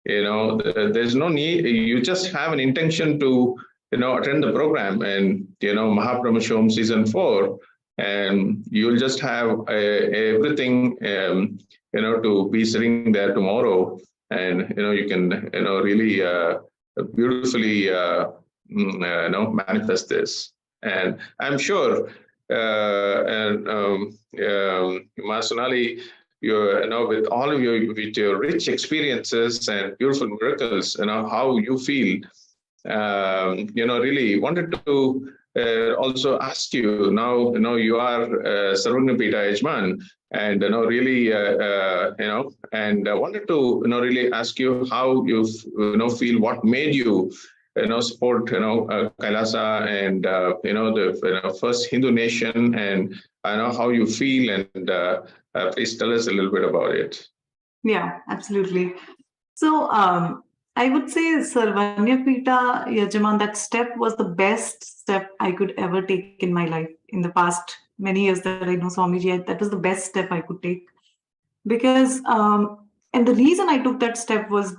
There's no need. You just have an intention to, attend the program and, MahaParamashivoham season 4, and you'll just have everything, to be sitting there tomorrow, and, you can, really beautifully, manifest this. And I'm sure, Masunali, with all of with your rich experiences and beautiful miracles, how you feel, really wanted to also ask you now, you are Sarvagnapita Yajman, and, really, and I wanted to, really ask you how you, feel, what made you, support, KAILASA and, the first Hindu nation, and I know how you feel, and please tell us a little bit about it. Yeah, absolutely. So I would say Sarvagnapita Yajaman, that step was the best step I could ever take in my life. In the past many years that I know Swamiji, that was the best step I could take. Because, and the reason I took that step was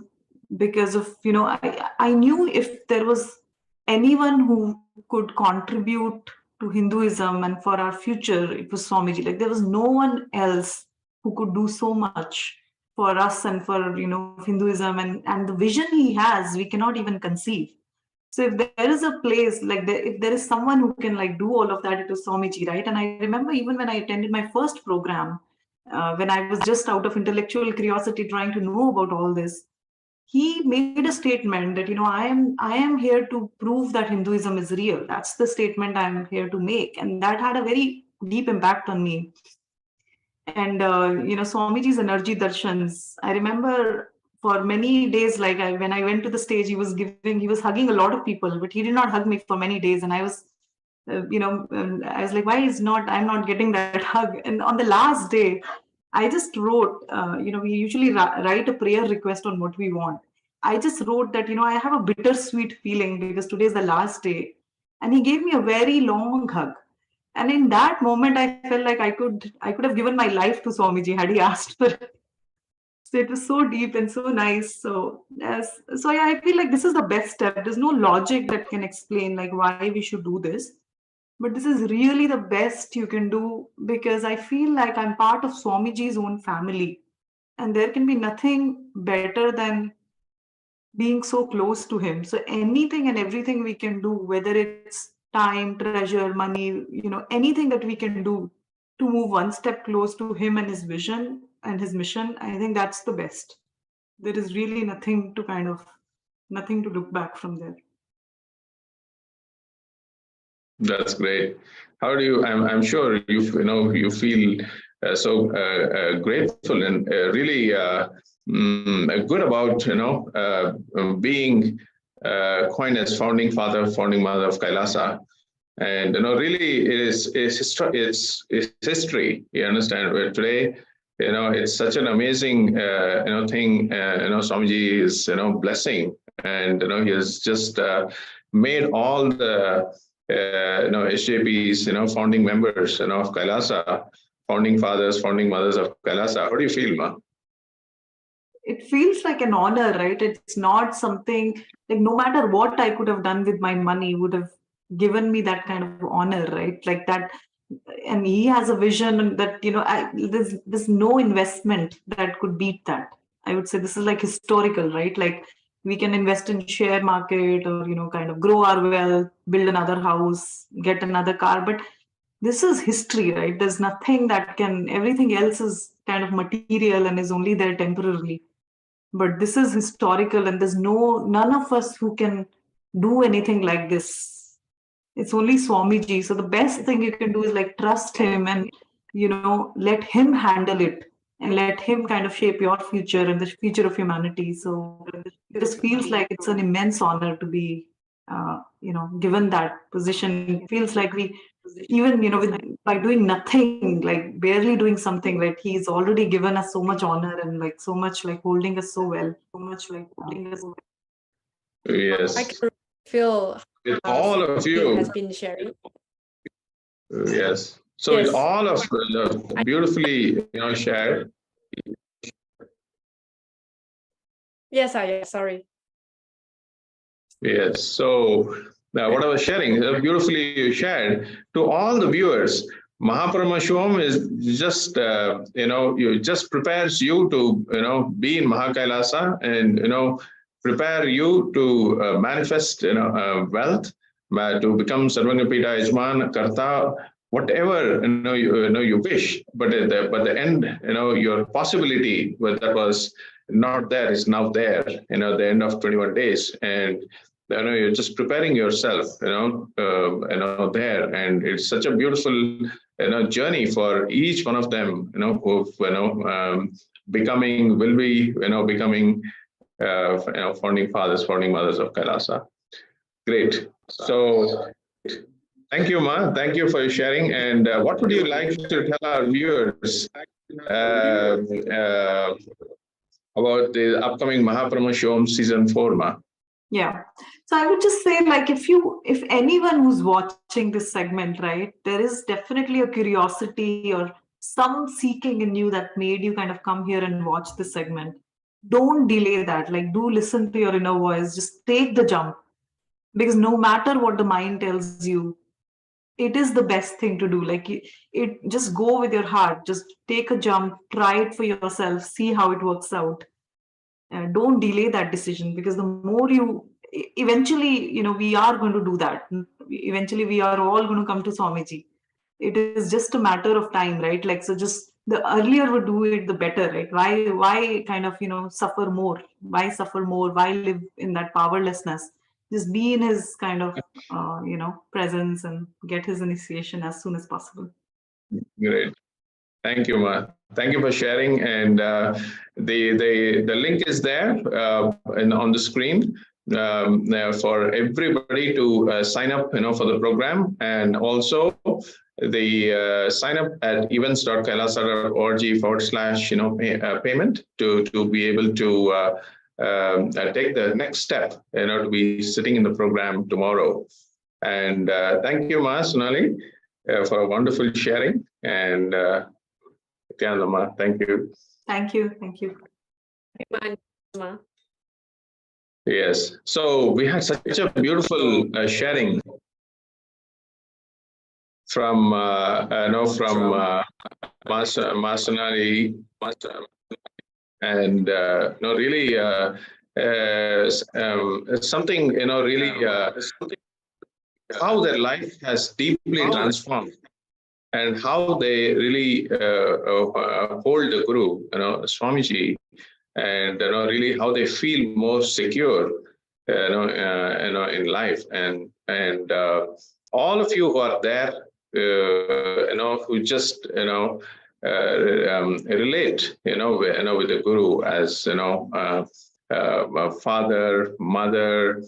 because of, I knew if there was anyone who could contribute to Hinduism and for our future, it was Swamiji. Like there was no one else who could do so much for us and for, Hinduism, and the vision he has, we cannot even conceive. So if there is a place like if there is someone who can like do all of that, it was Swamiji, right? And I remember even when I attended my first program, when I was just out of intellectual curiosity trying to know about all this, he made a statement that, I am here to prove that Hinduism is real. That's the statement I'm here to make. And that had a very deep impact on me. And, Swamiji's energy darshans, I remember for many days, like when I went to the stage, he was hugging a lot of people, but he did not hug me for many days. And I was, I was like, why I'm not getting that hug? And on the last day, I just wrote, we usually write a prayer request on what we want. I just wrote that, I have a bittersweet feeling because today is the last day. And he gave me a very long hug. And in that moment, I felt like I could have given my life to Swamiji had he asked for it. So it was so deep and so nice. So yeah, I feel like this is the best step. There's no logic that can explain like why we should do this. But this is really the best you can do, because I feel like I'm part of Swamiji's own family. And there can be nothing better than being so close to him. So anything and everything we can do, whether it's time, treasure, money, anything that we can do to move one step close to him and his vision and his mission, I think that's the best. There is really nothing to look back from there. That's great. How do you? I'm sure you feel so grateful and really good about being coined as founding father, founding mother of KAILASA, and really it's history. You understand? Where today, it's such an amazing thing. Swamiji is blessing, and he has just made all the SJPs, founding members, of KAILASA, founding fathers, founding mothers of KAILASA. How do you feel, Ma? It feels like an honor, right? It's not something like no matter what I could have done with my money would have given me that kind of honor, right? Like that. And he has a vision that, there's no investment that could beat that. I would say this is like historical, right? Like we can invest in share market or, kind of grow our wealth, build another house, get another car. But this is history, right? There's nothing that everything else is kind of material and is only there temporarily. But this is historical, and there's none of us who can do anything like this. It's only Swamiji. So the best thing you can do is like trust him and, let him handle it and let him kind of shape your future and the future of humanity. So it just feels like it's an immense honor to be, given that position. It feels like we, even, by doing nothing, like barely doing something, like he's already given us so much honor and like so much like holding us so well, Yes. I can feel with all of you has been sharing. Yes. So Yes. with all of beautifully shared. Yes, sorry. Yes. So what I was sharing, beautifully shared to all the viewers. MahaParamashivoham is just you just prepares you to be in MahaKailasa and prepare you to manifest wealth, to become Sarvagapita Yajman Karta, whatever you wish. But the end, your possibility that was not there is now there. The end of 21 days, and you're just preparing yourself. There, and it's such a beautiful journey for each one of them. Who will be becoming founding fathers, founding mothers of KAILASA. Great. So thank you, Ma. Thank you for sharing. And what would you like to tell our viewers about the upcoming MahaParamashivoham season 4, Ma? Yeah. So I would just say, like, if anyone who's watching this segment, right, there is definitely a curiosity or some seeking in you that made you kind of come here and watch this segment. Don't delay that. Like, do listen to your inner voice. Just take the jump. Because no matter what the mind tells you, it is the best thing to do. Like, it just go with your heart. Just take a jump, try it for yourself, see how it works out. Don't delay that decision, because the more you eventually, we are going to do that. Eventually, we are all going to come to Swamiji. It is just a matter of time, right? Like, so just the earlier we do it, the better, right? Why kind of, suffer more? Why suffer more? Why live in that powerlessness? Just be in his kind of, presence and get his initiation as soon as possible. Great. Thank you, Ma. Thank you for sharing. And the link is there on the screen for everybody to sign up, for the program, and also the sign up at events.kailasa.org/payment to be able to take the next step, to be sitting in the program tomorrow. And thank you, Ma Sonali, for a wonderful sharing. And Nithyananda, thank you. Thank you. Thank you. Yes. So we had such a beautiful sharing from Ma Sonali, and really something really how their life has deeply transformed, and how they really hold the Guru, Swamiji, and really how they feel more secure, in life, and all of you who are there, who just relate, with the Guru as a father, mother,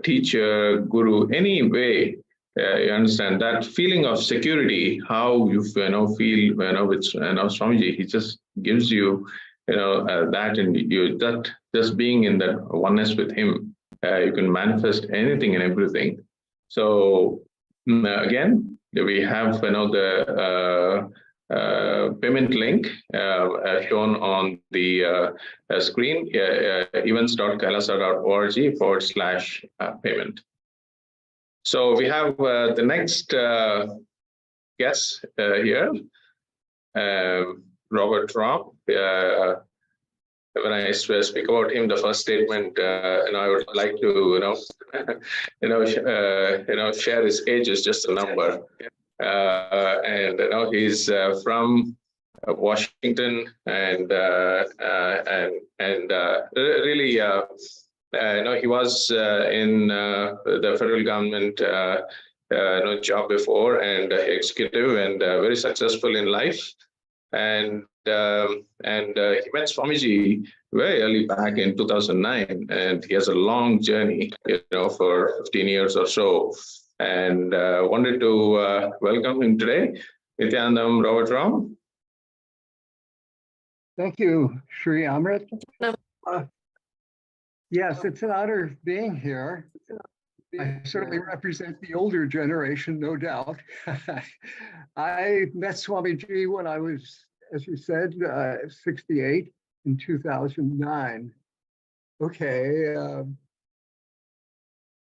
teacher, Guru, any way. You understand that feeling of security, how you feel, with Swamiji, he just gives you, that, and you that just being in that oneness with him, you can manifest anything and everything. So again, we have the payment link shown on the screen, events.kailasa.org/payment. So we have the next guest here, Robert Robb. When I speak about him, the first statement, I would like to, share his age is just a number, and he's from Washington, and really, he was in the federal government job before, and executive, and very successful in life. And he met Swamiji very early back in 2009, and he has a long journey, for 15 years or so. And wanted to welcome him today, Nithyananda, Robert Robb. Thank you, Sri Amrit. Yes, it's an honor being here. I certainly represent the older generation, no doubt. I met Swamiji when I was, as you said, 68 in 2009. Okay,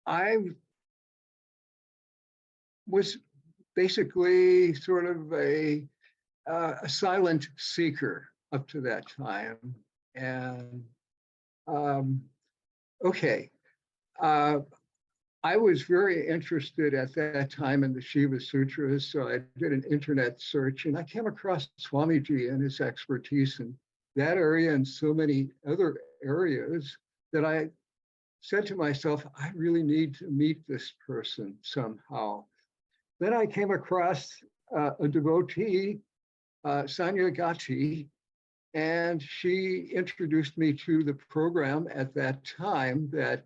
I was basically sort of a silent seeker up to that time. And I was very interested at that time in the Shiva Sutras, so I did an internet search, and I came across Swamiji and his expertise in that area and so many other areas that I said to myself, I really need to meet this person somehow. Then I came across a devotee, Sanya Gati, and she introduced me to the program at that time that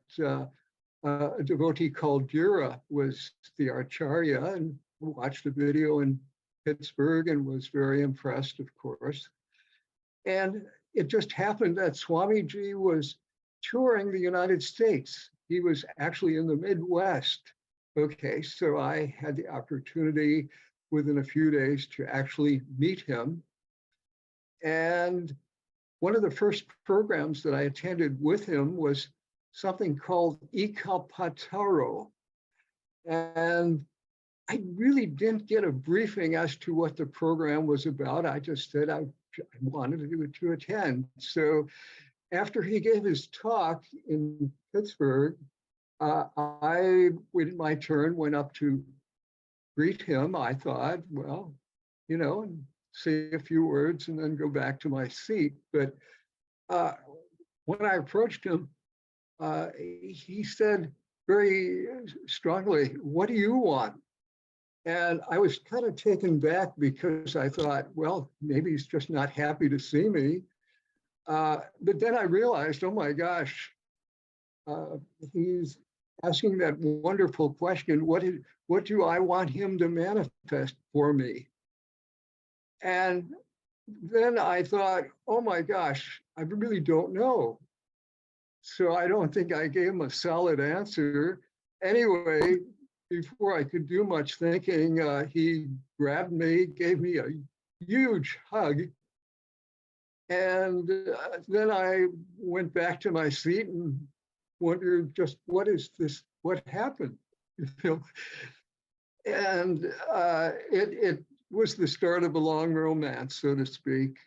a devotee called Dura was the Acharya, and watched a video in Pittsburgh and was very impressed, of course. And it just happened that Swamiji was touring the United States. He was actually in the Midwest. Okay, so I had the opportunity within a few days to actually meet him. And one of the first programs that I attended with him was something called Ikapataro. And I really didn't get a briefing as to what the program was about. I just said I wanted to attend. So after he gave his talk in Pittsburgh, I waited my turn, went up to greet him. I thought, well, and say a few words and then go back to my seat. But when I approached him, he said very strongly, "What do you want?" And I was kind of taken back because I thought, well, maybe he's just not happy to see me. But then I realized, oh my gosh, he's asking that wonderful question, what do I want him to manifest for me? And then I thought, oh my gosh, I really don't know. So I don't think I gave him a solid answer. Anyway, before I could do much thinking, he grabbed me, gave me a huge hug. And then I went back to my seat and wondered just what is this, what happened? You know? And it was the start of a long romance, so to speak.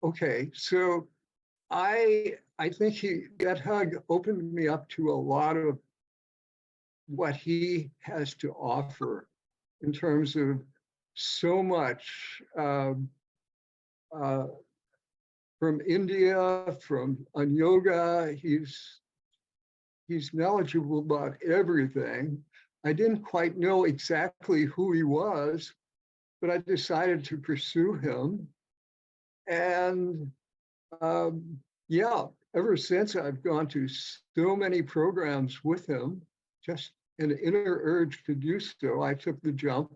Okay, so I think that hug opened me up to a lot of what he has to offer in terms of so much from India, on yoga. He's knowledgeable about everything. I didn't quite know exactly who he was, but I decided to pursue him. And yeah, ever since I've gone to so many programs with him, just an inner urge to do so, I took the jump.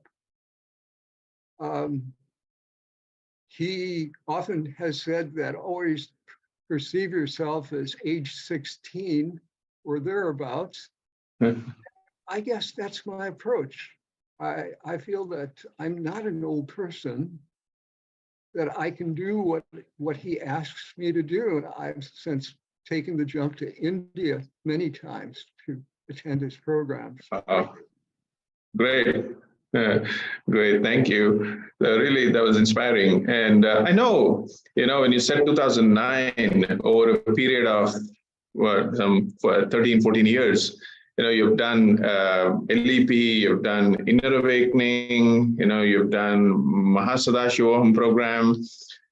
He often has said that always perceive yourself as age 16 or thereabouts. I guess that's my approach. I feel that I'm not an old person, that I can do what he asks me to do. And I've since taken the jump to India many times to attend his programs. Great. Great, thank you. Really, that was inspiring. And I know, when you said 2009, over a period of some 13, 14 years, you've done LEP, you've done Inner Awakening, you've done Mahasadashivoham program,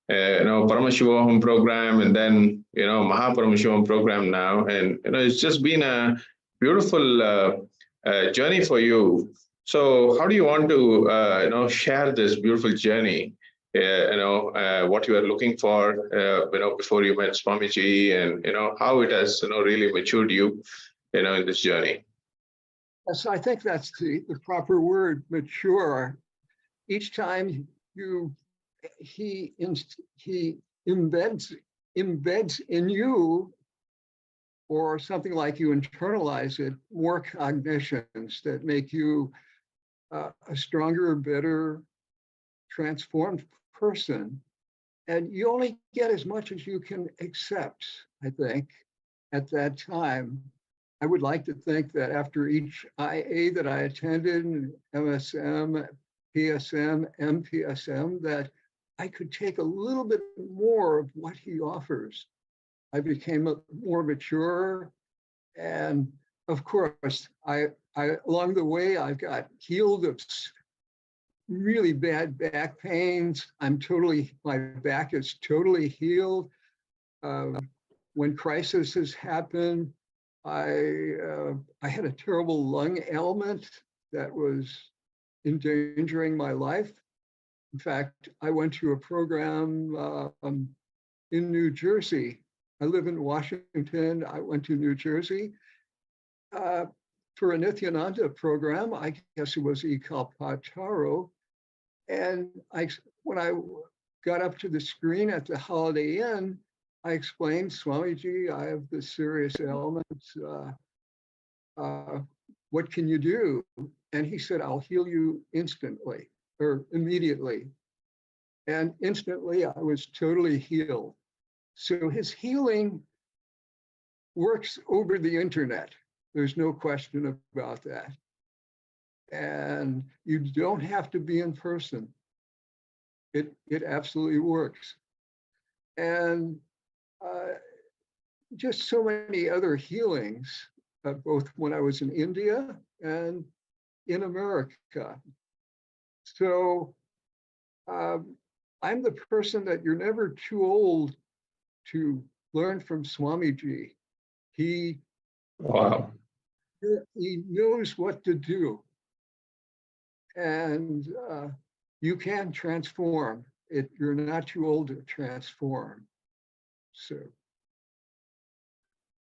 Paramashivoham program, and then, MahaParamashivoham program now. And, it's just been a beautiful journey for you. So how do you want to, share this beautiful journey, what you are looking for, before you met Swamiji, and, how it has, really matured you, in this journey? Yes, I think that's the proper word, mature. Each time he embeds in you, or something like you internalize it, more cognitions that make you a stronger, better, transformed person. And you only get as much as you can accept, I think, at that time. I would like to think that after each IA that I attended, MSM, PSM, MPSM, that I could take a little bit more of what he offers. I became more mature, and of course, I along the way I got healed of really bad back pains. My back is totally healed. When crises happen, I had a terrible lung ailment that was endangering my life. In fact, I went to a program in New Jersey. I live in Washington. I went to New Jersey for a Nithyananda program. I guess it was Ikalpataro. And when I got up to the screen at the Holiday Inn, I explained, Swamiji, I have this serious ailment. What can you do? And he said, I'll heal you instantly or immediately. And instantly I was totally healed. So his healing works over the internet. There's no question about that. And you don't have to be in person. It absolutely works. And just so many other healings, both when I was in India and in America. So I'm the person that you're never too old to learn from Swamiji. He knows what to do. And you can transform. You're not too old to transform. So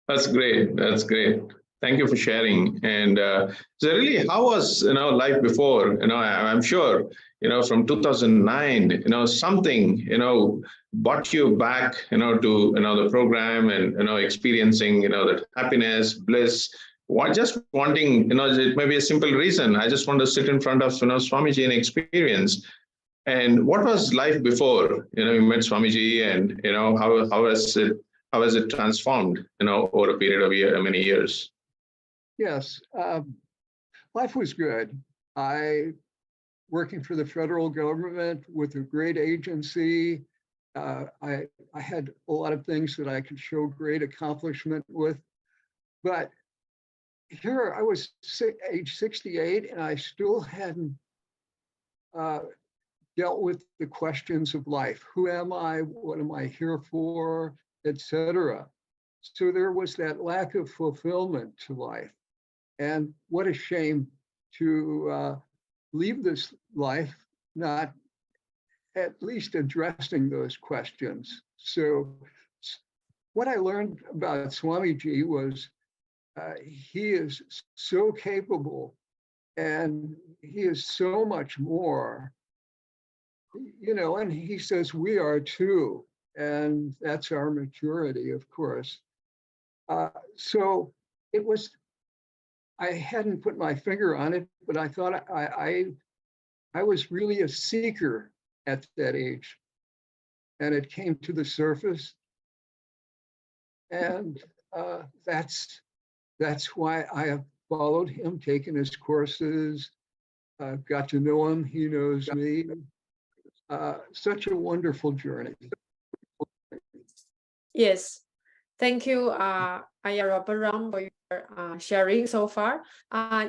that's great. That's great. Thank you for sharing. And so really, how was life before? I'm sure from 2009, something brought you back to the program and experiencing that happiness, bliss. just wanting, it may be a simple reason. I just want to sit in front of, Swamiji and experience. And what was life before, you met Swamiji, and, how has it transformed, over a period of many years? Yes, life was good. Working for the federal government with a great agency, I had a lot of things that I could show great accomplishment with. But here I was age 68, and I still hadn't dealt with the questions of life. Who am I? What am I here for? Etc. So there was that lack of fulfillment to life. And what a shame to leave this life not at least addressing those questions. So what I learned about Swamiji was he is so capable, and he is so much more, and he says we are too, and that's our maturity, of course. So it was, I hadn't put my finger on it, but I thought I was really a seeker at that age, and it came to the surface, and that's why I have followed him, taken his courses, got to know him. He knows me. Such a wonderful journey. Yes. Thank you, Paramashivoham, for your sharing so far.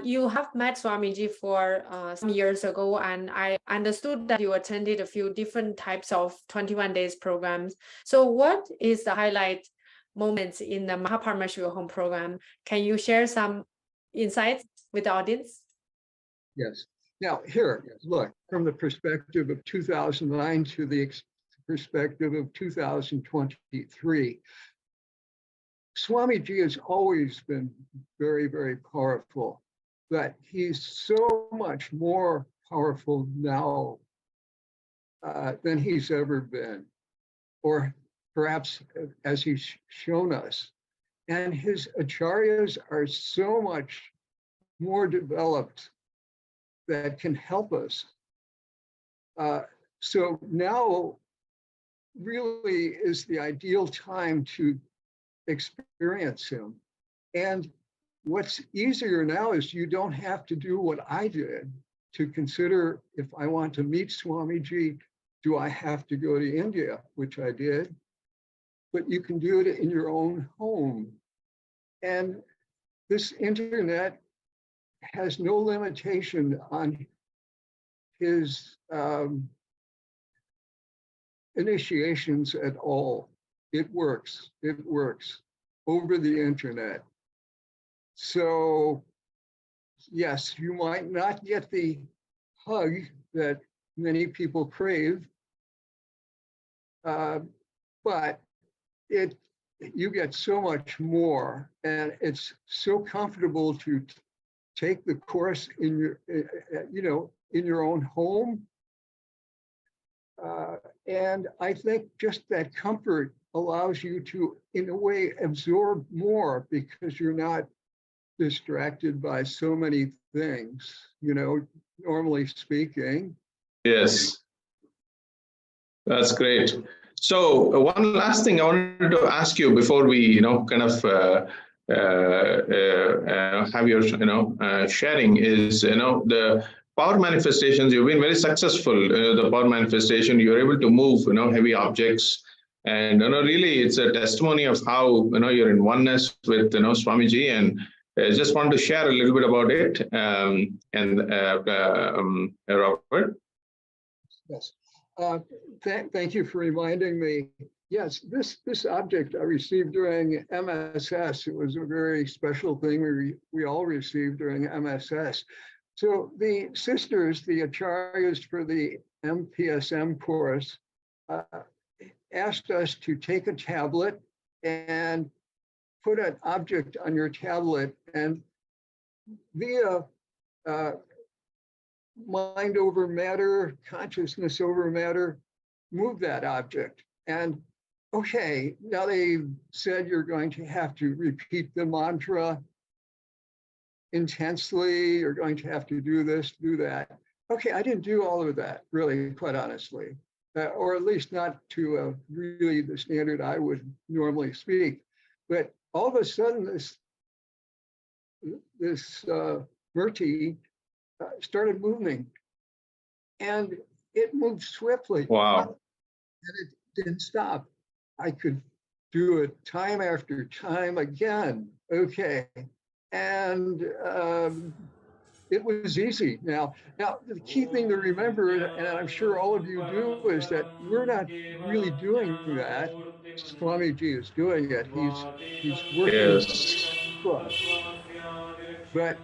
You have met Swamiji for some years ago, and I understood that you attended a few different types of 21 days programs. So what is the highlight moments in the MahaParamashivoham program? Can you share some insights with the audience? Yes. Now here, look, from the perspective of 2009 to the perspective of 2023, Swamiji has always been very, very powerful, but he's so much more powerful now than he's ever been, or perhaps as he's shown us. And his acharyas are so much more developed that can help us. So now really is the ideal time to experience him. And what's easier now is you don't have to do what I did to consider, if I want to meet Swamiji, do I have to go to India, which I did, but you can do it in your own home. And this internet has no limitation on his initiations at all. It works over the internet. So yes, you might not get the hug that many people crave, but you get so much more, and it's so comfortable to take the course in your own home. And I think just that comfort allows you to, in a way, absorb more, because you're not distracted by so many things, normally speaking. Yes, that's great. So one last thing I wanted to ask you before we, kind of have your, sharing is, the power manifestations. You've been very successful. The power manifestation, you're able to move, heavy objects, and really, it's a testimony of how you're in oneness with Swamiji. And I just want to share a little bit about it. Robert. Yes. Thank you for reminding me. Yes, this object I received during MSS. It was a very special thing we all received during MSS. So the sisters, the acharyas for the MPSM course, asked us to take a tablet and put an object on your tablet, and via mind over matter, consciousness over matter, move that object. And okay, now they said you're going to have to repeat the mantra intensely. You're going to have to do this, do that. Okay, I didn't do all of that, really, quite honestly, or at least not to really the standard I would normally speak. But all of a sudden, this Murti started moving, and it moved swiftly. Wow. And it didn't stop. I could do it time after time again. Okay. And it was easy. Now, the key thing to remember, and I'm sure all of you do, is that we're not really doing that. Swamiji is doing it. He's working for us. But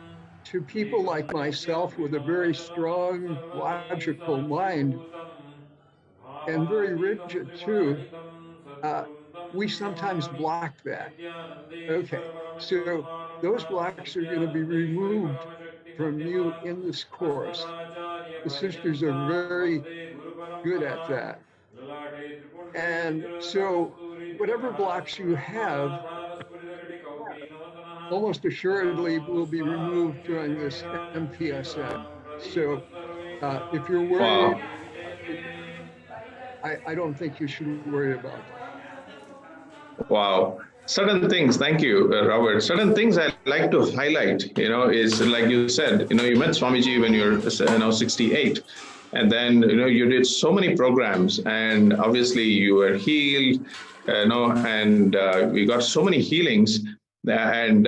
to people like myself with a very strong, logical mind, and very rigid too, we sometimes block that. Okay, so those blocks are going to be removed from you in this course. The sisters are very good at that. And so whatever blocks you have, almost assuredly will be removed during this MPSM. So if you're worried, Wow. I don't think you should worry about that. Wow. Certain things, thank you, Robert. Certain things I like to highlight, is like you said, you met Swamiji when you're, 68. And then, you did so many programs, and obviously you were healed, and we got so many healings, and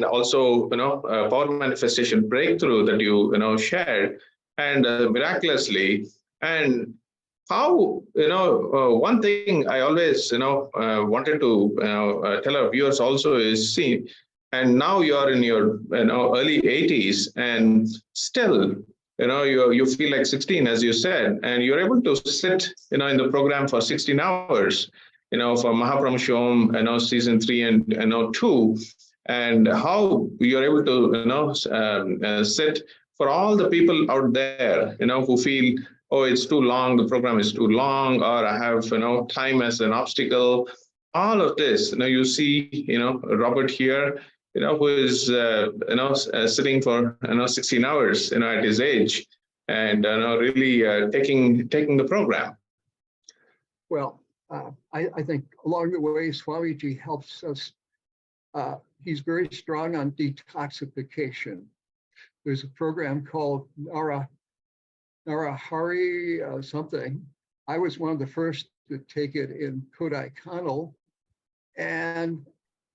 also, power manifestation breakthrough that you, shared, and miraculously. And how, one thing I always, wanted to tell our viewers also is, see, and now you're in your, early 80s, and still, you feel like 16, as you said, and you're able to sit, in the program for 16 hours, for MahaParamashivoham, season 3 and 2, and how you're able to, sit for all the people out there, who feel, oh, it's too long, the program is too long, or I have, time as an obstacle. All of this, you see, Robert here, who is, sitting for, 16 hours, at his age, and, really taking the program. Well, I think along the way, Swamiji helps us. He's very strong on detoxification. There's a program called Narahari something. I was one of the first to take it in Kodaikanal. And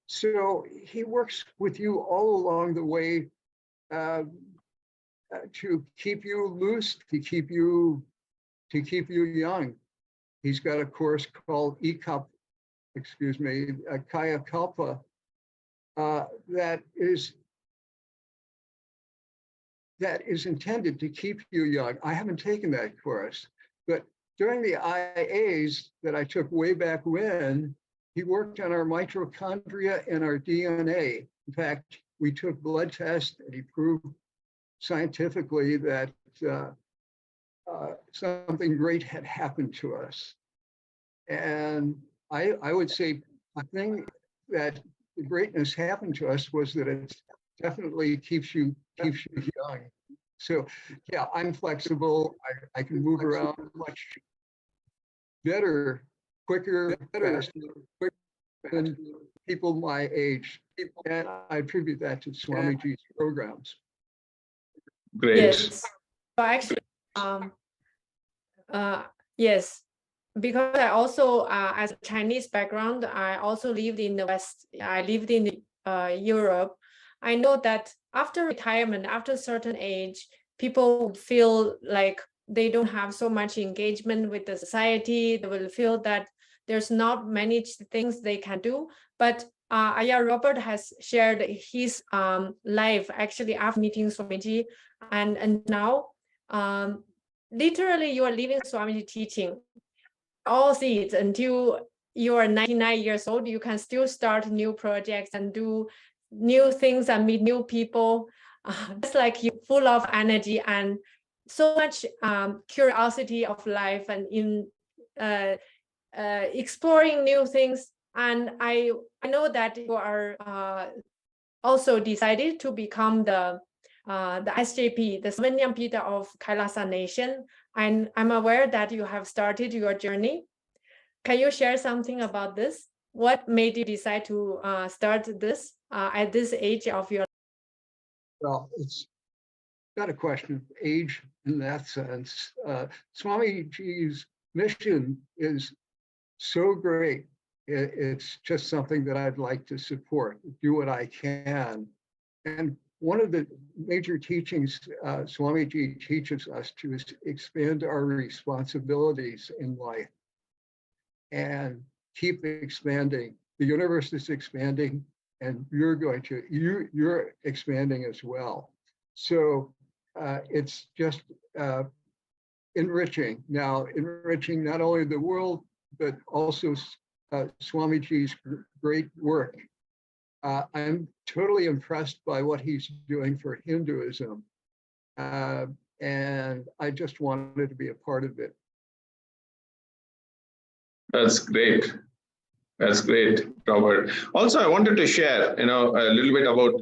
so he works with you all along the way to keep you loose, to keep you young. He's got a course called Kaya Kalpa, that is intended to keep you young. I haven't taken that course, but during the IAs that I took way back when, he worked on our mitochondria and our DNA. In fact, we took blood tests and he proved scientifically that something great had happened to us. And I would say a thing that the greatness happened to us was that it definitely keeps you young. So yeah, I'm flexible. I can move around much better, quicker, faster than people my age. And I attribute that to Swamiji's programs. Great. Yes. So actually, yes, because I also, as a Chinese background, I also lived in the West. I lived in Europe. I know that after retirement, after a certain age, people feel like they don't have so much engagement with the society. They will feel that there's not many things they can do. But Robert has shared his life actually after meeting Swamiji, and now literally you are living Swamiji teaching. All see it until you are 99 years old. You can still start new projects and do new things and meet new people. It's like you're full of energy and so much curiosity of life and in exploring new things. And I know that you are also decided to become the SJP, the Swaminam Peter of KAILASA Nation. And I'm aware that you have started your journey. Can you share something about this? What made you decide to start this at this age of your life? Well, it's not a question of age in that sense. Swamiji's mission is so great. It's just something that I'd like to support, do what I can. And one of the major teachings Swamiji teaches us to is to expand our responsibilities in life and keep expanding. The universe is expanding, and you're expanding as well. So it's just enriching. Now, enriching not only the world, but also Swamiji's great work. I'm totally impressed by what he's doing for Hinduism. And I just wanted to be a part of it. That's great. That's great, Robert. Also, I wanted to share, a little bit about,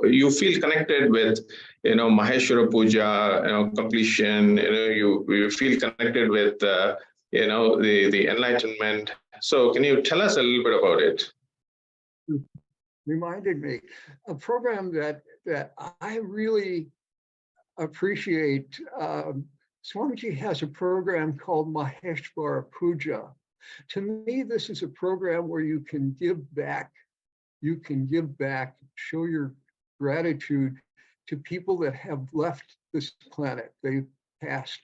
you feel connected with, Maheshwara Puja, completion. You feel connected with, the enlightenment. So, can you tell us a little bit about it? Reminded me, a program that I really appreciate. Swamiji has a program called Maheshwara Puja. To me, this is a program where you can give back. You can give back, show your gratitude to people that have left this planet. They've passed.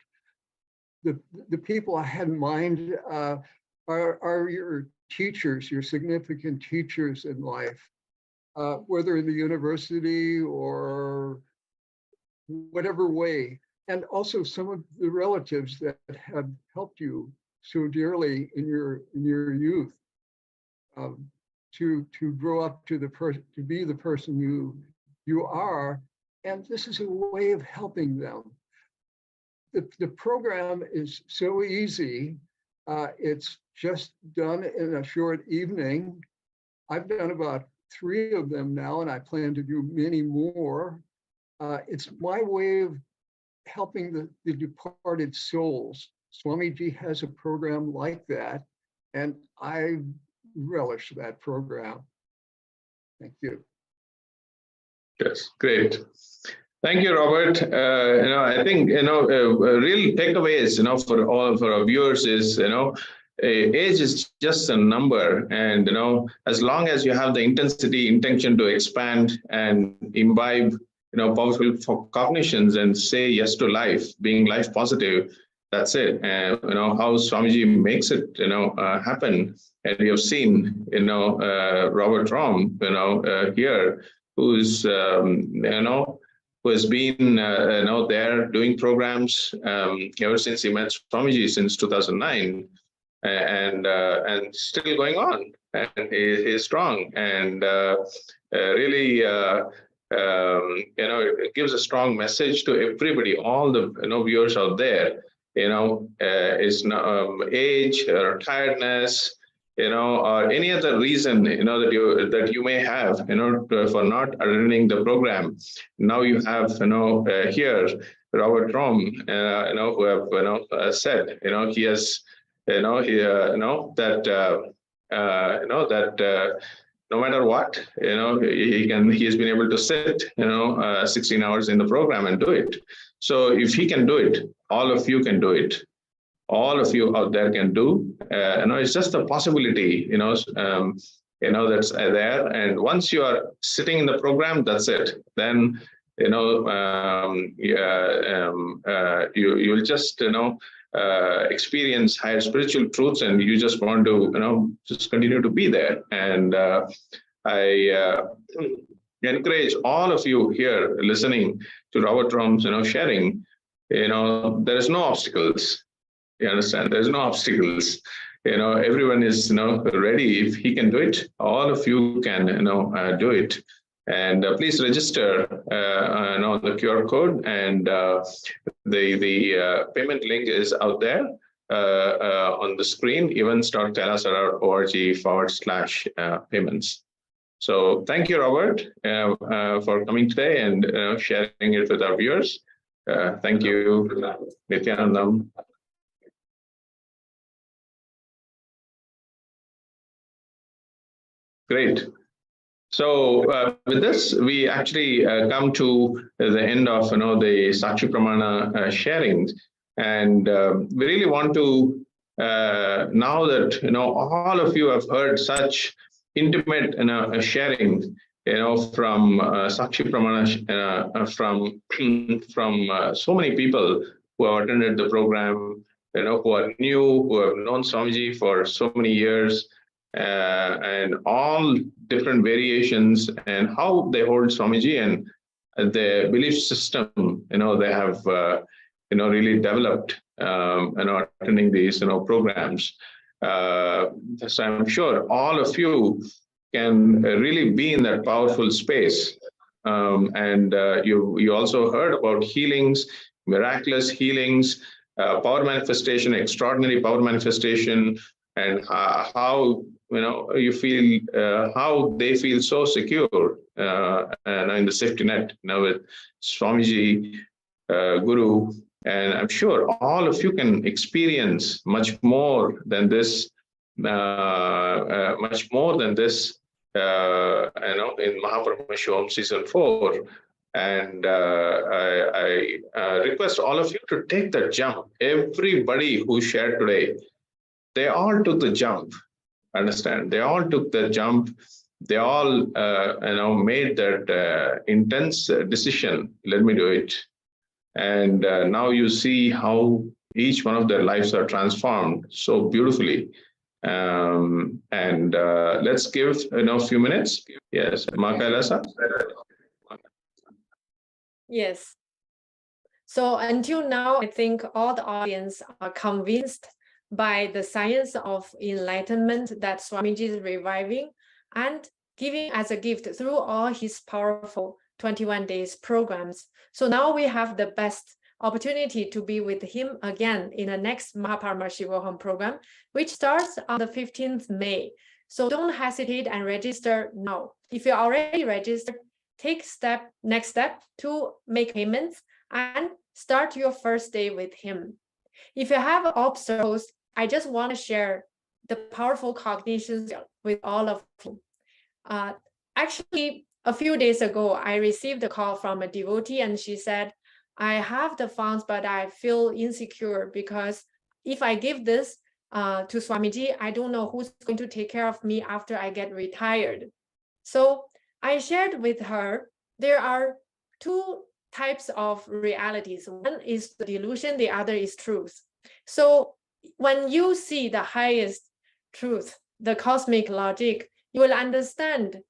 The people I had in mind are your teachers, your significant teachers in life, whether in the university or whatever way. And also some of the relatives that have helped you so dearly in your youth, to grow up to be the person you are. And this is a way of helping them. The program is so easy. It's just done in a short evening. I've done about 3 of them now, and I plan to do many more. It's my way of helping the departed souls. Swamiji has a program like that, and I relish that program. Thank you. Yes, great. Thank you, Robert. I think, real takeaways, for our viewers is, age is just a number. And, as long as you have the intention to expand and imbibe, powerful cognitions and say yes to life, being life positive, that's it. And, how Swamiji makes it, happen. And we have seen, Robert Rom, here, who's, who has been there doing programs ever since he met Swamiji since 2009, and still going on, and he is strong, and really it gives a strong message to everybody, all the viewers out there. Is age or tiredness, or any other reason, that you may have, for not attending the program. Now you have, here, Robert Rom, who have, said, he has, that no matter what, he has been able to sit, 16 hours in the program and do it. So if he can do it, all of you can do it. All of you out there can do. It's just a possibility, that's there. And once you are sitting in the program, that's it. Then, you'll just, experience higher spiritual truths, and you just want to, just continue to be there. And I encourage all of you here listening to Robert Rom's, sharing, there is no obstacles. You understand? There's no obstacles. Everyone is, ready. If he can do it, all of you can, do it. And please register, the QR code, and the payment link is out there on the screen, events.kailasa.org/payments. So thank you, Robert, for coming today and sharing it with our viewers. Thank you, Nithyanandam. Great. So with this, we actually come to the end of the Sakshi Pramana sharings, and we really want to now that all of you have heard such intimate sharing from Sakshi Pramana from so many people who have attended the program, who are new, who have known Swamiji for so many years. And all different variations and how they hold Swamiji and the belief system, they have, really developed, attending these, programs. So I'm sure all of you can really be in that powerful space. And you also heard about healings, miraculous healings, power manifestation, extraordinary power manifestation, and how you feel, how they feel so secure and in the safety net with Swamiji, Guru. And I'm sure all of you can experience much more than this, in MahaParamashivoham season 4. And I request all of you to take the jump. Everybody who shared today, they all took the jump. Understand? They all took the jump. They all, made that intense decision. Let me do it. And now you see how each one of their lives are transformed so beautifully. And let's give a few minutes. Yes, KAILASA. Yes. So until now, I think all the audience are convinced by the science of enlightenment that Swamiji is reviving and giving as a gift through all his powerful 21 days programs. So now we have the best opportunity to be with him again in the next MahaParamashivoham program, which starts on the 15th May. So don't hesitate and register now. If you're already registered, take next step to make payments and start your first day with him. If you have obstacles, I just want to share the powerful cognitions with all of you. Actually, a few days ago, I received a call from a devotee and she said, I have the funds, but I feel insecure because if I give this to Swamiji, I don't know who's going to take care of me after I get retired. So I shared with her, there are two types of realities. One is the delusion, the other is truth. So when you see the highest truth, the cosmic logic, you will understand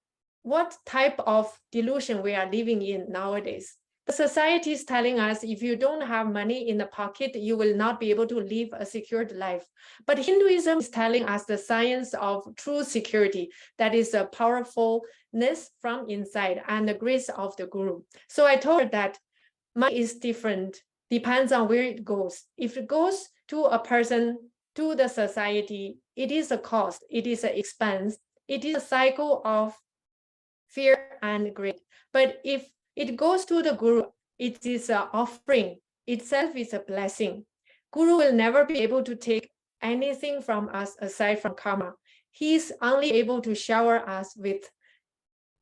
what type of delusion we are living in nowadays. The society is telling us if you don't have money in the pocket, you will not be able to live a secured life. But Hinduism is telling us the science of true security, that is a powerfulness from inside and the grace of the Guru. So I told her that money is different, depends on where it goes. If it goes to a person, to the society, it is a cost, it is an expense, it is a cycle of fear and greed. But if it goes to the Guru, it is an offering, itself is a blessing. Guru will never be able to take anything from us aside from karma. He is only able to shower us with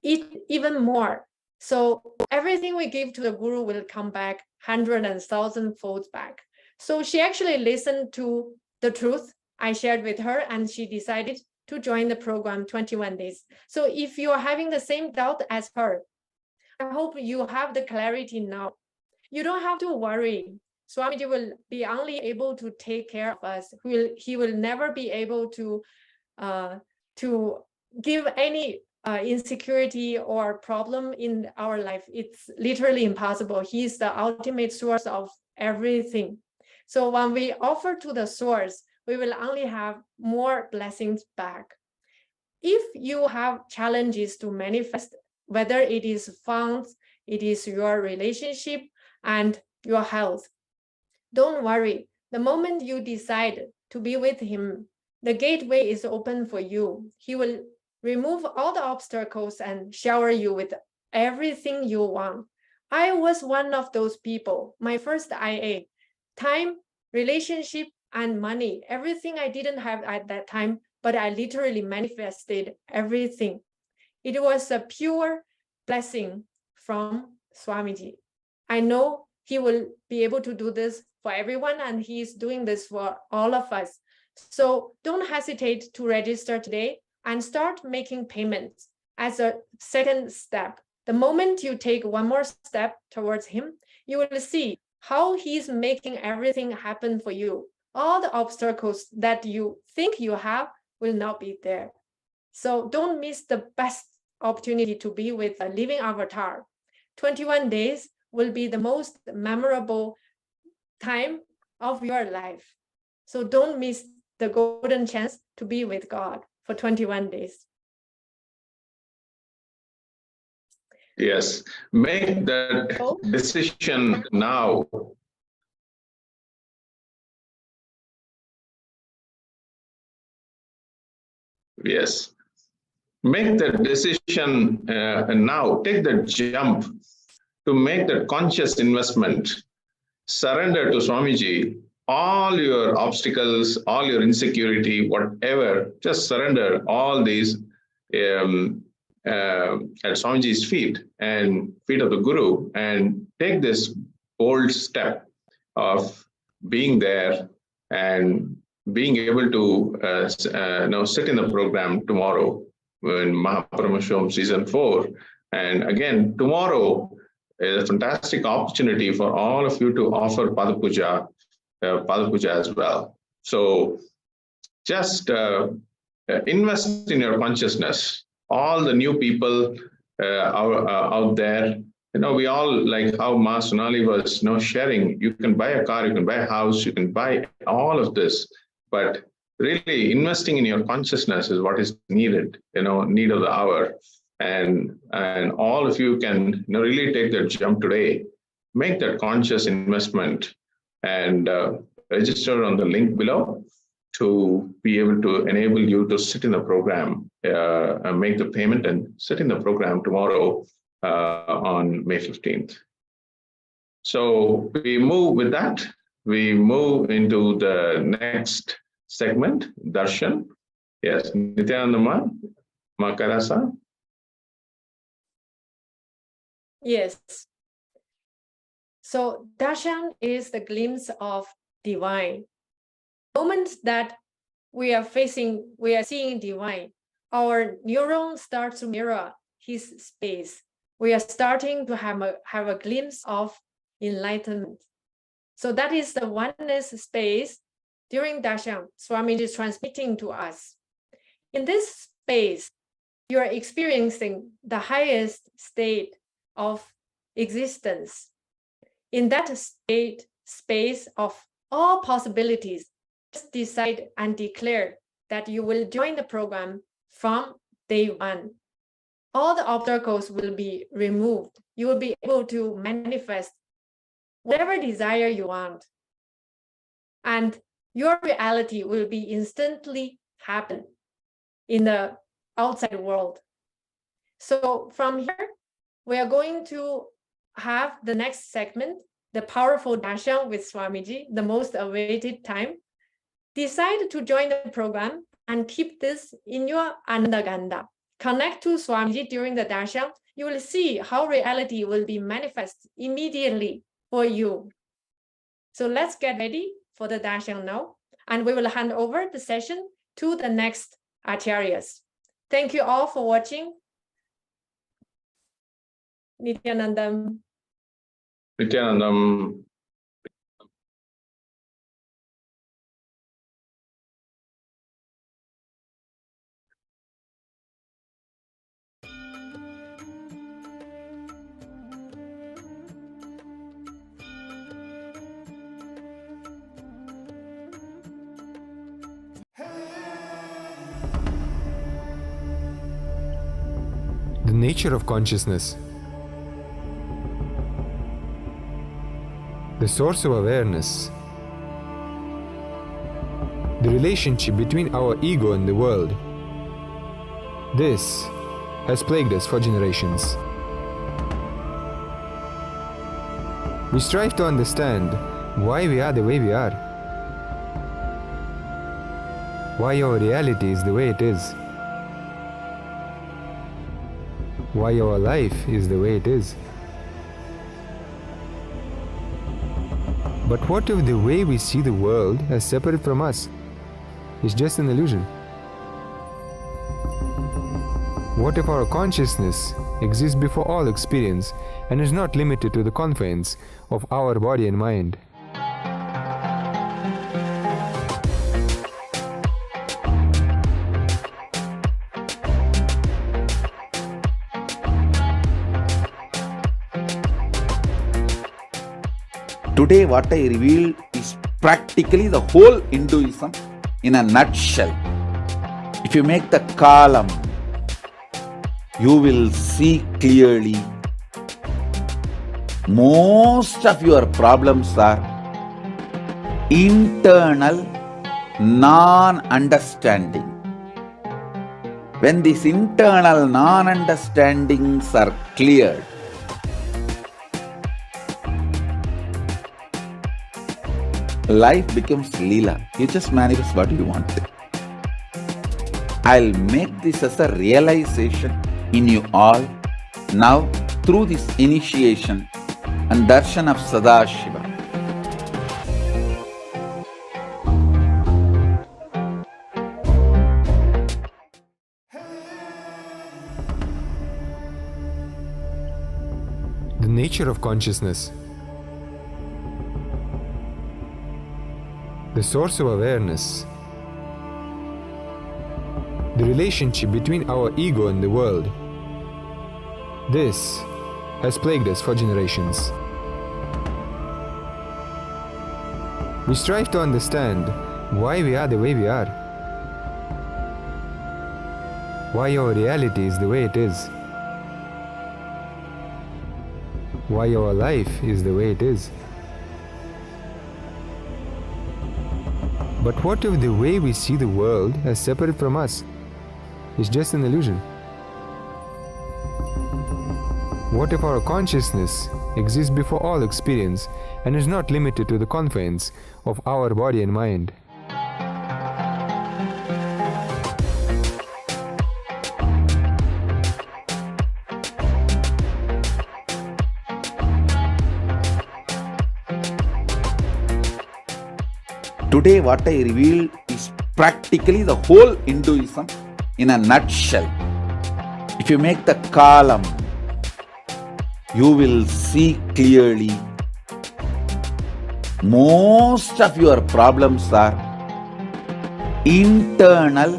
it even more. So everything we give to the Guru will come back 100 and 1,000 folds back. So she actually listened to the truth I shared with her and she decided to join the program 21 days. So if you are having the same doubt as her, I hope you have the clarity now. You don't have to worry. Swamiji will be only able to take care of us. He will never be able to give any insecurity or problem in our life. It's literally impossible. He's the ultimate source of everything. So when we offer to the source, we will only have more blessings back. If you have challenges to manifest, whether it is funds, it is your relationship and your health, don't worry. The moment you decide to be with him, the gateway is open for you. He will remove all the obstacles and shower you with everything you want. I was one of those people. My first IA, time, relationship, and money, everything I didn't have at that time, but I literally manifested everything. It was a pure blessing from Swamiji. I know he will be able to do this for everyone, and he's doing this for all of us. So don't hesitate to register today and start making payments as a second step. The moment you take one more step towards him, you will see how he's making everything happen for you. All the obstacles that you think you have will not be there. So don't miss the best opportunity to be with a living avatar. 21 days will be the most memorable time of your life. So don't miss the golden chance to be with God for 21 days. Yes, make that decision now. Yes, make that decision now. Take that jump to make that conscious investment. Surrender to Swamiji all your obstacles, all your insecurity, whatever. Just surrender all these at Swamiji's feet and feet of the Guru, and take this bold step of being there and being able to sit in the program tomorrow in MahaParamashivoham Season 4. And again, tomorrow is a fantastic opportunity for all of you to offer Pada Puja as well. So just invest in your consciousness. All the new people out there, we all, like how Ma Sonali was sharing, you can buy a car, you can buy a house, you can buy all of this, but really investing in your consciousness is what is needed, need of the hour. And all of you can really take that jump today, make that conscious investment, and register on the link below to be able to enable you to sit in the program, make the payment and sit in the program tomorrow on May 15th. So we move into the next segment, Darshan. Yes, Nithyananda, KAILASA. Yes. So darshan is the glimpse of divine. Moments that we are seeing divine. Our neuron starts to mirror his space. We are starting to have a glimpse of enlightenment. So that is the oneness space during darshan Swamiji is transmitting to us. In this space, you are experiencing the highest state of existence. In that space of all possibilities, just decide and declare that you will join the program from day one. All the obstacles will be removed. You will be able to manifest whatever desire you want. And your reality will be instantly happen in the outside world. So from here, we are going to have the next segment, the powerful darshan with Swamiji, the most awaited time. Decide to join the program and keep this in your Anandaganda. Connect to Swamiji during the darshan. You will see how reality will be manifest immediately for you. So let's get ready for the darshan now, and we will hand over the session to the next acharyas. Thank you all for watching. Nithyanandam. Nithyanandam. The nature of consciousness. The source of awareness. The relationship between our ego and the world. This has plagued us for generations. We strive to understand why we are the way we are, why our reality is the way it is, why our life is the way it is. But what if the way we see the world as separate from us is just an illusion? What if our consciousness exists before all experience and is not limited to the confines of our body and mind? Today, what I reveal is practically the whole Hinduism in a nutshell. If you make the column, you will see clearly most of your problems are internal non-understanding. When these internal non-understandings are cleared, life becomes Leela. You just manifest what you want. I'll make this as a realization in you all now through this initiation and darshan of Sadashiva. The nature of consciousness. The source of awareness. The relationship between our ego and the world. This has plagued us for generations. We strive to understand why we are the way we are, why our reality is the way it is, why our life is the way it is. But what if the way we see the world as separate from us is just an illusion? What if our consciousness exists before all experience and is not limited to the confines of our body and mind? Today, what I reveal is practically the whole Hinduism in a nutshell. If you make the column, you will see clearly most of your problems are internal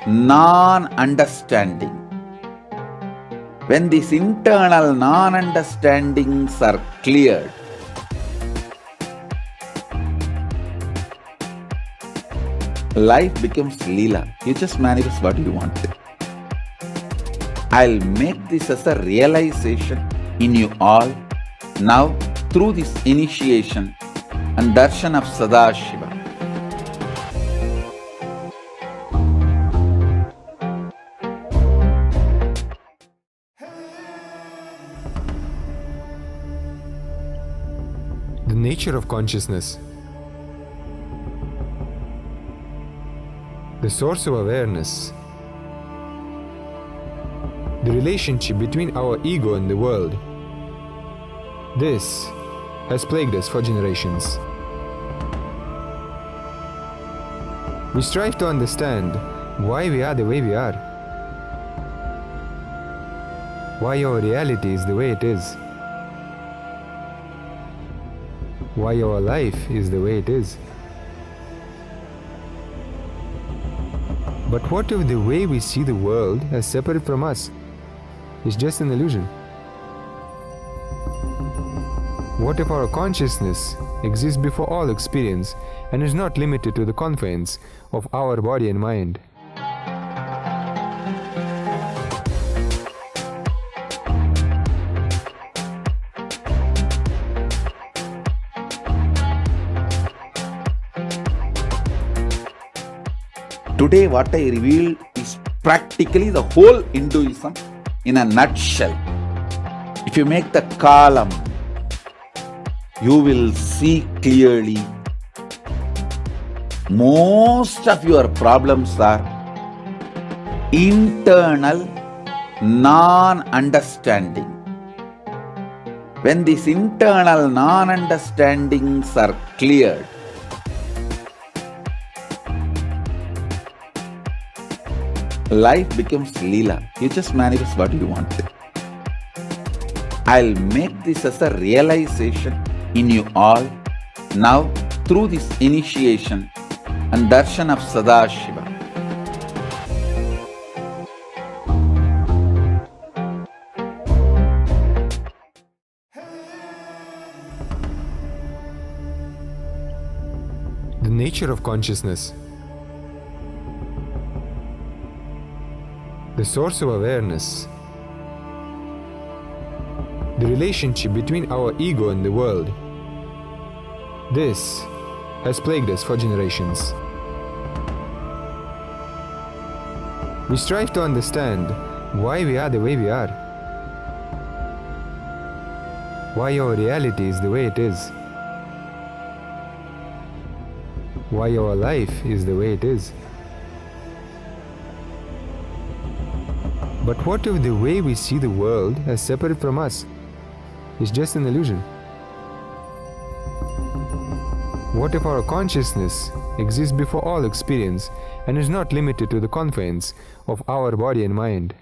non-understanding. When these internal non-understandings are cleared, life becomes Leela. You just manifest what you want. I'll make this as a realization in you all now through this initiation and darshan of Sadashiva. The nature of consciousness. The source of awareness. The relationship between our ego and the world. This has plagued us for generations. We strive to understand why we are the way we are, why our reality is the way it is, why our life is the way it is. But what if the way we see the world as separate from us is just an illusion? What if our consciousness exists before all experience and is not limited to the confines of our body and mind? Today, what I reveal is practically the whole Hinduism in a nutshell. If you make the column, you will see clearly most of your problems are internal non-understanding. When these internal non-understandings are cleared, life becomes Leela. You just manifest what you want. I'll make this as a realization in you all now through this initiation and darshan of Sadashiva. The nature of consciousness. The source of awareness. The relationship between our ego and the world. This has plagued us for generations. We strive to understand why we are the way we are, why our reality is the way it is, why our life is the way it is. But what if the way we see the world as separate from us is just an illusion? What if our consciousness exists before all experience and is not limited to the confines of our body and mind?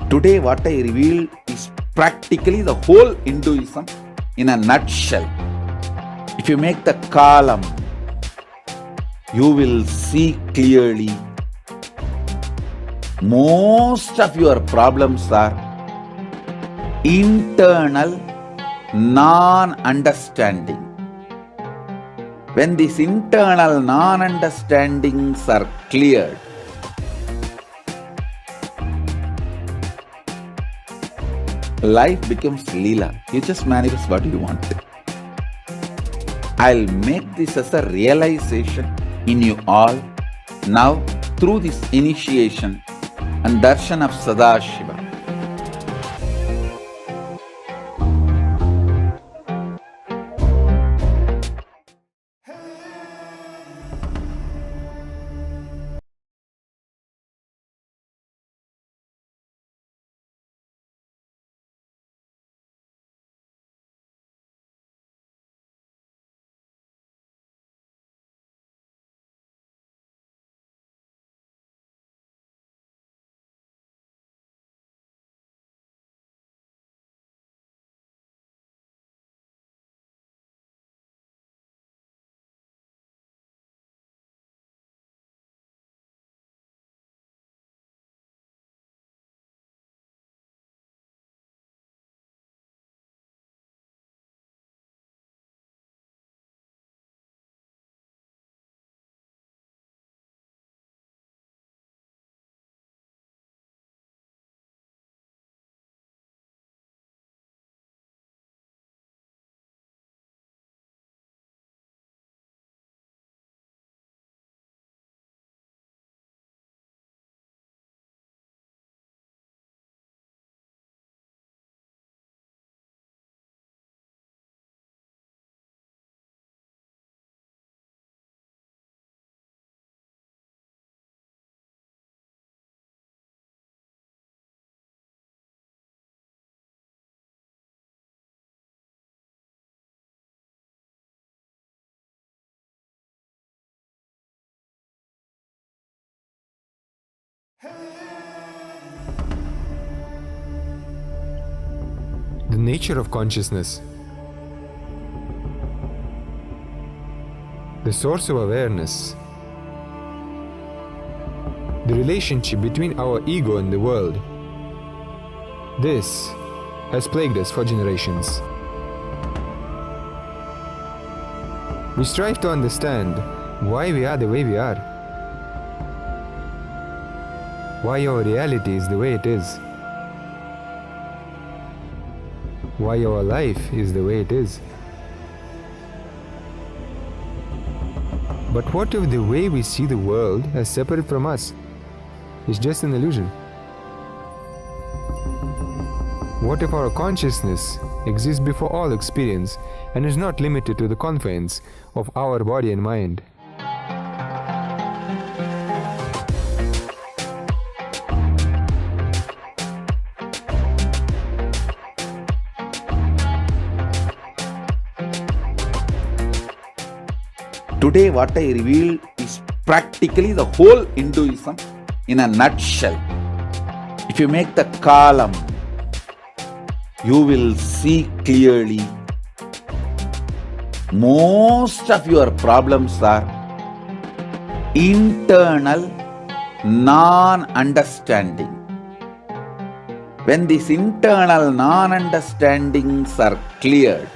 Today what I revealed is practically the whole Hinduism in a nutshell. If you make the column, you will see clearly most of your problems are internal non-understanding. When these internal non-understandings are cleared, life becomes Leela. You just manifest what you want. I'll make this as a realization in you all now through this initiation and darshan of Sadashiva. The nature of consciousness. The source of awareness. The relationship between our ego and the world. This has plagued us for generations. We strive to understand why we are the way we are, why our reality is the way it is, why our life is the way it is. But what if the way we see the world as separate from us is just an illusion? What if our consciousness exists before all experience and is not limited to the confines of our body and mind? Today, what I reveal is practically the whole Hinduism in a nutshell. If you make the column, you will see clearly most of your problems are internal non-understanding. When these internal non-understandings are cleared,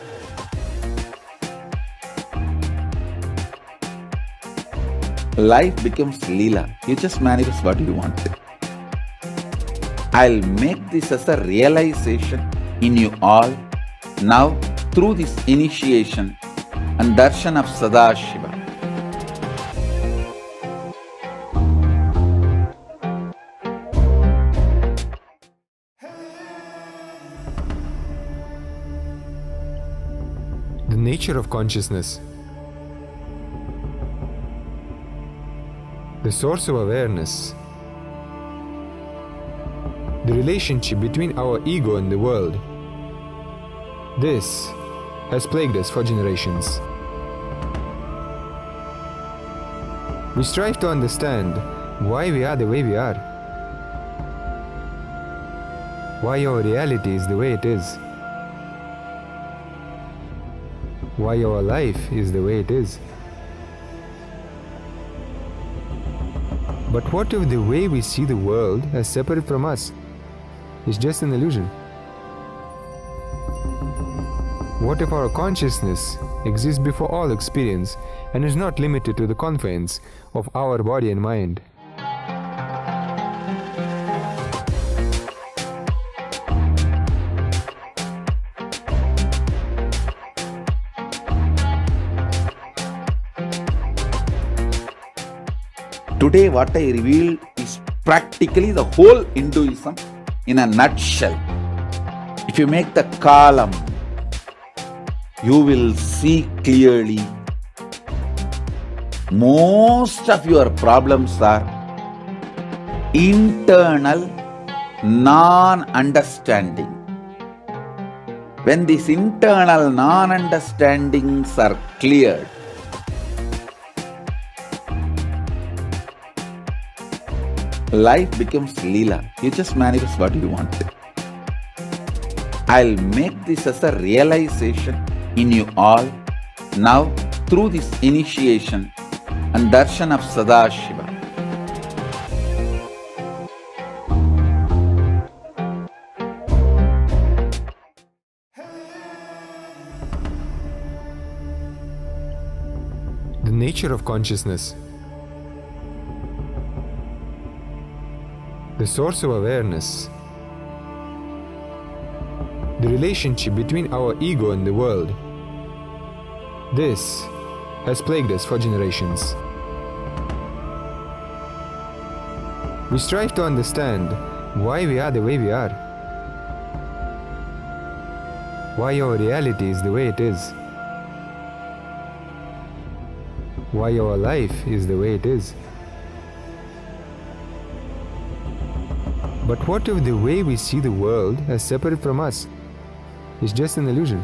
life becomes Leela. You just manifest what you want. I'll make this as a realization in you all now through this initiation and darshan of Sadashiva. The nature of consciousness, the source of awareness, the relationship between our ego and the world. This has plagued us for generations. We strive to understand why we are the way we are, why our reality is the way it is, why our life is the way it is. But what if the way we see the world as separate from us is just an illusion? What if our consciousness exists before all experience and is not limited to the confines of our body and mind? Today, what I reveal is practically the whole Hinduism in a nutshell. If you make the column, you will see clearly most of your problems are internal non-understanding. When these internal non-understandings are cleared, life becomes Leela. You just manifest what you want. I'll make this as a realization in you all now through this initiation and darshan of Sadashiva. The nature of consciousness, the source of awareness, the relationship between our ego and the world. This has plagued us for generations. We strive to understand why we are the way we are, why our reality is the way it is, why our life is the way it is. But what if the way we see the world as separate from us is just an illusion?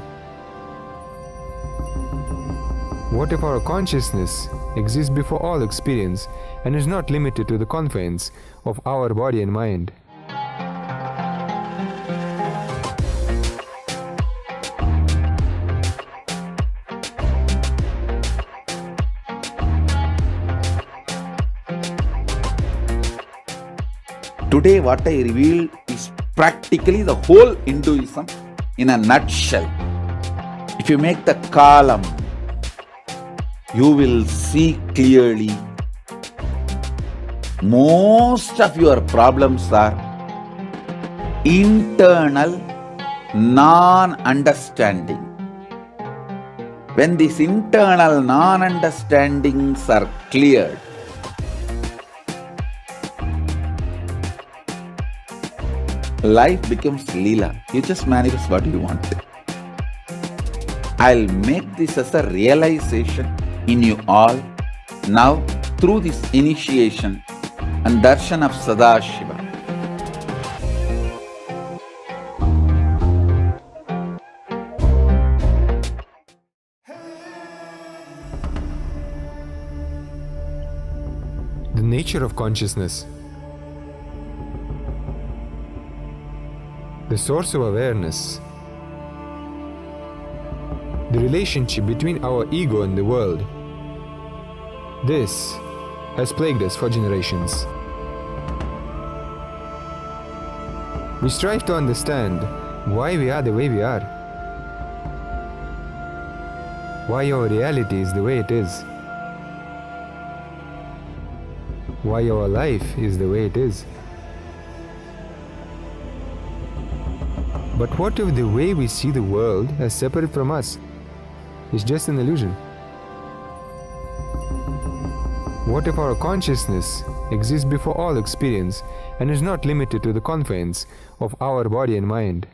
What if our consciousness exists before all experience and is not limited to the confines of our body and mind? Today, what I reveal is practically the whole Hinduism in a nutshell. If you make the column, you will see clearly Most of your problems are internal non-understanding. When these internal non-understandings are cleared, life becomes Leela. You just manifest what you want. I'll make this as a realization in you all now through this initiation and darshan of Sadashiva. The nature of consciousness. The source of awareness. The relationship between our ego and the world. This has plagued us for generations. We strive to understand why we are the way we are. Why our reality is the way it is. Why our life is the way it is. But what if the way we see the world as separate from us is just an illusion? What if our consciousness exists before all experience and is not limited to the confines of our body and mind?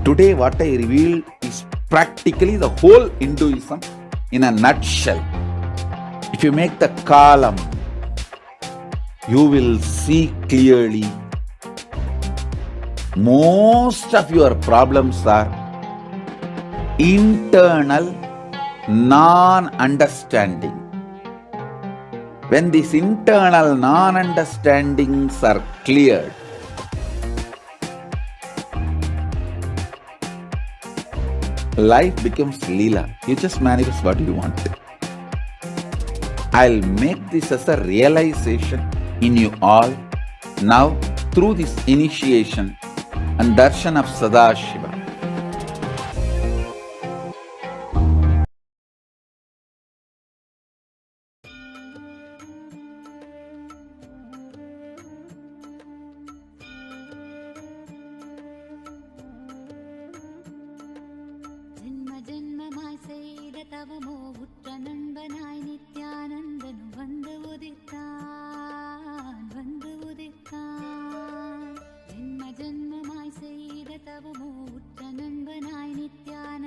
Today what I revealed is practically the whole Hinduism in a nutshell. If you make the column, you will see clearly. Most of your problems are internal non-understanding. When these internal non-understandings are cleared, life becomes Leela. You just manifest what you want. I'll make this as a realization in you all now through this initiation and darshan of Sadashiva. ஜென்ம ஜென்மமாய் செய்த தவமோ உற்ற நண்பனாய் நித்யானந்தனும் வந்து உதித்தான்.